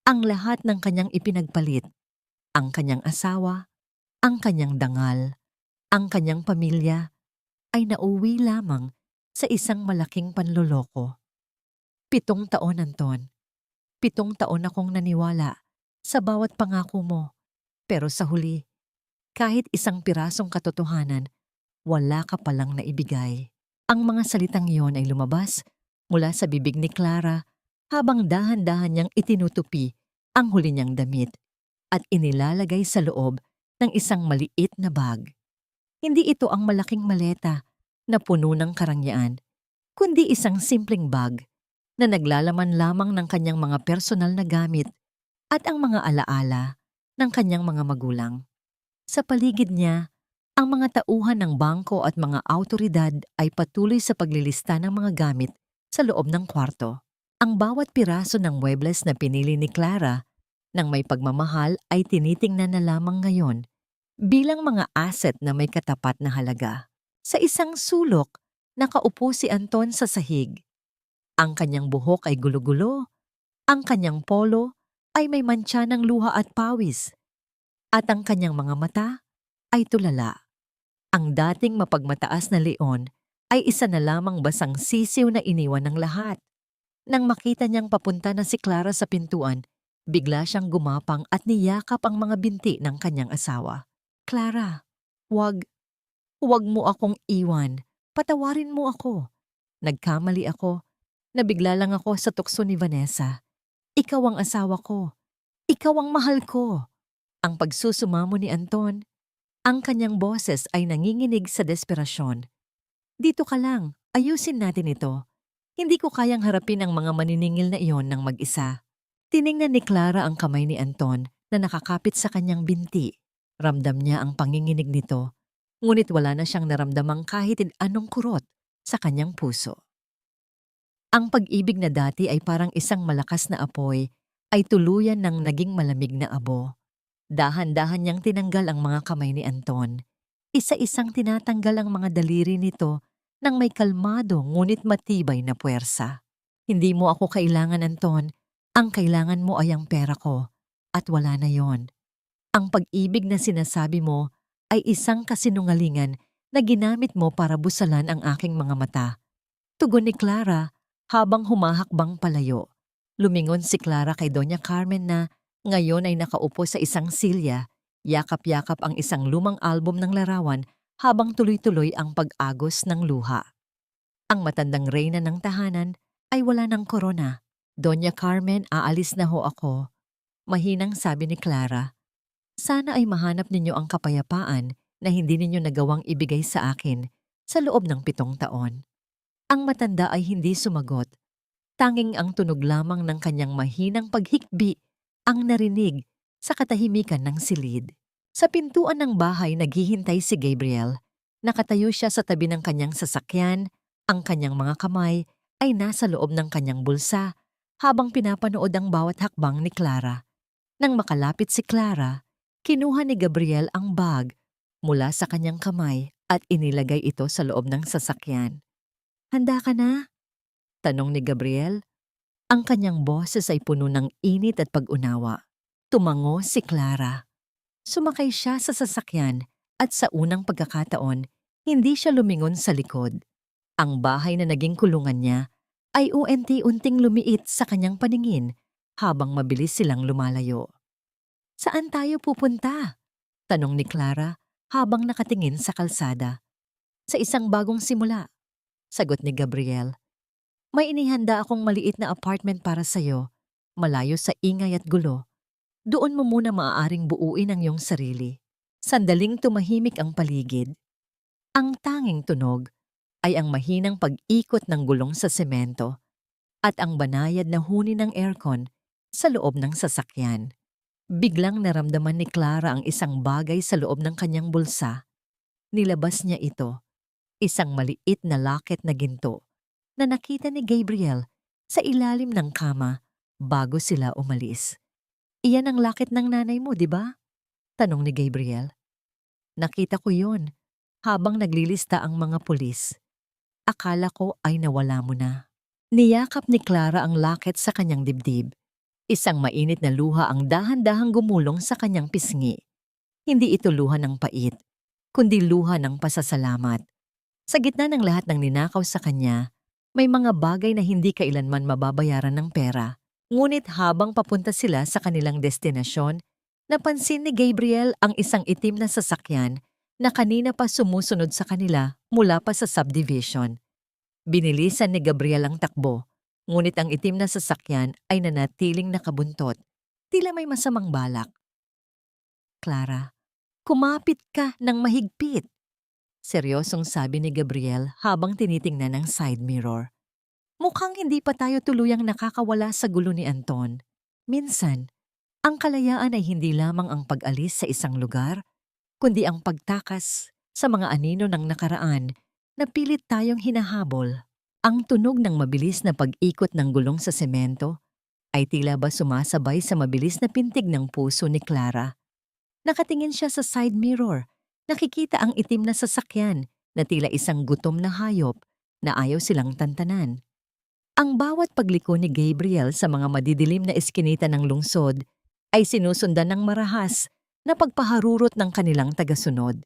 Ang lahat ng kanyang ipinagpalit, ang kanyang asawa, ang kanyang dangal, ang kanyang pamilya, ay nauwi lamang sa isang malaking panloloko. 7 taon, Anton. 7 taon akong naniwala sa bawat pangako mo. Pero sa huli, kahit isang pirasong katotohanan, wala ka palang naibigay. Ang mga salitang iyon ay lumabas mula sa bibig ni Clara habang dahan-dahan niyang itinutupi ang huli niyang damit at inilalagay sa loob ng isang maliit na bag. Hindi ito ang malaking maleta na puno ng karangyaan, kundi isang simpleng bag na naglalaman lamang ng kanyang mga personal na gamit at ang mga alaala ng kanyang mga magulang. Sa paligid niya, ang mga tauhan ng bangko at mga awtoridad ay patuloy sa paglilista ng mga gamit sa loob ng kwarto. Ang bawat piraso ng muebles na pinili ni Clara ng may pagmamahal ay tinitingnan na lamang ngayon bilang mga asset na may katapat na halaga. Sa isang sulok, nakaupo si Anton sa sahig. Ang kanyang buhok ay gulo-gulo, ang kanyang polo ay may mantsa ng luha at pawis, at ang kanyang mga mata ay tulala. Ang dating mapagmataas na leon ay isa na lamang basang sisiw na iniwan ng lahat. Nang makita niyang papunta na si Clara sa pintuan, bigla siyang gumapang at niyakap ang mga binti ng kanyang asawa. "Clara, huwag mo akong iwan. Patawarin mo ako. Nagkamali ako. Nabigla lang ako sa tukso ni Vanessa. Ikaw ang asawa ko. Ikaw ang mahal ko." Ang pagsusumamo ni Anton, ang kanyang boses ay nanginginig sa desperasyon. "Dito ka lang. Ayusin natin ito. Hindi ko kayang harapin ang mga maniningil na iyon ng mag-isa." Tiningnan ni Clara ang kamay ni Anton na nakakapit sa kanyang binti. Ramdam niya ang panginginig nito, ngunit wala na siyang naramdamang kahit anong kurot sa kanyang puso. Ang pag-ibig na dati ay parang isang malakas na apoy ay tuluyan ng naging malamig na abo. Dahan-dahan niyang tinanggal ang mga kamay ni Anton. Isa-isang tinatanggal ang mga daliri nito ng may kalmado ngunit matibay na puwersa. "Hindi mo ako kailangan, Anton. Ang kailangan mo ay ang pera ko. At wala na yon. Ang pag-ibig na sinasabi mo ay isang kasinungalingan na ginamit mo para busalan ang aking mga mata." Tugon ni Clara habang humahakbang palayo. Lumingon si Clara kay Doña Carmen na ngayon ay nakaupo sa isang silya, yakap-yakap ang isang lumang album ng larawan habang tuloy-tuloy ang pag-agos ng luha. Ang matandang reyna ng tahanan ay wala ng korona. "Doña Carmen, aalis na ho ako," mahinang sabi ni Clara. Sana ay mahanap ninyo ang kapayapaan na hindi ninyo nagawang ibigay sa akin sa loob ng 7 taon. Ang matanda ay hindi sumagot. Tanging ang tunog lamang ng kanyang mahinang paghikbi ang narinig sa katahimikan ng silid. Sa pintuan ng bahay naghihintay si Gabriel. Nakatayo siya sa tabi ng kanyang sasakyan, ang kanyang mga kamay ay nasa loob ng kanyang bulsa habang pinapanood ang bawat hakbang ni Clara. Nang makalapit si Clara, kinuha ni Gabriel ang bag mula sa kanyang kamay at inilagay ito sa loob ng sasakyan. "Handa ka na?" tanong ni Gabriel. Ang kanyang boses ay puno ng init at pag-unawa. Tumango si Clara. Sumakay siya sa sasakyan at sa unang pagkakataon, hindi siya lumingon sa likod. Ang bahay na naging kulungan niya ay unti-unting lumiit sa kanyang paningin habang mabilis silang lumalayo. "Saan tayo pupunta?" tanong ni Clara habang nakatingin sa kalsada. "Sa isang bagong simula," sagot ni Gabriel. "May inihanda akong maliit na apartment para sa'yo, malayo sa ingay at gulo. Doon mo muna maaaring buuin ang iyong sarili." Sandaling tumahimik ang paligid. Ang tanging tunog ay ang mahinang pag-ikot ng gulong sa semento at ang banayad na huni ng aircon sa loob ng sasakyan. Biglang naramdaman ni Clara ang isang bagay sa loob ng kanyang bulsa. Nilabas niya ito, isang maliit na locket na ginto na nakita ni Gabriel sa ilalim ng kama bago sila umalis. "Iyan ang locket ng nanay mo, di ba?" tanong ni Gabriel. "Nakita ko yon habang naglilista ang mga pulis. Akala ko ay nawala mo na." Niyakap ni Clara ang locket sa kanyang dibdib. Isang mainit na luha ang dahan-dahang gumulong sa kanyang pisngi. Hindi ito luha ng pait, kundi luha ng pasasalamat. Sa gitna ng lahat ng ninakaw sa kanya, may mga bagay na hindi kailanman mababayaran ng pera. Ngunit habang papunta sila sa kanilang destinasyon, napansin ni Gabriel ang isang itim na sasakyan na kanina pa sumusunod sa kanila mula pa sa subdivision. Binilisan ni Gabriel ang takbo, ngunit ang itim na sasakyan ay nanatiling nakabuntot, tila may masamang balak. "Clara, kumapit ka ng mahigpit," seryosong sabi ni Gabriel habang tinitingnan ang side mirror. "Mukhang hindi pa tayo tuluyang nakakawala sa gulo ni Anton. Minsan, ang kalayaan ay hindi lamang ang pag-alis sa isang lugar, kundi ang pagtakas sa mga anino ng nakaraan na pilit tayong hinahabol." Ang tunog ng mabilis na pag-ikot ng gulong sa semento ay tila ba sumasabay sa mabilis na pintig ng puso ni Clara. Nakatingin siya sa side mirror, nakikita ang itim na sasakyan na tila isang gutom na hayop na ayaw silang tantanan. Ang bawat pagliko ni Gabriel sa mga madidilim na eskinita ng lungsod ay sinusundan ng marahas na pagpaharurot ng kanilang tagasunod.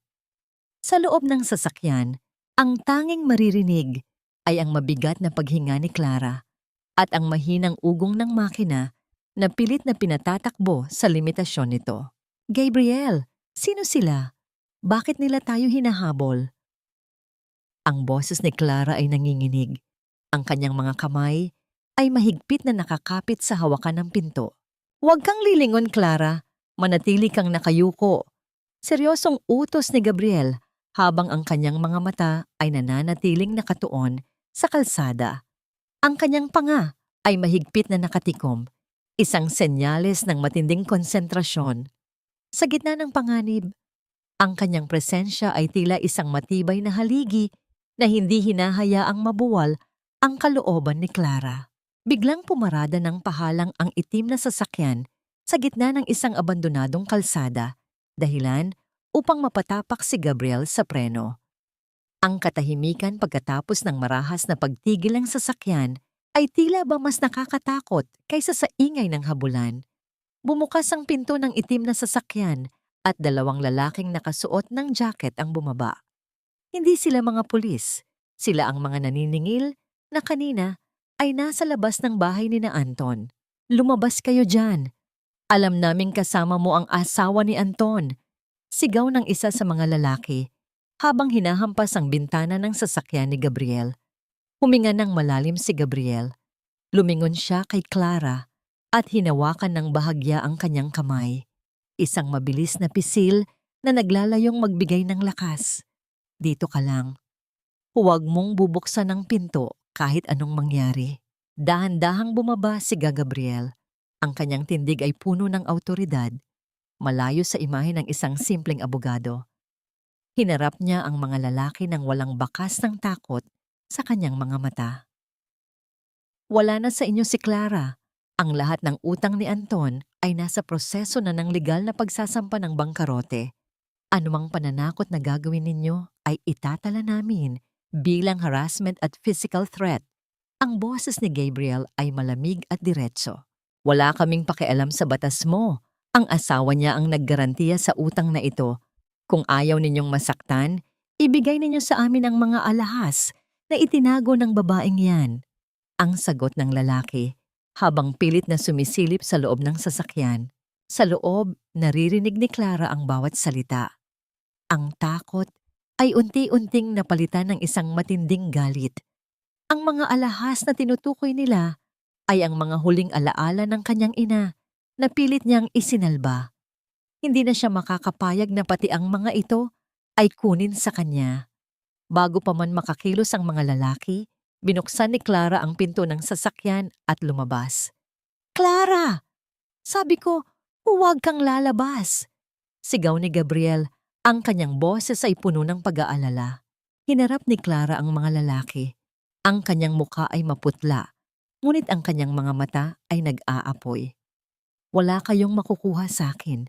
Sa loob ng sasakyan, ang tanging maririnig ay ang mabigat na paghinga ni Clara at ang mahinang ugong ng makina na pilit na pinatatakbo sa limitasyon nito. "Gabriel, sino sila? Bakit nila tayo hinahabol?" Ang boses ni Clara ay nanginginig. Ang kanyang mga kamay ay mahigpit na nakakapit sa hawakan ng pinto. "Huwag kang lilingon, Clara. Manatili kang nakayuko." Seryosong utos ni Gabriel habang ang kanyang mga mata ay nananatiling nakatuon sa kalsada. Ang kanyang panga ay mahigpit na nakatikom, isang senyales ng matinding konsentrasyon. Sa gitna ng panganib, ang kanyang presensya ay tila isang matibay na haligi na hindi hinahayaang mabuwal ang kalooban ni Clara. Biglang pumarada ng pahalang ang itim na sasakyan sa gitna ng isang abandonadong kalsada, dahilan upang mapatapak si Gabriel sa preno. Ang katahimikan pagkatapos ng marahas na pagtigil ng sasakyan ay tila ba mas nakakatakot kaysa sa ingay ng habulan. Bumukas ang pinto ng itim na sasakyan at 2 lalaking nakasuot ng jacket ang bumaba. Hindi sila mga pulis, sila ang mga naniningil na kanina ay nasa labas ng bahay ni na Anton. "Lumabas kayo dyan. Alam naming kasama mo ang asawa ni Anton," sigaw ng isa sa mga lalaki habang hinahampas ang bintana ng sasakyan ni Gabriel. Huminga ng malalim si Gabriel. Lumingon siya kay Clara at hinawakan ng bahagya ang kanyang kamay. Isang mabilis na pisil na naglalayong magbigay ng lakas. Dito ka lang. Huwag mong bubuksan ang pinto kahit anong mangyari. Dahan-dahang bumaba si Gabriel. Ang kanyang tindig ay puno ng awtoridad, malayo sa imahe ng isang simpleng abogado. Hinarap niya ang mga lalaki ng walang bakas ng takot sa kanyang mga mata. Wala na sa inyo si Clara. Ang lahat ng utang ni Anton ay nasa proseso na ng legal na pagsasampa ng bangkarote. Anumang pananakot na gagawin ninyo ay itatala namin bilang harassment at physical threat. Ang boses ni Gabriel ay malamig at diretso. Wala kaming pakialam sa batas mo. Ang asawa niya ang naggarantiya sa utang na ito. Kung ayaw ninyong masaktan, ibigay ninyo sa amin ang mga alahas na itinago ng babaeng yan. Ang sagot ng lalaki habang pilit na sumisilip sa loob ng sasakyan. Sa loob, naririnig ni Clara ang bawat salita. Ang takot ay unti-unting napalitan ng isang matinding galit. Ang mga alahas na tinutukoy nila ay ang mga huling alaala ng kanyang ina na pilit niyang isinalba. Hindi na siya makakapayag na pati ang mga ito ay kunin sa kanya. Bago pa man makakilos ang mga lalaki, binuksan ni Clara ang pinto ng sasakyan at lumabas. Clara! Sabi ko, huwag kang lalabas. Sigaw ni Gabriel, ang kanyang boses ay puno ng pag-aalala. Hinarap ni Clara ang mga lalaki. Ang kanyang mukha ay maputla, ngunit ang kanyang mga mata ay nag-aapoy. Wala kayong makukuha sa akin.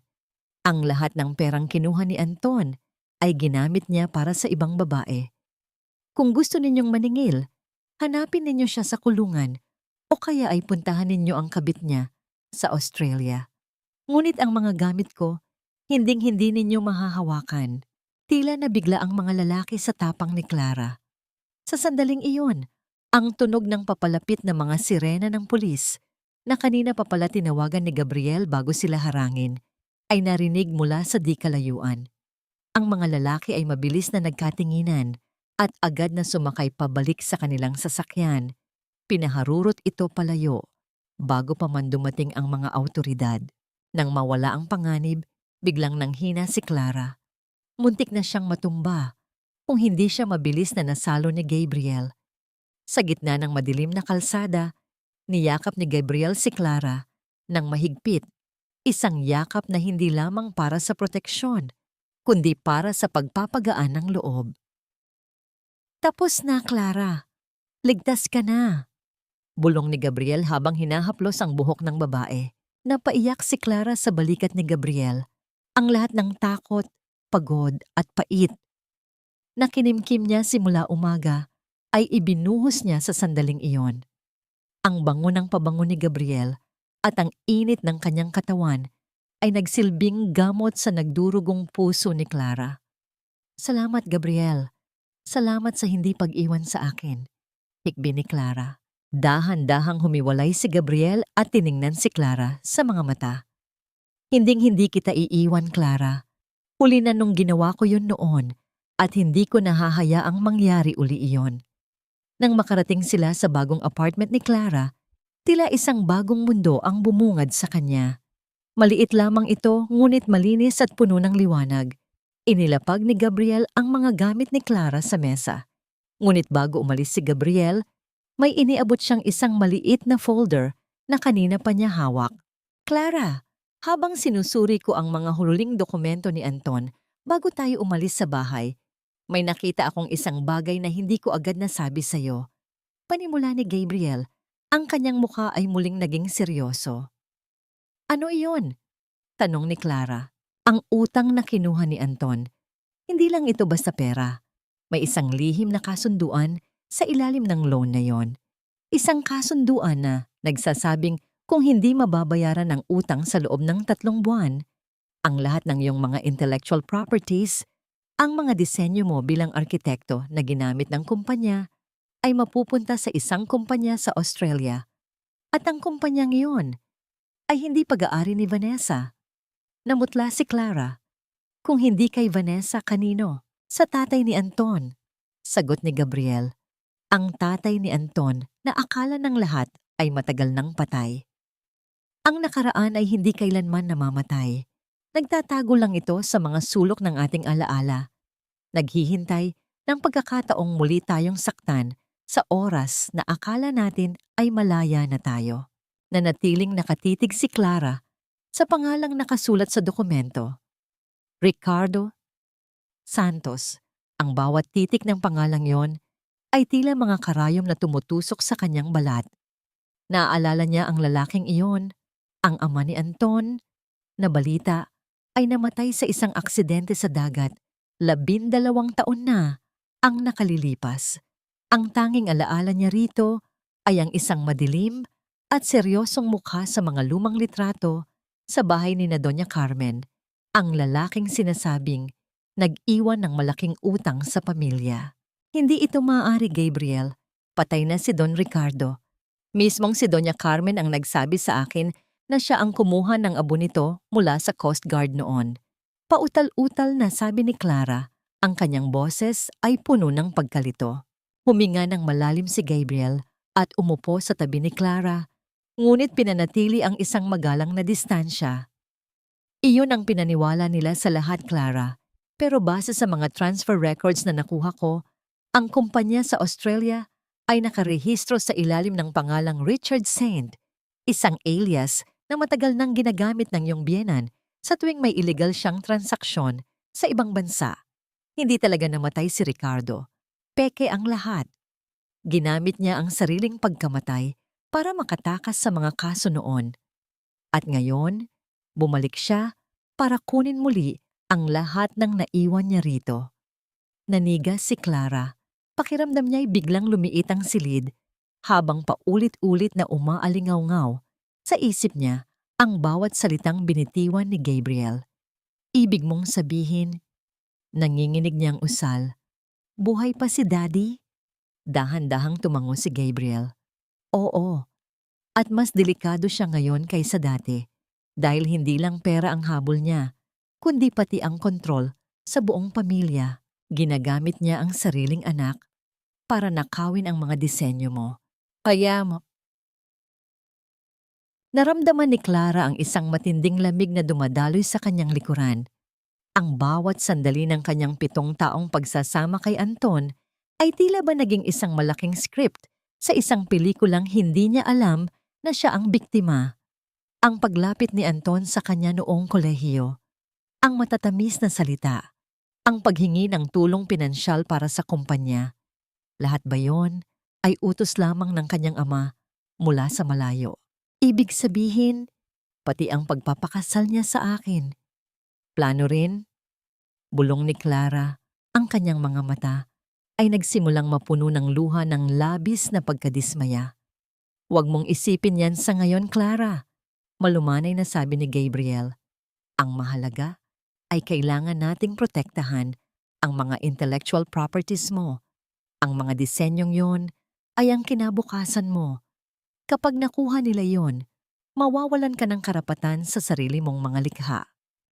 Ang lahat ng perang kinuha ni Anton ay ginamit niya para sa ibang babae. Kung gusto ninyong maningil, hanapin ninyo siya sa kulungan o kaya ay puntahan ninyo ang kabit niya sa Australia. Ngunit ang mga gamit ko, hinding-hindi ninyo mahahawakan. Tila nabigla ang mga lalaki sa tapang ni Clara. Sa sandaling iyon, ang tunog ng papalapit na mga sirena ng pulis na kanina pa pala tinawagan ni Gabriel bago sila harangin, ay narinig mula sa di kalayuan. Ang mga lalaki ay mabilis na nagkatinginan at agad na sumakay pabalik sa kanilang sasakyan. Pinaharurot ito palayo bago pa man dumating ang mga awtoridad. Nang mawala ang panganib, biglang nanghina si Clara. Muntik na siyang matumba kung hindi siya mabilis na nasalo ni Gabriel. Sa gitna ng madilim na kalsada, niyakap ni Gabriel si Clara ng mahigpit. Isang yakap na hindi lamang para sa proteksyon, kundi para sa pagpapagaan ng loob. Tapos na, Clara. Ligtas ka na. Bulong ni Gabriel habang hinahaplos ang buhok ng babae. Napaiyak si Clara sa balikat ni Gabriel. Ang lahat ng takot, pagod at pait na kinimkim niya simula umaga ay ibinuhos niya sa sandaling iyon. Ang bango ng pabango ni Gabriel at ang init ng kanyang katawan ay nagsilbing gamot sa nagdurugong puso ni Clara. Salamat, Gabriel. Salamat sa hindi pag-iwan sa akin. Hikbi ni Clara. Dahan-dahang humiwalay si Gabriel at tiningnan si Clara sa mga mata. Hinding-hindi kita iiwan, Clara. Huli na nung ginawa ko yun noon at hindi ko nahahayaang mangyari uli iyon. Nang makarating sila sa bagong apartment ni Clara, tila isang bagong mundo ang bumungad sa kanya. Maliit lamang ito ngunit malinis at puno ng liwanag. Inilapag ni Gabriel ang mga gamit ni Clara sa mesa. Ngunit bago umalis si Gabriel, may iniabot siyang isang maliit na folder na kanina pa niya hawak. Clara, habang sinusuri ko ang mga huling dokumento ni Anton bago tayo umalis sa bahay, may nakita akong isang bagay na hindi ko agad nasabi sa'yo. Panimula ni Gabriel, ang kanyang mukha ay muling naging seryoso. Ano iyon? Tanong ni Clara. Ang utang na kinuha ni Anton. Hindi lang ito basta pera. May isang lihim na kasunduan sa ilalim ng loan na yon. Isang kasunduan na nagsasabing kung hindi mababayaran ang utang sa loob ng 3 buwan, ang lahat ng iyong mga intellectual properties, ang mga disenyo mo bilang arkitekto na ginamit ng kumpanya ay mapupunta sa isang kumpanya sa Australia. At ang kumpanyang iyon ay hindi pag-aari ni Vanessa. Namutla si Clara. Kung hindi kay Vanessa, kanino? Sa tatay ni Anton. Sagot ni Gabriel. Ang tatay ni Anton na akala ng lahat ay matagal nang patay. Ang nakaraan ay hindi kailanman namamatay. Nagtatago lang ito sa mga sulok ng ating alaala. Naghihintay ng pagkakataong muli tayong saktan sa oras na akala natin ay malaya na tayo. Nanatiling nakatitig si Clara sa pangalang nakasulat sa dokumento. Ricardo Santos. Ang bawat titik ng pangalang yon ay tila mga karayom na tumutusok sa kanyang balat. Naaalala niya ang lalaking iyon, ang ama ni Anton, na balita ay namatay sa isang aksidente sa dagat. 12 taon na ang nakalilipas. Ang tanging alaala niya rito ay ang isang madilim at seryosong mukha sa mga lumang litrato sa bahay ni na Doña Carmen, ang lalaking sinasabing nag-iwan ng malaking utang sa pamilya. Hindi ito maaari, Gabriel. Patay na si Don Ricardo. Mismong si Doña Carmen ang nagsabi sa akin na siya ang kumuha ng abo nito mula sa Coast Guard noon. Pautal-utal na sabi ni Clara, ang kanyang boses ay puno ng pagkalito. Huminga ng malalim si Gabriel at umupo sa tabi ni Clara, ngunit pinanatili ang isang magalang na distansya. Iyon ang pinaniwala nila sa lahat, Clara. Pero base sa mga transfer records na nakuha ko, ang kumpanya sa Australia ay nakarehistro sa ilalim ng pangalang Richard Saint, isang alias na matagal nang ginagamit ng iyong biyenan sa tuwing may illegal siyang transaksyon sa ibang bansa. Hindi talaga namatay si Ricardo. Peke ang lahat. Ginamit niya ang sariling pagkamatay para makatakas sa mga kaso noon. At ngayon, bumalik siya para kunin muli ang lahat ng naiwan niya rito. Nanigas si Clara. Pakiramdam niya'y biglang lumiit ang silid habang paulit-ulit na umaalingaw-ngaw sa isip niya ang bawat salitang binitiwan ni Gabriel. Ibig mong sabihin, nanginginig niyang usal, buhay pa si Daddy? Dahan-dahang tumango si Gabriel. Oo, at mas delikado siya ngayon kaysa dati dahil hindi lang pera ang habol niya, kundi pati ang kontrol sa buong pamilya. Ginagamit niya ang sariling anak para nakawin ang mga disenyo mo. Kaya naramdaman ni Clara ang isang matinding lamig na dumadaloy sa kanyang likuran. Ang bawat sandali ng kanyang 7 taong pagsasama kay Anton ay tila ba naging isang malaking script sa isang pelikulang hindi niya alam na siya ang biktima. Ang paglapit ni Anton sa kanya noong kolehiyo, ang matatamis na salita, ang paghingi ng tulong pinansyal para sa kumpanya. Lahat ba yon ay utos lamang ng kanyang ama mula sa malayo? Ibig sabihin, pati ang pagpapakasal niya sa akin. Plano rin? Bulong ni Clara, ang kanyang mga mata ay nagsimulang mapuno ng luha ng labis na pagkadismaya. Huwag mong isipin yan sa ngayon, Clara. Malumanay na sabi ni Gabriel. Ang mahalaga ay kailangan nating protektahan ang mga intellectual properties mo. Ang mga disenyong yon ay ang kinabukasan mo. Kapag nakuha nila yon, mawawalan ka ng karapatan sa sarili mong mga likha.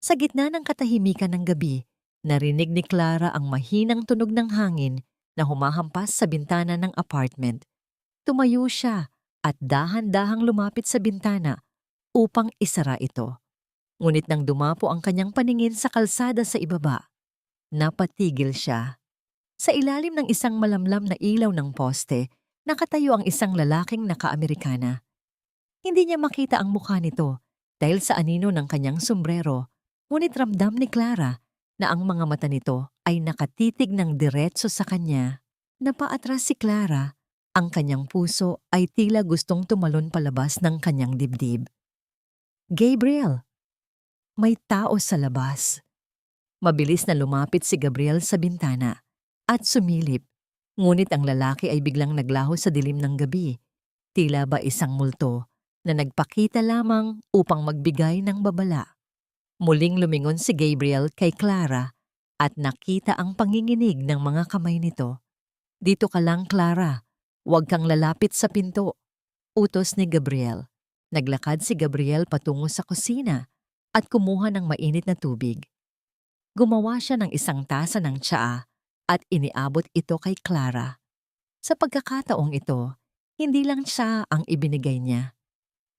Sa gitna ng katahimikan ng gabi, narinig ni Clara ang mahinang tunog ng hangin na humahampas sa bintana ng apartment. Tumayo siya at dahan-dahang lumapit sa bintana upang isara ito. Ngunit nang dumapo ang kanyang paningin sa kalsada sa ibaba, napatigil siya. Sa ilalim ng isang malamlam na ilaw ng poste, nakatayo ang isang lalaking naka-Amerikana. Hindi niya makita ang mukha nito dahil sa anino ng kanyang sombrero, ngunit ramdam ni Clara na ang mga mata nito ay nakatitig ng diretso sa kanya. Napaatras si Clara, ang kanyang puso ay tila gustong tumalon palabas ng kanyang dibdib. Gabriel! May tao sa labas. Mabilis na lumapit si Gabriel sa bintana at sumilip, ngunit ang lalaki ay biglang naglaho sa dilim ng gabi, tila ba isang multo na nagpakita lamang upang magbigay ng babala. Muling lumingon si Gabriel kay Clara at nakita ang panginginig ng mga kamay nito. Dito ka lang, Clara. Huwag kang lalapit sa pinto. Utos ni Gabriel. Naglakad si Gabriel patungo sa kusina at kumuha ng mainit na tubig. Gumawa siya ng isang tasa ng tsaa at iniabot ito kay Clara. Sa pagkakataong ito, hindi lang siya ang ibinigay niya.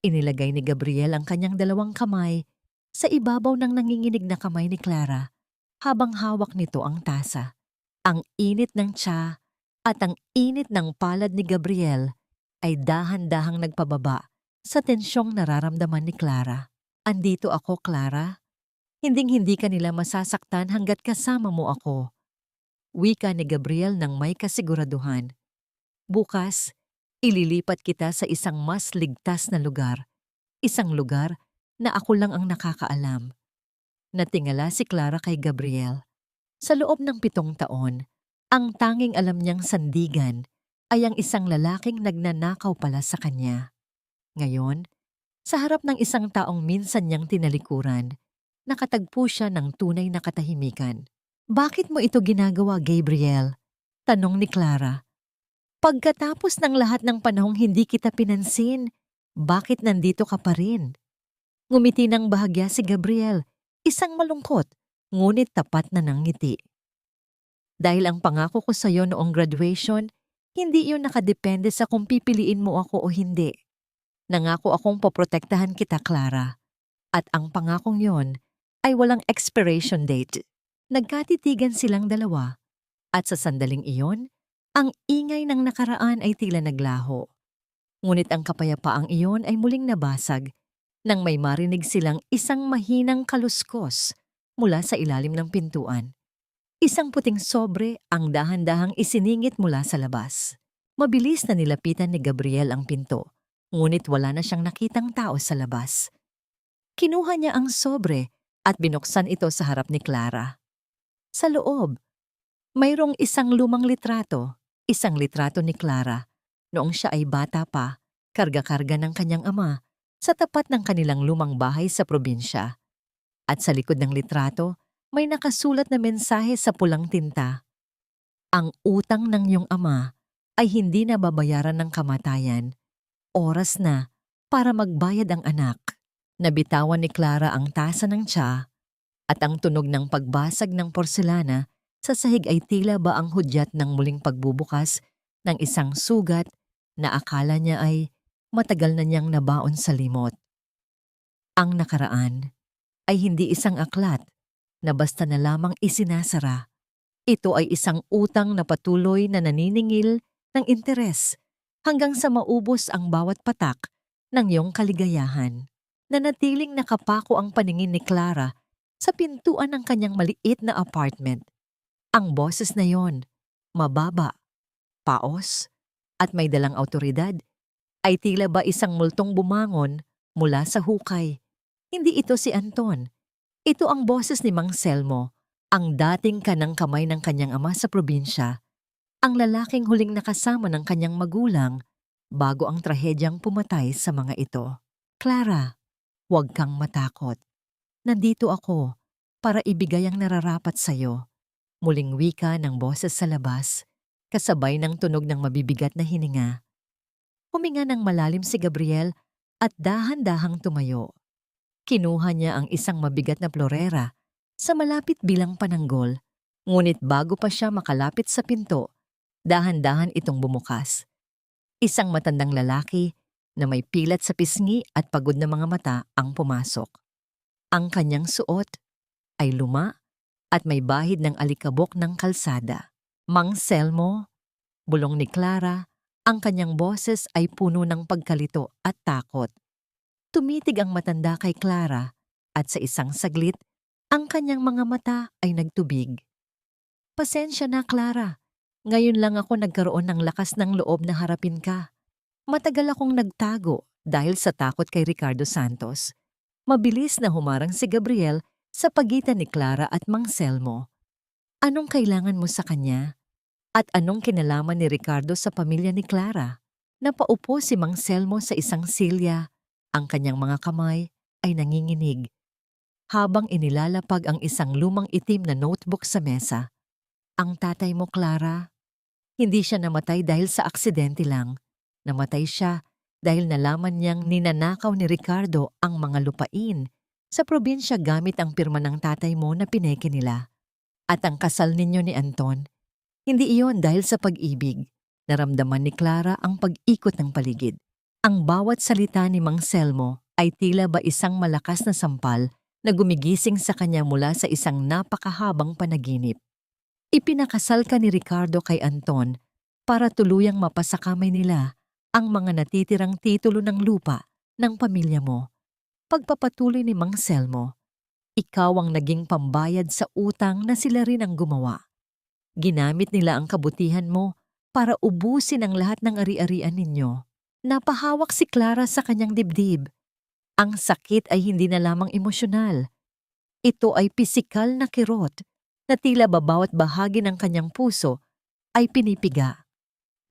Inilagay ni Gabriel ang kanyang 2 kamay sa ibabaw ng nanginginig na kamay ni Clara habang hawak nito ang tasa. Ang init ng tsa at ang init ng palad ni Gabriel ay dahan-dahang nagpababa sa tensyong nararamdaman ni Clara. Andito ako, Clara. Hinding-hindi ka nila masasaktan hanggat kasama mo ako. Wika ni Gabriel ng may kasiguraduhan. Bukas, ililipat kita sa isang mas ligtas na lugar. Isang lugar na ako lang ang nakakaalam. Natingala si Clara kay Gabriel. Sa loob ng 7 taon, ang tanging alam niyang sandigan ay ang isang lalaking nagnanakaw pala sa kanya. Ngayon, sa harap ng isang taong minsan niyang tinalikuran, nakatagpo siya ng tunay na katahimikan. Bakit mo ito ginagawa, Gabriel? Tanong ni Clara. Pagkatapos ng lahat ng panahong hindi kita pinansin, bakit nandito ka pa rin? Ngumiti ng bahagya si Gabriel, isang malungkot, ngunit tapat na ng ngiti. Dahil ang pangako ko sa iyo noong graduation, hindi iyon nakadepende sa kung pipiliin mo ako o hindi. Nangako akong poprotektahan kita, Clara. At ang pangakong yon ay walang expiration date. Nagkatitigan silang dalawa, at sa sandaling iyon, ang ingay ng nakaraan ay tila naglaho. Ngunit ang kapayapaang iyon ay muling nabasag nang may marinig silang isang mahinang kaluskos mula sa ilalim ng pintuan. Isang puting sobre ang dahan-dahang isiningit mula sa labas. Mabilis na nilapitan ni Gabriel ang pinto, ngunit wala na siyang nakitang tao sa labas. Kinuha niya ang sobre at binuksan ito sa harap ni Clara. Sa loob, mayroong isang lumang litrato, isang litrato ni Clara, noong siya ay bata pa, karga-karga ng kanyang ama, sa tapat ng kanilang lumang bahay sa probinsya. At sa likod ng litrato, may nakasulat na mensahe sa pulang tinta. Ang utang ng iyong ama ay hindi na babayaran ng kamatayan. Oras na para magbayad ang anak. Nabitawan ni Clara ang tasa ng tsa at ang tunog ng pagbasag ng porselana sa sahig ay tila ba ang hudyat ng muling pagbubukas ng isang sugat na akala niya ay matagal na niyang nabaon sa limot. Ang nakaraan ay hindi isang aklat na basta na lamang isinasara. Ito ay isang utang na patuloy na naniningil ng interes hanggang sa maubos ang bawat patak ng iyong kaligayahan. Nanatiling nakapako ang paningin ni Clara sa pintuan ng kanyang maliit na apartment. Ang boses na yon, mababa, paos, at may dalang awtoridad, ay tila ba isang multong bumangon mula sa hukay. Hindi ito si Anton. Ito ang boses ni Mang Selmo, ang dating kanang kamay ng kanyang ama sa probinsya, ang lalaking huling nakasama ng kanyang magulang bago ang trahedyang pumatay sa mga ito. Clara, huwag kang matakot. Nandito ako para ibigay ang nararapat sa'yo. Muling wika ng boses sa labas, kasabay ng tunog ng mabibigat na hininga. Huminga ng malalim si Gabriel at dahan-dahang tumayo. Kinuha niya ang isang mabigat na florera sa malapit bilang pananggol, ngunit bago pa siya makalapit sa pinto, dahan-dahan itong bumukas. Isang matandang lalaki na may pilat sa pisngi at pagod na mga mata ang pumasok. Ang kanyang suot ay luma at may bahid ng alikabok ng kalsada. Mang Selmo, bulong ni Clara, ang kanyang boses ay puno ng pagkalito at takot. Tumitig ang matanda kay Clara at sa isang saglit, ang kanyang mga mata ay nagtubig. Pasensya na, Clara. Ngayon lang ako nagkaroon ng lakas ng loob na harapin ka. Matagal akong nagtago dahil sa takot kay Ricardo Santos. Mabilis na humarang si Gabriel sa pagitan ni Clara at Mang Selmo. Anong kailangan mo sa kanya? At anong kinalaman ni Ricardo sa pamilya ni Clara? Napaupo si Mang Selmo sa isang silya. Ang kanyang mga kamay ay nanginginig. Habang inilalapag ang isang lumang itim na notebook sa mesa. Ang tatay mo, Clara, hindi siya namatay dahil sa aksidente lang. Namatay siya dahil nalaman niyang ninanakaw ni Ricardo ang mga lupain sa probinsya gamit ang pirma ng tatay mo na pineke nila. At ang kasal ninyo ni Anton, hindi iyon dahil sa pag-ibig. Naramdaman ni Clara ang pag-ikot ng paligid. Ang bawat salita ni Mang Selmo ay tila ba isang malakas na sampal na gumigising sa kanya mula sa isang napakahabang panaginip. Ipinakasal ka ni Ricardo kay Anton para tuluyang mapasakamay nila ang mga natitirang titulo ng lupa ng pamilya mo. Pagpapatuloy ni Mang Selmo, ikaw ang naging pambayad sa utang na sila rin ang gumawa. Ginamit nila ang kabutihan mo para ubusin ang lahat ng ari-arian ninyo. Napahawak si Clara sa kanyang dibdib. Ang sakit ay hindi na lamang emosyonal. Ito ay pisikal na kirot na tila ba bawat bahagi ng kanyang puso ay pinipiga.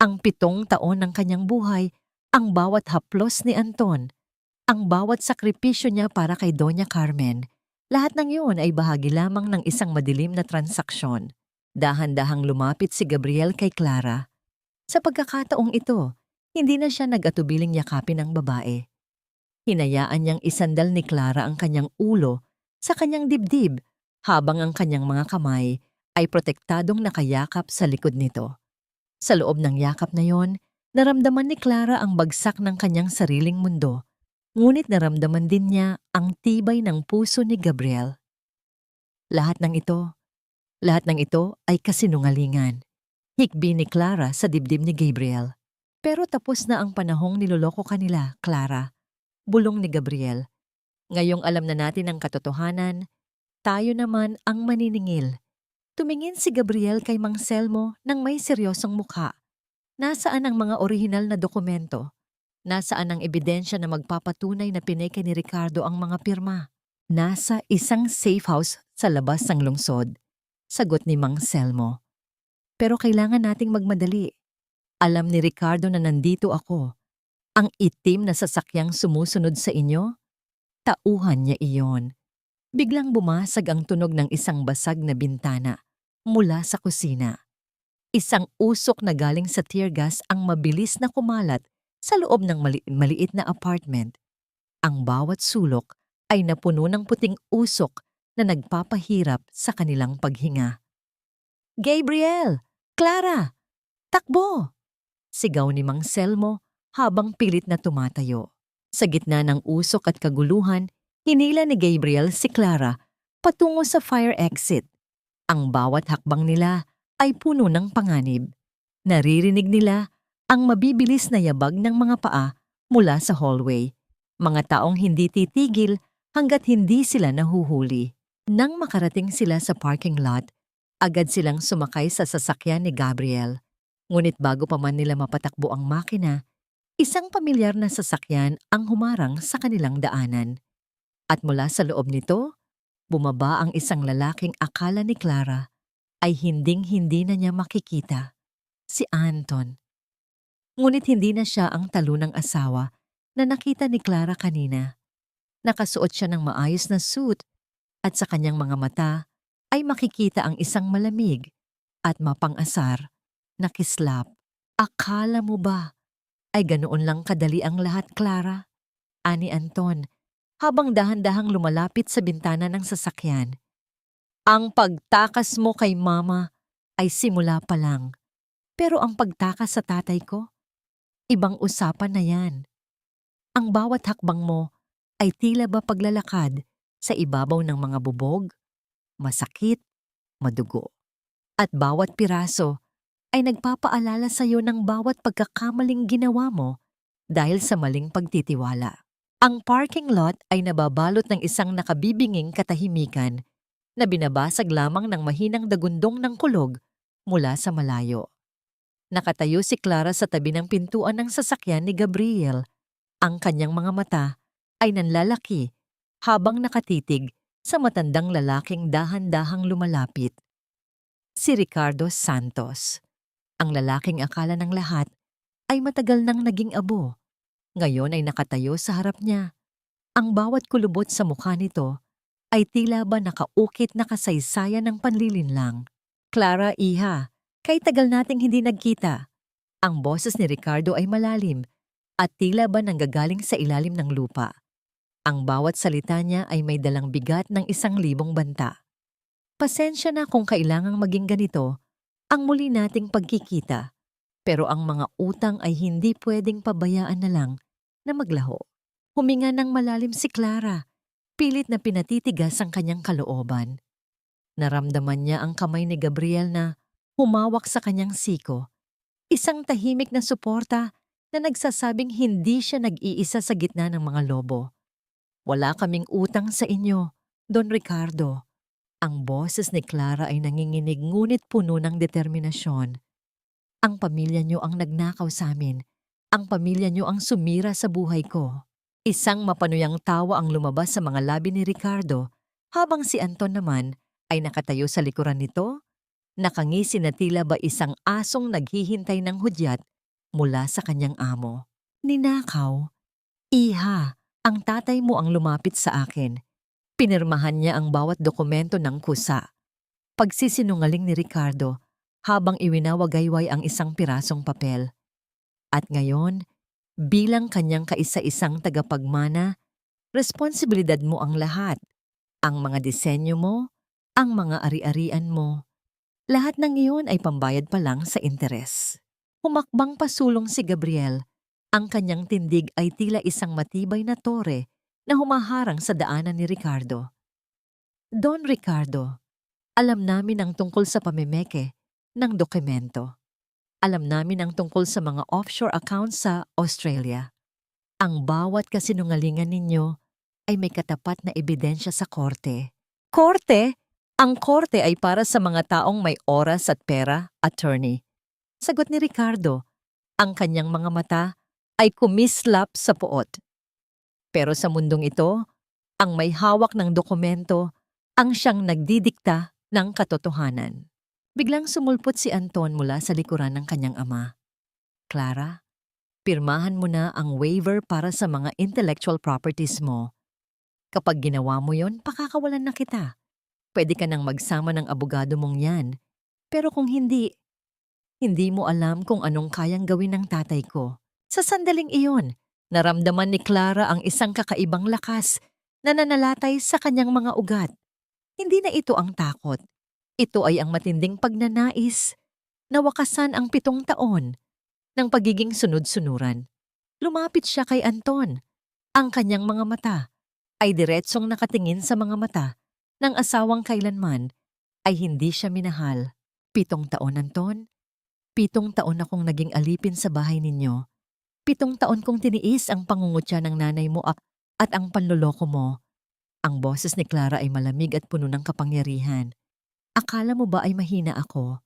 Ang 7 taon ng kanyang buhay, ang bawat haplos ni Anton, ang bawat sakripisyo niya para kay Doña Carmen, lahat ng iyon ay bahagi lamang ng isang madilim na transaksyon. Dahan-dahang lumapit si Gabriel kay Clara. Sa pagkakataong ito, hindi na siya nag-atubiling yakapin ang babae. Hinayaan niyang isandal ni Clara ang kanyang ulo sa kanyang dibdib habang ang kanyang mga kamay ay protektadong nakayakap sa likod nito. Sa loob ng yakap na yon, naramdaman ni Clara ang bagsak ng kanyang sariling mundo, ngunit naramdaman din niya ang tibay ng puso ni Gabriel. Lahat ng ito ay kasinungalingan. Hikbi ni Clara sa dibdib ni Gabriel. Pero tapos na ang panahong niloloko kanila, Clara. Bulong ni Gabriel. Ngayong alam na natin ang katotohanan, tayo naman ang maniningil. Tumingin si Gabriel kay Mang Selmo ng may seryosong mukha. Nasaan ang mga orihinal na dokumento? Nasaan ang ebidensya na magpapatunay na pineke ni Ricardo ang mga pirma? Nasa isang safe house sa labas ng lungsod. Sagot ni Mang Selmo. Pero kailangan nating magmadali. Alam ni Ricardo na nandito ako. Ang itim na sasakyang sumusunod sa inyo? Tauhan niya iyon. Biglang bumasag ang tunog ng isang basag na bintana mula sa kusina. Isang usok na galing sa tear gas ang mabilis na kumalat sa loob ng maliit na apartment. Ang bawat sulok ay napuno ng puting usok na nagpapahirap sa kanilang paghinga. Gabriel! Clara! Takbo! Sigaw ni Mang Selmo habang pilit na tumatayo. Sa gitna ng usok at kaguluhan, hinila ni Gabriel si Clara patungo sa fire exit. Ang bawat hakbang nila ay puno ng panganib. Naririnig nila ang mabibilis na yabag ng mga paa mula sa hallway. Mga taong hindi titigil hanggat hindi sila nahuhuli. Nang makarating sila sa parking lot, agad silang sumakay sa sasakyan ni Gabriel. Ngunit bago pa man nila mapatakbo ang makina, isang pamilyar na sasakyan ang humarang sa kanilang daanan. At mula sa loob nito, bumaba ang isang lalaking akala ni Clara ay hinding-hindi na niya makikita, si Anton. Ngunit hindi na siya ang talunang asawa na nakita ni Clara kanina. Nakasuot siya ng maayos na suit at sa kanyang mga mata ay makikita ang isang malamig at mapang-asar na kislap. Akala mo ba ay ganoon lang kadali ang lahat, Clara? Ani Anton, habang dahan-dahang lumalapit sa bintana ng sasakyan. Ang pagtakas mo kay Mama ay simula pa lang. Pero ang pagtakas sa tatay ko, ibang usapan na yan. Ang bawat hakbang mo ay tila ba paglalakad sa ibabaw ng mga bubog, masakit, madugo. At bawat piraso ay nagpapaalala sa iyo ng bawat pagkakamaling ginawa mo dahil sa maling pagtitiwala. Ang parking lot ay nababalot ng isang nakabibinging katahimikan na binabasag lamang ng mahinang dagundong ng kulog mula sa malayo. Nakatayo si Clara sa tabi ng pintuan ng sasakyan ni Gabriel. Ang kanyang mga mata ay nanlalaki habang nakatitig sa matandang lalaking dahan-dahang lumalapit. Si Ricardo Santos. Ang lalaking akala ng lahat ay matagal nang naging abo. Ngayon ay nakatayo sa harap niya. Ang bawat kulubot sa mukha nito ay tila ba nakaukit na kasaysayan ng panlilinlang. Clara, iha, kay tagal nating hindi nagkita. Ang boses ni Ricardo ay malalim at tila ba nanggagaling sa ilalim ng lupa. Ang bawat salita niya ay may dalang bigat ng 1,000 banta. Pasensya na kung kailangang maging ganito ang muli nating pagkikita, pero ang mga utang ay hindi pwedeng pabayaan na lang na maglaho. Huminga ng malalim si Clara. Pilit na pinatitigas ang kanyang kalooban. Naramdaman niya ang kamay ni Gabriel na humawak sa kanyang siko. Isang tahimik na suporta na nagsasabing hindi siya nag-iisa sa gitna ng mga lobo. Wala kaming utang sa inyo, Don Ricardo. Ang boses ni Clara ay nanginginig ngunit puno ng determinasyon. Ang pamilya niyo ang nagnakaw sa amin. Ang pamilya niyo ang sumira sa buhay ko. Isang mapanuyang tawa ang lumabas sa mga labi ni Ricardo habang si Anton naman ay nakatayo sa likuran nito, nakangisi na tila ba isang asong naghihintay ng hudyat mula sa kanyang amo. Ninakaw? Iha, ang tatay mo ang lumapit sa akin. Pinirmahan niya ang bawat dokumento ng kusa. Pagsisinungaling ni Ricardo habang iwinawagayway ang isang pirasong papel. At ngayon, bilang kanyang kaisa-isang tagapagmana, responsibilidad mo ang lahat. Ang mga disenyo mo, ang mga ari-arian mo. Lahat ng iyon ay pambayad pa lang sa interes. Humakbang pasulong si Gabriel. Ang kanyang tindig ay tila isang matibay na tore na humaharang sa daanan ni Ricardo. Don Ricardo, alam namin ang tungkol sa pamemeke ng dokumento. Alam namin ang tungkol sa mga offshore accounts sa Australia. Ang bawat kasinungalingan ninyo ay may katapat na ebidensya sa korte. Korte? Ang korte ay para sa mga taong may oras at pera, attorney. Sagot ni Ricardo, ang kanyang mga mata ay kumislap sa puot. Pero sa mundong ito, ang may hawak ng dokumento ang siyang nagdidikta ng katotohanan. Biglang sumulpot si Anton mula sa likuran ng kanyang ama. Clara, pirmahan mo na ang waiver para sa mga intellectual properties mo. Kapag ginawa mo yon, pakakawalan na kita. Pwede ka nang magsama ng abogado mong yan. Pero kung hindi, hindi mo alam kung anong kayang gawin ng tatay ko. Sa sandaling iyon, naramdaman ni Clara ang isang kakaibang lakas na nanalatay sa kanyang mga ugat. Hindi na ito ang takot. Ito ay ang matinding pagnanais na wakasan ang 7 taon ng pagiging sunod-sunuran. Lumapit siya kay Anton. Ang kanyang mga mata ay diretsong nakatingin sa mga mata ng asawang kailanman ay hindi siya minahal. 7 taon, Anton. 7 taon akong naging alipin sa bahay ninyo. 7 taon kong tiniis ang pangungutya ng nanay mo at ang panloloko mo. Ang boses ni Clara ay malamig at puno ng kapangyarihan. Akala mo ba ay mahina ako?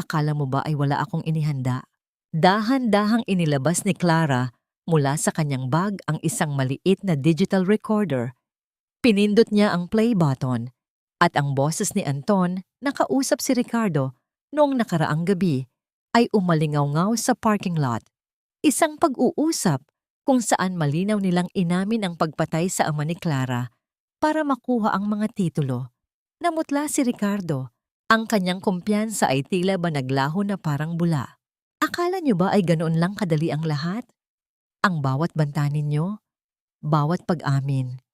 Akala mo ba ay wala akong inihanda? Dahan-dahang inilabas ni Clara mula sa kanyang bag ang isang maliit na digital recorder. Pinindot niya ang play button at ang boses ni Anton na kausap si Ricardo noong nakaraang gabi ay umalingaw-ngaw sa parking lot. Isang pag-uusap kung saan malinaw nilang inamin ang pagpatay sa ama ni Clara para makuha ang mga titulo. Namutla si Ricardo. Ang kanyang kumpiyansa ay tila ba naglaho na parang bula. Akala niyo ba ay ganoon lang kadali ang lahat? Ang bawat banta ninyo, bawat pag-amin.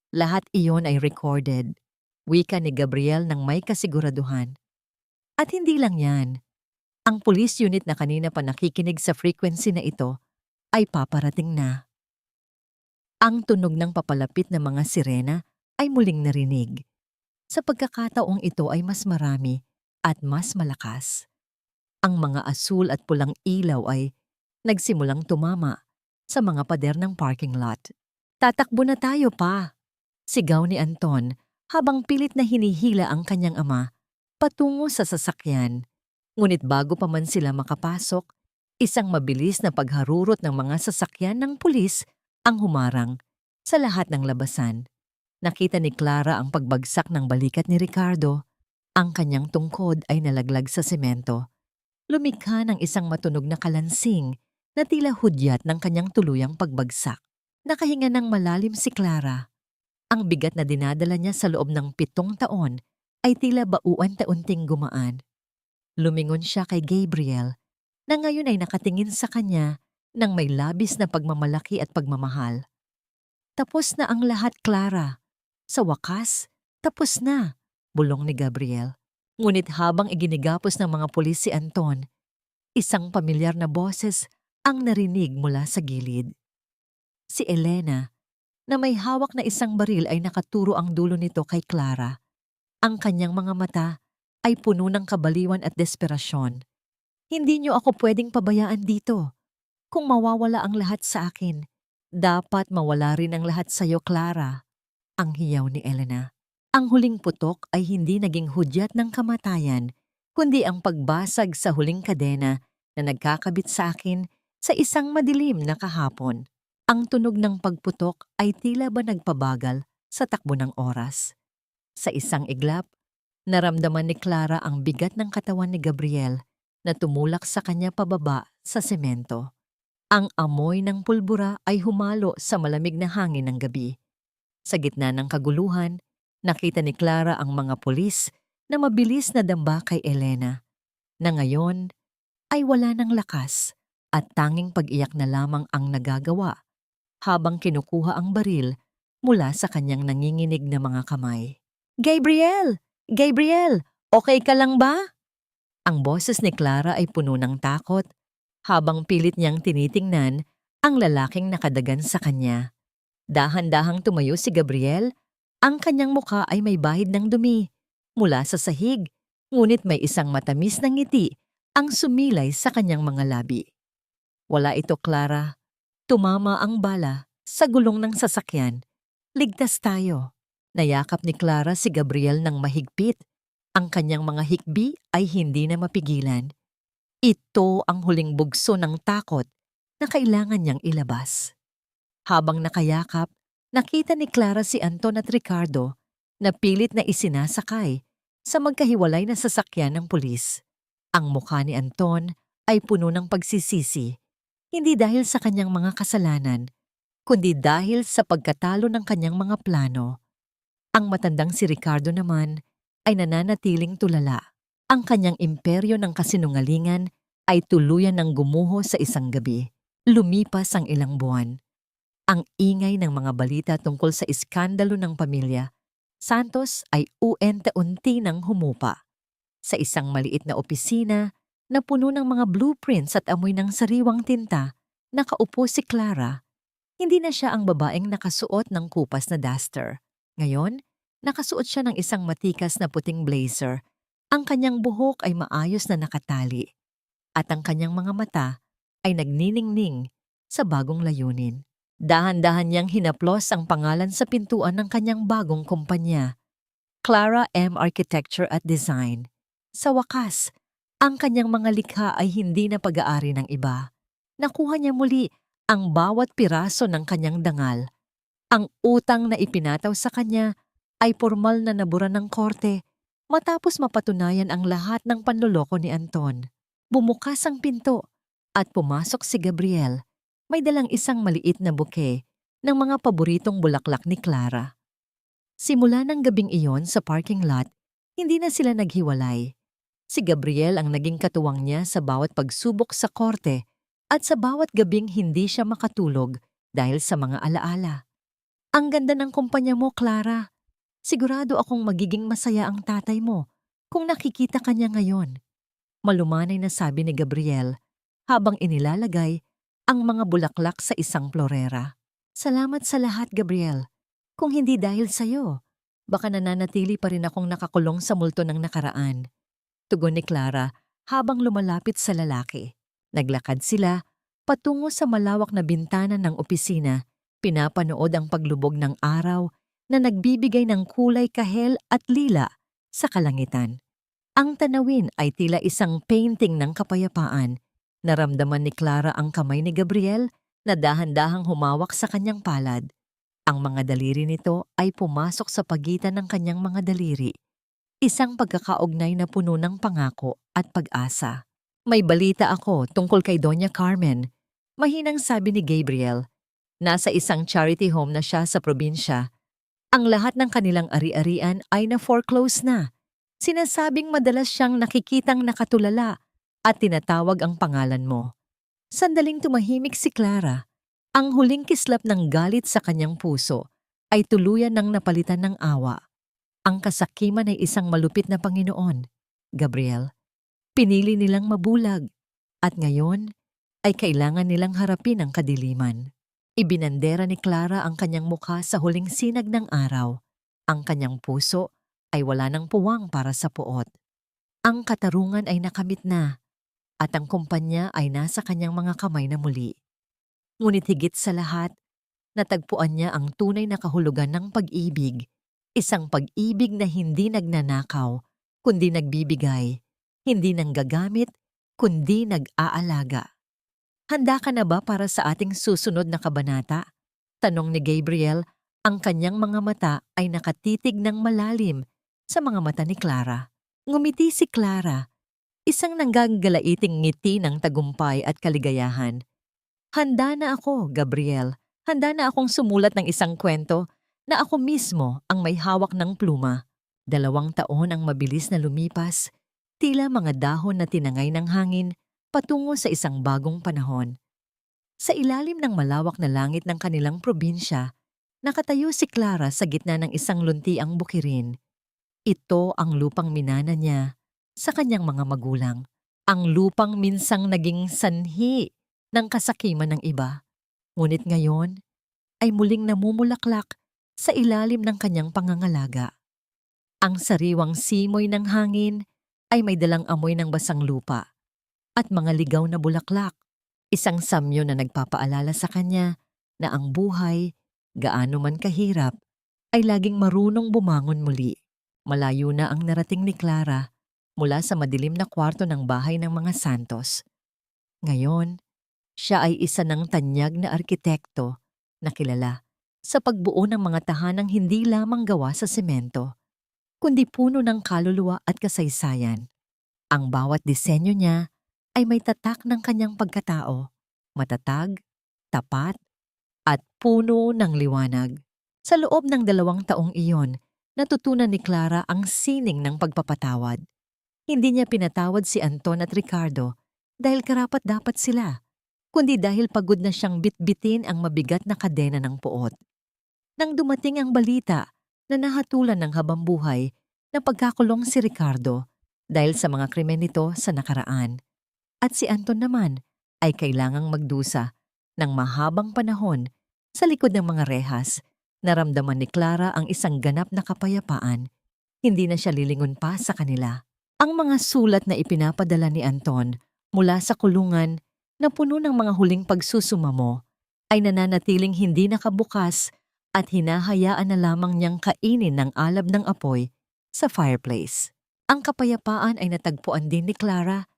Lahat iyon ay recorded. Wika ni Gabriel ng may kasiguraduhan. At hindi lang yan. Ang police unit na kanina pa nakikinig sa frequency na ito ay paparating na. Ang tunog ng papalapit na mga sirena ay muling narinig. Sa pagkakataong ito ay mas marami at mas malakas. Ang mga asul at pulang ilaw ay nagsimulang tumama sa mga pader ng parking lot. Tatakbo na tayo pa, sigaw ni Anton habang pilit na hinihila ang kanyang ama patungo sa sasakyan. Ngunit bago pa man sila makapasok, isang mabilis na pagharurot ng mga sasakyan ng pulis ang humarang sa lahat ng labasan. Nakita ni Clara ang pagbagsak ng balikat ni Ricardo. Ang kanyang tungkod ay nalaglag sa semento. Lumikha ng isang matunog na kalansing na tila hudyat ng kanyang tuluyang pagbagsak. Nakahinga ng malalim si Clara. Ang bigat na dinadala niya sa loob ng 7 taon ay tila bauan-taunting gumaan. Lumingon siya kay Gabriel na ngayon ay nakatingin sa kanya ng may labis na pagmamalaki at pagmamahal. Tapos na ang lahat, Clara. Sa wakas, tapos na, bulong ni Gabriel. Ngunit habang iginigapos ng mga pulis si Anton, isang pamilyar na boses ang narinig mula sa gilid. Si Elena, na may hawak na isang baril ay nakaturo ang dulo nito kay Clara. Ang kanyang mga mata ay puno ng kabaliwan at desperasyon. Hindi niyo ako pwedeng pabayaan dito. Kung mawawala ang lahat sa akin, dapat mawala rin ang lahat sa iyo, Clara. Ang hiyaw ni Elena. Ang huling putok ay hindi naging hudyat ng kamatayan, kundi ang pagbasag sa huling kadena na nagkakabit sa akin sa isang madilim na kahapon. Ang tunog ng pagputok ay tila ba nagpabagal sa takbo ng oras. Sa isang iglap, naramdaman ni Clara ang bigat ng katawan ni Gabriel na tumulak sa kanya pababa sa semento. Ang amoy ng pulbura ay humalo sa malamig na hangin ng gabi. Sa gitna ng kaguluhan, nakita ni Clara ang mga pulis na mabilis na damba kay Elena, na ngayon ay wala ng lakas at tanging pag-iyak na lamang ang nagagawa habang kinukuha ang baril mula sa kanyang nanginginig na mga kamay. Gabriel! Gabriel! Okay ka lang ba? Ang boses ni Clara ay puno ng takot habang pilit niyang tinitingnan ang lalaking nakadagan sa kanya. Dahan-dahang tumayo si Gabriel. Ang kanyang mukha ay may bahid ng dumi mula sa sahig, ngunit may isang matamis na ngiti ang sumilay sa kanyang mga labi. Wala ito, Clara. Tumama ang bala sa gulong ng sasakyan. Ligtas tayo. Nayakap ni Clara si Gabriel ng mahigpit. Ang kanyang mga hikbi ay hindi na mapigilan. Ito ang huling bugso ng takot na kailangan niyang ilabas. Habang nakayakap, nakita ni Clara si Anton at Ricardo na pilit na isinasakay sa magkahiwalay na sasakyan ng pulis. Ang mukha ni Anton ay puno ng pagsisisi, hindi dahil sa kanyang mga kasalanan, kundi dahil sa pagkatalo ng kanyang mga plano. Ang matandang si Ricardo naman ay nananatiling tulala. Ang kanyang imperyo ng kasinungalingan ay tuluyan ng gumuho sa isang gabi. Lumipas ang ilang buwan. Ang ingay ng mga balita tungkol sa iskandalo ng pamilya Santos ay unti-unti nang humupa. Sa isang maliit na opisina na puno ng mga blueprints at amoy ng sariwang tinta, nakaupo si Clara. Hindi na siya ang babaeng nakasuot ng kupas na duster. Ngayon, nakasuot siya ng isang matikas na puting blazer. Ang kanyang buhok ay maayos na nakatali. At ang kanyang mga mata ay nagniningning sa bagong layunin. Dahan-dahan niyang hinaplos ang pangalan sa pintuan ng kanyang bagong kumpanya, Clara M. Architecture at Design. Sa wakas, ang kanyang mga likha ay hindi na pag-aari ng iba. Nakuha niya muli ang bawat piraso ng kanyang dangal. Ang utang na ipinataw sa kanya ay formal na nabura ng korte matapos mapatunayan ang lahat ng panloloko ni Anton. Bumukas ang pinto at pumasok si Gabriel. May dalang isang maliit na bouquet ng mga paboritong bulaklak ni Clara. Simula ng gabing iyon sa parking lot, hindi na sila naghiwalay. Si Gabriel ang naging katuwang niya sa bawat pagsubok sa korte at sa bawat gabing hindi siya makatulog dahil sa mga alaala. Ang ganda ng kumpanya mo, Clara. Sigurado akong magiging masaya ang tatay mo kung nakikita ka niya ngayon. Malumanay na sabi ni Gabriel habang inilalagay ang mga bulaklak sa isang florera. Salamat sa lahat, Gabriel. Kung hindi dahil sa'yo, baka nananatili pa rin akong nakakulong sa multo ng nakaraan. Tugon ni Clara habang lumalapit sa lalaki. Naglakad sila patungo sa malawak na bintana ng opisina, pinapanood ang paglubog ng araw na nagbibigay ng kulay kahel at lila sa kalangitan. Ang tanawin ay tila isang painting ng kapayapaan. Naramdaman ni Clara ang kamay ni Gabriel na dahan-dahang humawak sa kanyang palad. Ang mga daliri nito ay pumasok sa pagitan ng kanyang mga daliri. Isang pagkakaugnay na puno ng pangako at pag-asa. May balita ako tungkol kay Doña Carmen. Mahinang sabi ni Gabriel. Nasa isang charity home na siya sa probinsya. Ang lahat ng kanilang ari-arian ay na-foreclose na. Sinasabing madalas siyang nakikitang nakatulala at tinatawag ang pangalan mo. Sandaling tumahimik si Clara. Ang huling kislap ng galit sa kanyang puso ay tuluyan ng napalitan ng awa. Ang kasakiman ay isang malupit na Panginoon, Gabriel. Pinili nilang mabulag at ngayon ay kailangan nilang harapin ang kadiliman. Ibinandera ni Clara ang kanyang mukha sa huling sinag ng araw. Ang kanyang puso ay wala ng puwang para sa puot. Ang katarungan ay nakamit na at ang kumpanya ay nasa kanyang mga kamay na muli. Ngunit higit sa lahat, natagpuan niya ang tunay na kahulugan ng pag-ibig. Isang pag-ibig na hindi nagnanakaw, kundi nagbibigay. Hindi nanggagamit, kundi nag-aalaga. Handa ka na ba para sa ating susunod na kabanata? Tanong ni Gabriel, ang kanyang mga mata ay nakatitig ng malalim sa mga mata ni Clara. Ngumiti si Clara, isang nanggagalaiting ngiti ng tagumpay at kaligayahan. Handa na ako, Gabriel. Handa na akong sumulat ng isang kwento na ako mismo ang may hawak ng pluma. 2 taon ang mabilis na lumipas, tila mga dahon na tinangay ng hangin patungo sa isang bagong panahon. Sa ilalim ng malawak na langit ng kanilang probinsya, nakatayo si Clara sa gitna ng isang luntiang bukirin. Ito ang lupang minana niya sa kanyang mga magulang. Ang lupang minsang naging sanhi ng kasakiman ng iba. Ngunit ngayon ay muling namumulaklak sa ilalim ng kanyang pangangalaga. Ang sariwang simoy ng hangin ay may dalang amoy ng basang lupa at mga ligaw na bulaklak. Isang samyo na nagpapaalala sa kanya na ang buhay, gaano man kahirap, ay laging marunong bumangon muli. Malayo na ang narating ni Clara mula sa madilim na kwarto ng bahay ng mga Santos. Ngayon, siya ay isa ng tanyag na arkitekto na kilala sa pagbuo ng mga tahanang hindi lamang gawa sa semento, kundi puno ng kaluluwa at kasaysayan. Ang bawat disenyo niya ay may tatak ng kanyang pagkatao, matatag, tapat, at puno ng liwanag. Sa loob ng 2 taong iyon, natutunan ni Clara ang sining ng pagpapatawad. Hindi niya pinatawad si Anton at Ricardo dahil karapat-dapat sila, kundi dahil pagod na siyang bitbitin ang mabigat na kadena ng puot. Nang dumating ang balita na nahatulan ng habambuhay na pagkakulong si Ricardo dahil sa mga krimen nito sa nakaraan, at si Anton naman ay kailangang magdusa ng mahabang panahon sa likod ng mga rehas, naramdaman ni Clara ang isang ganap na kapayapaan. Hindi na siya lilingon pa sa kanila. Ang mga sulat na ipinapadala ni Anton mula sa kulungan na puno ng mga huling pagsusumamo ay nananatiling hindi nakabukas at hinahayaan na lamang niyang kainin ng alab ng apoy sa fireplace. Ang kapayapaan ay natagpuan din ni Clara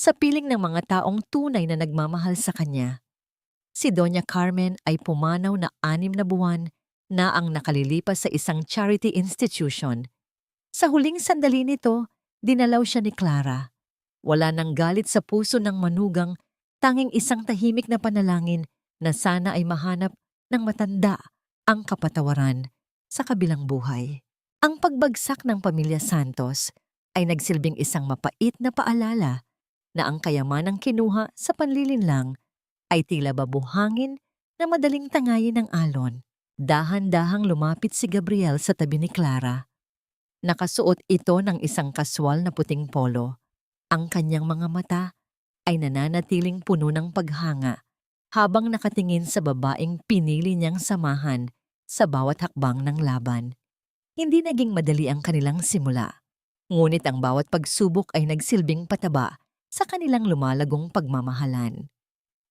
sa piling ng mga taong tunay na nagmamahal sa kanya. Si Doña Carmen ay pumanaw na 6 na buwan na ang nakalilipas sa isang charity institution. Sa huling sandali nito, dinalaw siya ni Clara. Wala nang galit sa puso ng manugang, tanging isang tahimik na panalangin na sana ay mahanap ng matanda ang kapatawaran sa kabilang buhay. Ang pagbagsak ng pamilya Santos ay nagsilbing isang mapait na paalala na ang kayamanang kinuha sa panlilinlang ay tila babuhangin na madaling tangayin ng alon. Dahan-dahang lumapit si Gabriel sa tabi ni Clara. Nakasuot ito ng isang kaswal na puting polo. Ang kanyang mga mata ay nananatiling puno ng paghanga habang nakatingin sa babaeng pinili niyang samahan sa bawat hakbang ng laban. Hindi naging madali ang kanilang simula, ngunit ang bawat pagsubok ay nagsilbing pataba sa kanilang lumalagong pagmamahalan.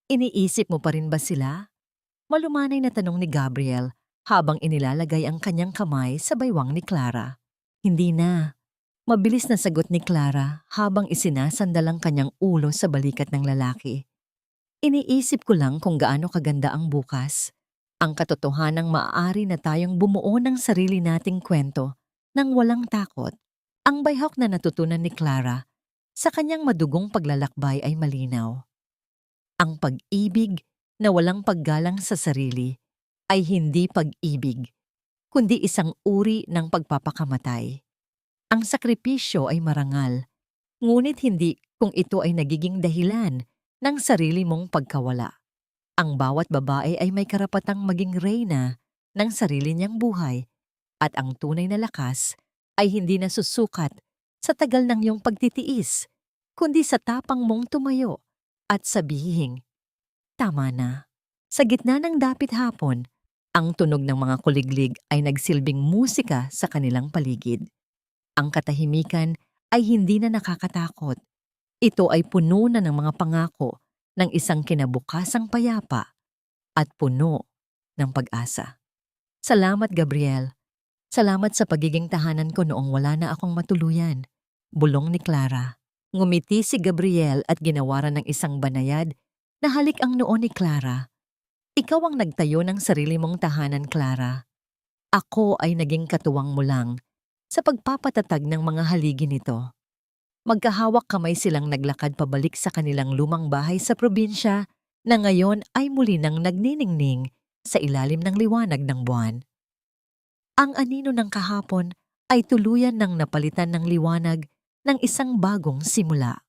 Iniisip mo pa rin ba sila? Malumanay na tanong ni Gabriel habang inilalagay ang kanyang kamay sa baywang ni Clara. Hindi na. Mabilis na sagot ni Clara habang isinasandal ang kanyang ulo sa balikat ng lalaki. Iniisip ko lang kung gaano kaganda ang bukas. Ang katotohanang maaari na tayong bumuo ng sarili nating kwento nang walang takot. Ang bayhawk na natutunan ni Clara sa kanyang madugong paglalakbay ay malinaw. Ang pag-ibig na walang paggalang sa sarili ay hindi pag-ibig, kundi isang uri ng pagpapakamatay. Ang sakripisyo ay marangal, ngunit hindi kung ito ay nagiging dahilan ng sarili mong pagkawala. Ang bawat babae ay may karapatang maging reyna ng sarili niyang buhay at ang tunay na lakas ay hindi nasusukat sa tagal ng iyong pagtitiis, kundi sa tapang mong tumayo at sabihing, tama na. Sa gitna ng dapit hapon, ang tunog ng mga kuliglig ay nagsilbing musika sa kanilang paligid. Ang katahimikan ay hindi na nakakatakot. Ito ay puno na ng mga pangako ng isang kinabukasang payapa at puno ng pag-asa. Salamat, Gabriel. Salamat sa pagiging tahanan ko noong wala na akong matuluyan. Bulong ni Clara. Ngumiti si Gabriel at ginawaran ng isang banayad na halik ang noo ni Clara. Ikaw ang nagtayo ng sarili mong tahanan, Clara. Ako ay naging katuwang mo lang sa pagpapatatag ng mga haligi nito. Magkahawak kamay silang naglakad pabalik sa kanilang lumang bahay sa probinsya na ngayon ay muli nang nagniningning sa ilalim ng liwanag ng buwan. Ang anino ng kahapon ay tuluyan ng napalitan ng liwanag ng isang bagong simula.